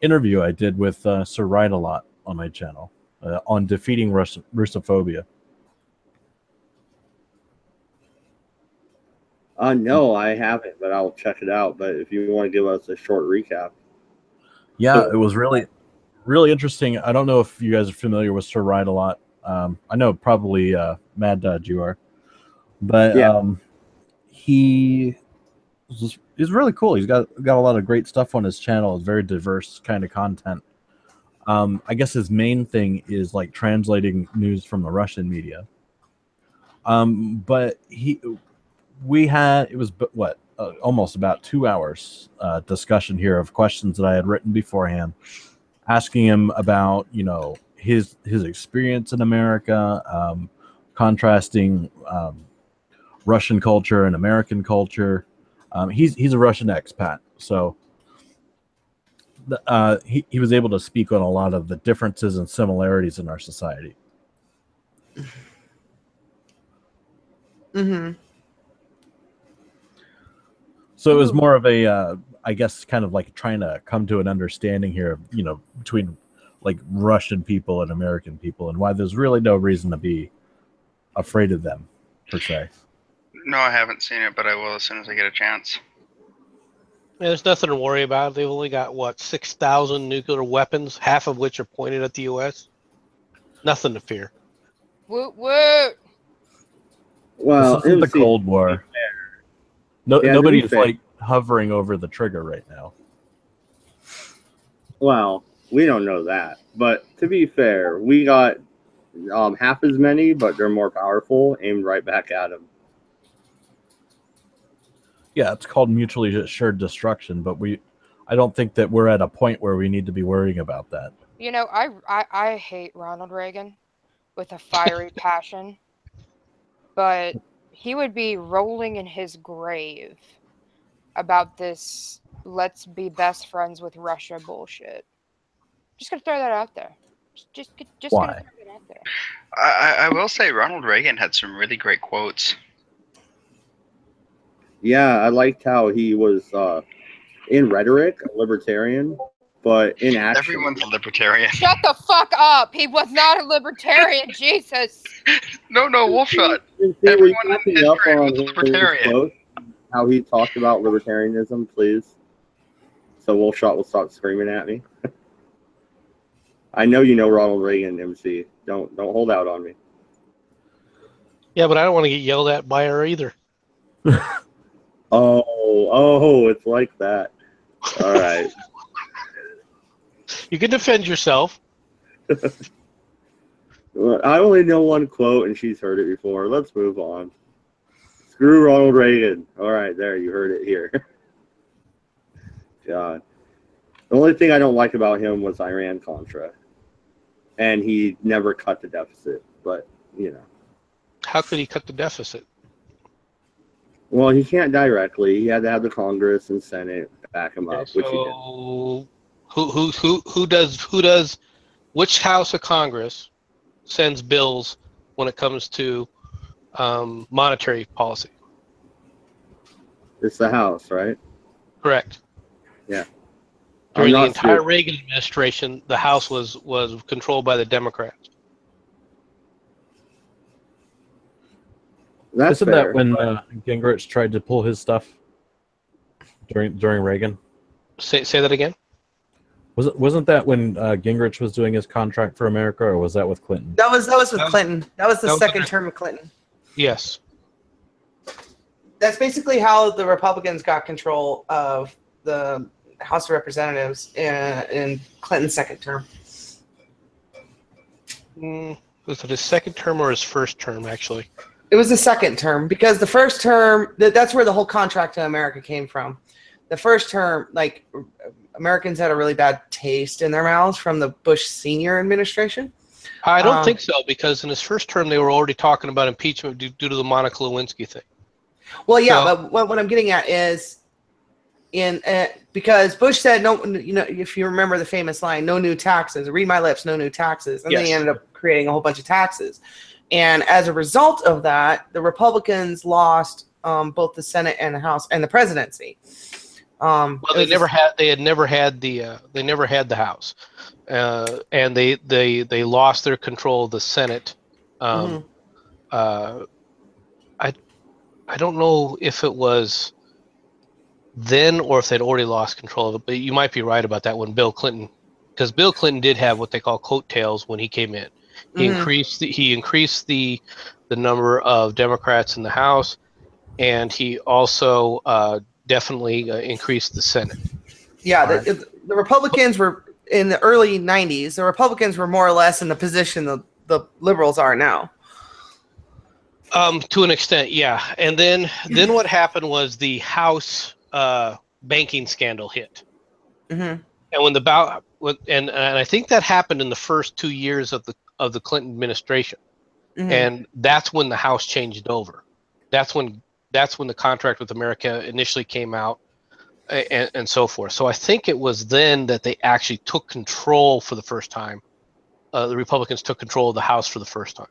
interview I did with Sir Ride-A-Lot on my channel on defeating Russophobia? No, I haven't, but I'll check it out. But if you want to give us a short recap. Yeah, it was really interesting. I don't know if you guys are familiar with Sir Ride-A-Lot. I know probably Mad Dad you are, but Yeah. he's really cool. He's got a lot of great stuff on his channel. It's very diverse kind of content. I guess his main thing is like translating news from the Russian media. But we had almost about 2 hours discussion here of questions that I had written beforehand, asking him about his experience in America, contrasting Russian culture and American culture. He's a Russian expat, so he was able to speak on a lot of the differences and similarities in our society. Mm-hmm. So it was more of a, I guess, kind of like trying to come to an understanding here, between like Russian people and American people, and why there's really no reason to be afraid of them, per se. No, I haven't seen it, but I will as soon as I get a chance. Yeah, there's nothing to worry about. They've only got 6,000 nuclear weapons, half of which are pointed at the U.S. Nothing to fear. Woot woot. Well, this isn't the Cold War. Nobody is like hovering over the trigger right now. Well, we don't know that, but to be fair, we got half as many, but they're more powerful, aimed right back at them. Yeah, it's called mutually assured destruction, but I don't think that we're at a point where we need to be worrying about that. I hate Ronald Reagan with a fiery passion, but he would be rolling in his grave about this let's be best friends with Russia bullshit. Just gonna throw that out there. Just Why? gonna throw that out there. I will say Ronald Reagan had some really great quotes. Yeah, I liked how he was in rhetoric a libertarian, but in action, Everyone's a libertarian. Shut the fuck up! He was not a libertarian, Jesus. No, Wolfshot. Were Everyone you in backing up history on was a his libertarian. quote, how he talked about libertarianism, please? So Wolfshot will stop screaming at me. I know you know Ronald Reagan, MC. Don't hold out on me. Yeah, but I don't want to get yelled at by her either. Oh, it's like that. All right. You can defend yourself. I only know one quote, and she's heard it before. Let's move on. Screw Ronald Reagan. All right, there, you heard it here. God. The only thing I don't like about him was Iran-Contra. And he never cut the deficit, but, How could he cut the deficit? Well, he can't directly. He had to have the Congress and Senate back him up, which he did. So who does which house of Congress sends bills when it comes to monetary policy. It's the House, right? Correct. Yeah. During the not entire stupid. Reagan administration, the House was controlled by the Democrats. That's Isn't fair. that when Gingrich tried to pull his stuff during Reagan? Say that again. Wasn't that when Gingrich was doing his contract for America, or was that with Clinton? That was with Clinton. That was the that was second under- term of Clinton. Yes. That's basically how the Republicans got control of the House of Representatives in Clinton's second term. Was it his second term or his first term, actually? It was the second term because the first term, that's where the whole contract to America came from. The first term, like, Americans had a really bad taste in their mouths from the Bush Senior administration. I don't think so, because in his first term, they were already talking about impeachment due to the Monica Lewinsky thing. Well, yeah, So- but what I'm getting at is because Bush said, no, if you remember the famous line, no new taxes, read my lips, no new taxes. And then he Yes. ended up creating a whole bunch of taxes. And as a result of that, the Republicans lost both the Senate and the House and the presidency. Well, they had never had the House, and they lost their control of the Senate. I don't know if it was then or if they'd already lost control of it, but you might be right about that when Bill Clinton, because Bill Clinton did have what they call coattails when he came in. He increased the number of Democrats in the House, and he also definitely increased the Senate. Yeah, Right. the Republicans were in the early 90s. The Republicans were more or less in the position the liberals are now. To an extent, yeah. And then what happened was the House banking scandal hit. Mm-hmm. And when I think that happened in the first 2 years of the Clinton administration, and that's when the House changed over. That's when the contract with America initially came out, and so forth. So I think it was then that they actually took control for the first time. The Republicans took control of the House for the first time.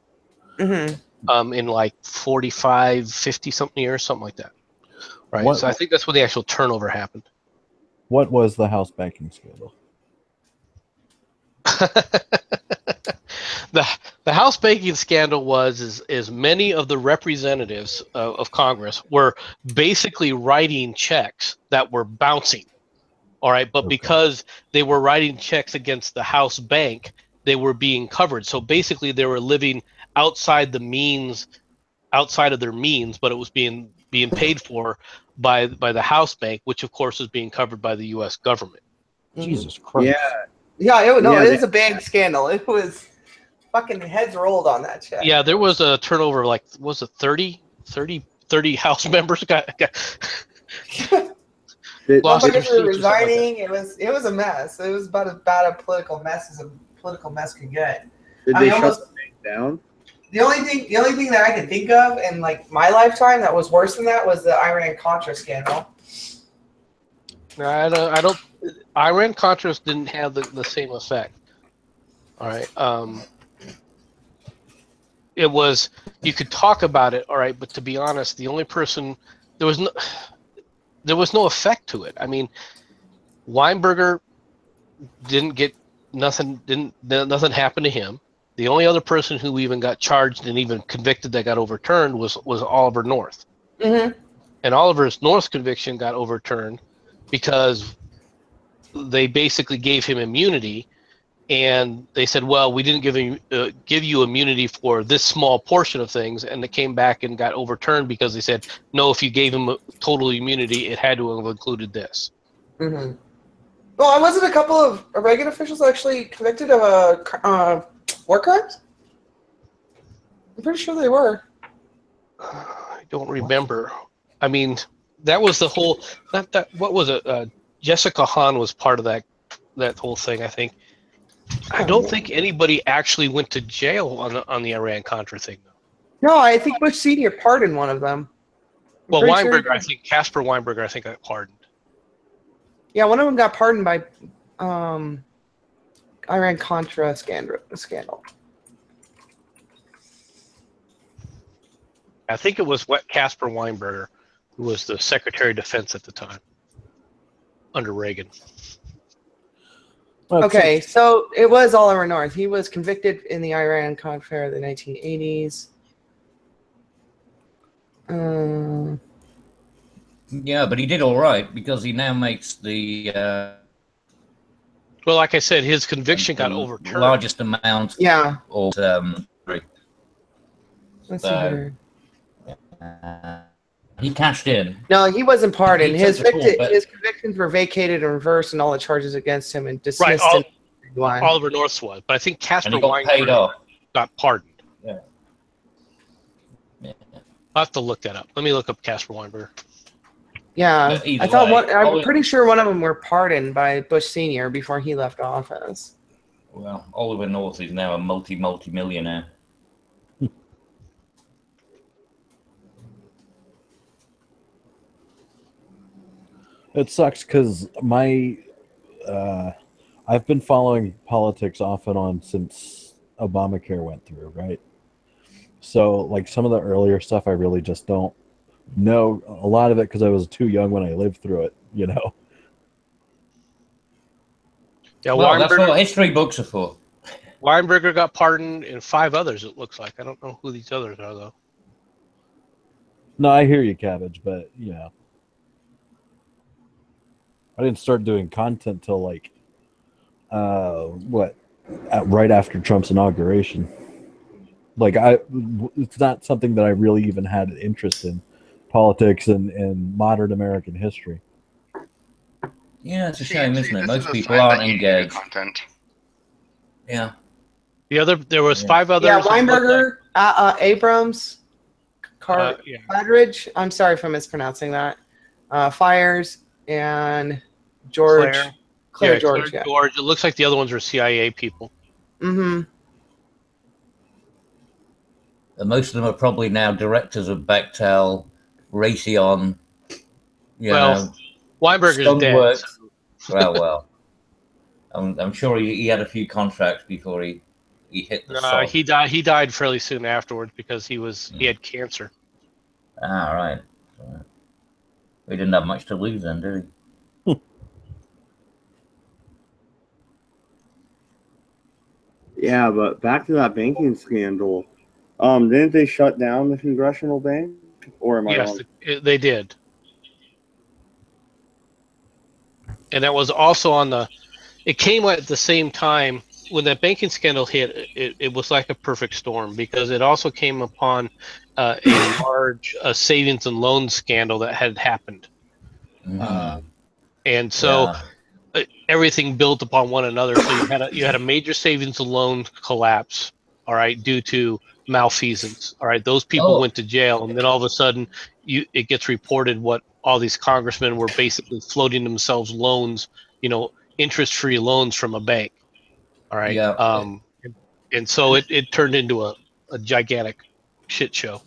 In like 45, 50 something years, something like that. Right. So I think that's when the actual turnover happened. What was the House banking scandal? The House banking scandal was many of the representatives of Congress were basically writing checks that were bouncing. All right, but because they were writing checks against the House bank, they were being covered. So basically, they were living outside of their means, but it was being paid for by the House bank, which of course is being covered by the U.S. government. Jesus Christ! Yeah, it is a big scandal. It was fucking heads rolled on that check. Yeah, there was a turnover, like, was it 30 House members got lost their Motherfuckers were seats or something like that. resigning. It was a mess. It was about as bad a political mess as a political mess could get. Did they shut the bank down? The only thing that I can think of in like my lifetime that was worse than that was the Iran-Contra scandal. I don't. Iran-Contras didn't have the same effect. All right. It was, you could talk about it, all right, but to be honest, the only person there was no effect to it. I mean, Weinberger didn't get nothing. Nothing happened to him. The only other person who even got charged and even convicted that got overturned was Oliver North. And Oliver North's conviction got overturned because they basically gave him immunity, and they said, well, we didn't give you immunity for this small portion of things, and it came back and got overturned because they said, no, if you gave him total immunity, it had to have included this. Well, wasn't a couple of Reagan officials actually convicted of war crimes? I'm pretty sure they were. I don't remember. I mean, that was the whole. What was it? Jessica Hahn was part of that whole thing, I think. I don't think anybody actually went to jail on the Iran-Contra thing, though. No, I think Bush Senior pardoned one of them. Well, Weinberger, I think Casper Weinberger, I think got pardoned. Yeah, one of them got pardoned by Iran-Contra scandal. I think it was Casper Weinberger, who was the Secretary of Defense at the time, under Reagan. Okay, so it was Oliver North. He was convicted in the Iran Contra of the 1980s. Yeah, but he did all right because he now makes the well, like I said, his conviction got overturned. Largest amount. Yeah. Of, Let's see here. He cashed in. No, he wasn't pardoned. His but... his convictions were vacated and reversed, and all the charges against him and dismissed. Right, Oliver North was, but I think Casper Weinberg got pardoned. Yeah. I'll have to look that up. Let me look up Casper Weinberg. Yeah, I thought I'm pretty sure one of them were pardoned by Bush Sr. before he left office. Well, Oliver North is now a multi-millionaire. It sucks because I've been following politics off and on since Obamacare went through, right? So, like, some of the earlier stuff I really just don't know a lot of it because I was too young when I lived through it, you know? Yeah, well, that's what history books are for. Weinberger got pardoned and 5 others, it looks like. I don't know who these others are, though. No, I hear you, Cabbage, but, you know. I didn't start doing content till, like, right after Trump's inauguration. Like, it's not something that I really even had an interest in, politics and modern American history. Yeah, it's a shame, isn't it? Most people aren't engaged. Content. Yeah. There was 5 others. Yeah, Weinberger, Abrams, Cladridge. I'm sorry if I'm mispronouncing that. Fires and George. Claire George. George. It looks like the other ones were CIA people. Mm-hmm. And most of them are probably now directors of Bechtel, Raytheon. Weinberger's dead. So. Well. I'm sure he had a few contracts before he hit the sod. He died fairly soon afterwards because he had cancer. Ah, right. We didn't have much to lose then, did we? Yeah, but back to that banking scandal. Didn't they shut down the congressional bank? Or am I wrong? Yes, they did. And that was also it came at the same time when that banking scandal hit. It was like a perfect storm because it also came upon a large savings and loan scandal that had happened. And so everything built upon one another. So you had a major savings and loan collapse, all right, due to malfeasance. All right, those people went to jail, and then all of a sudden, it gets reported what all these congressmen were basically floating themselves loans, interest-free loans from a bank. All right, and so it turned into a gigantic shit show.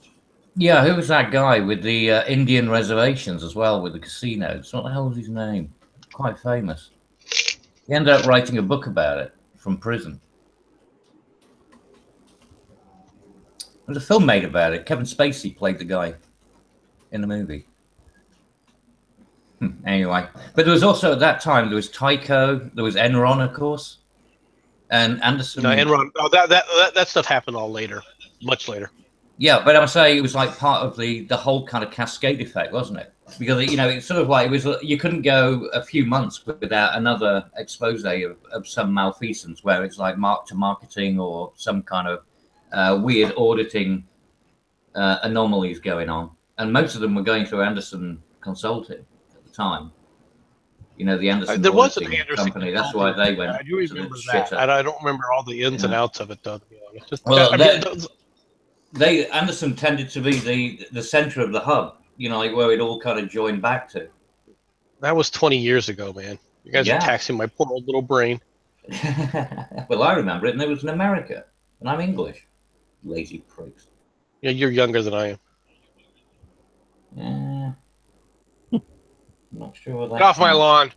Yeah, who was that guy with the Indian reservations as well, with the casinos? What the hell was his name? Quite famous. He ended up writing a book about it from prison. There was a film made about it. Kevin Spacey played the guy in the movie. Anyway, but there was also at that time there was Tyco, there was Enron, of course, and Anderson. No, Enron. Oh, that stuff happened all later, much later. Yeah, but I'm saying it was like part of the whole kind of cascade effect, wasn't it? Because it's sort of like you couldn't go a few months without another expose of some malfeasance where it's like marketing or some kind of weird auditing anomalies going on, and most of them were going through Anderson Consulting at the time. The Anderson. There was an Anderson company. That's why they went. I do remember that. I don't remember all the ins and outs of it, though. To be honest. Anderson tended to be the center of the hub. Like where it all kind of joined back to. That was 20 years ago, man. You guys are taxing my poor old little brain. Well, I remember it, and it was in America, and I'm English. Lazy pricks. Yeah, you're younger than I am. Yeah. I'm not sure what that. Get off my lawn.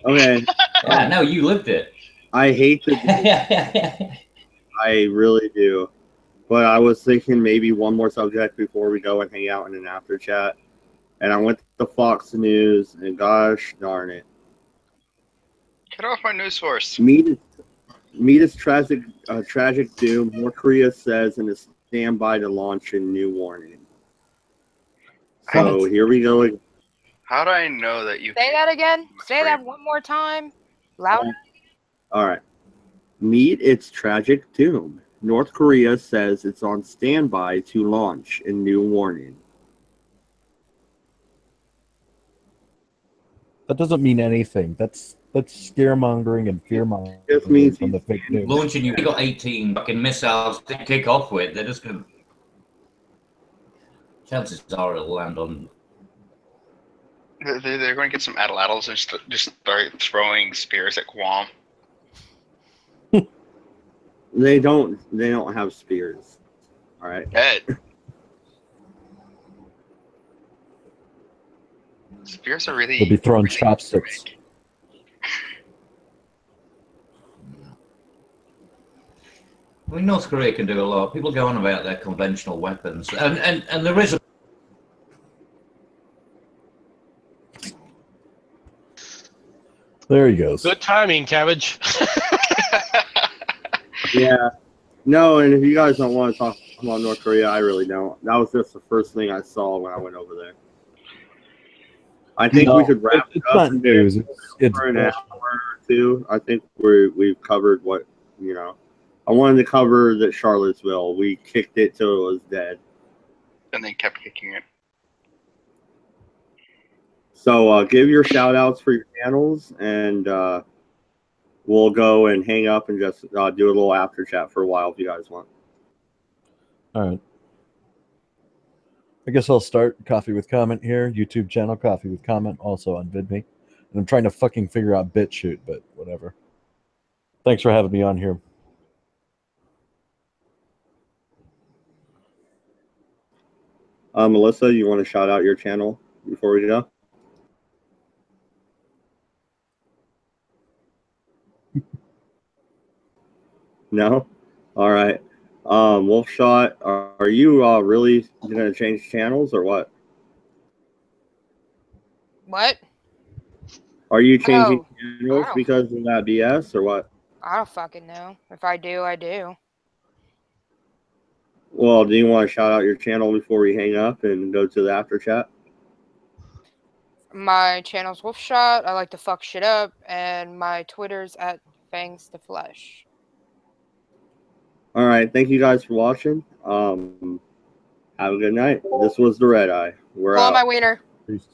Okay. Yeah, no, you lived it. I hate to. I really do. but I was thinking maybe one more subject before we go and hang out in an after chat. And I went to Fox News, and gosh darn it. Cut off my news source. Meet is tragic doom. North Korea says in a standby to launch a new warning. So here we go. How do I know that you Say that again. Say that one more time. Louder. All right. Meet its tragic doom. North Korea says it's on standby to launch a new warning. That doesn't mean anything. That's scaremongering and fearmongering Just means from the fake news. Launching, you've got 18 fucking missiles to kick off with. They're just going to. Chances are it'll land on. They're going to get some atlatls and just start throwing spears at Guam. They don't have spears. All right. Ed. Spears are really. They'll be throwing really chopsticks. I mean, North Korea can do a lot. People go on about their conventional weapons, and there is a. There he goes. Good timing, Cabbage. Yeah. No, and if you guys don't want to talk about North Korea, I really don't. That was just the first thing I saw when I went over there. I think we should wrap it it's up. not news. It's For an hour or two. I think we've covered what, you know. I wanted to cover that Charlottesville. We kicked it till it was dead. And they kept kicking it. So give your shout outs for your channels, and we'll go and hang up and just do a little after chat for a while if you guys want. all right. I guess I'll start Coffee with Comment here. YouTube channel Coffee with Comment, also on VidMe. And I'm trying to fucking figure out BitChute, but whatever. Thanks for having me on here. Melissa, you want to shout out your channel before we go? No? All right. Wolfshot, are you really going to change channels or what? What? Are you changing channels wow. because of that BS or what? I don't fucking know. If I do, I do. Well, do you want to shout out your channel before we hang up and go to the after chat? My channel's Wolfshot. I like to fuck shit up, and my Twitter's at Fangs the Flesh. All right. Thank you guys for watching. Have a good night. This was the Redeye. We're Pull out. on my wiener. Peace.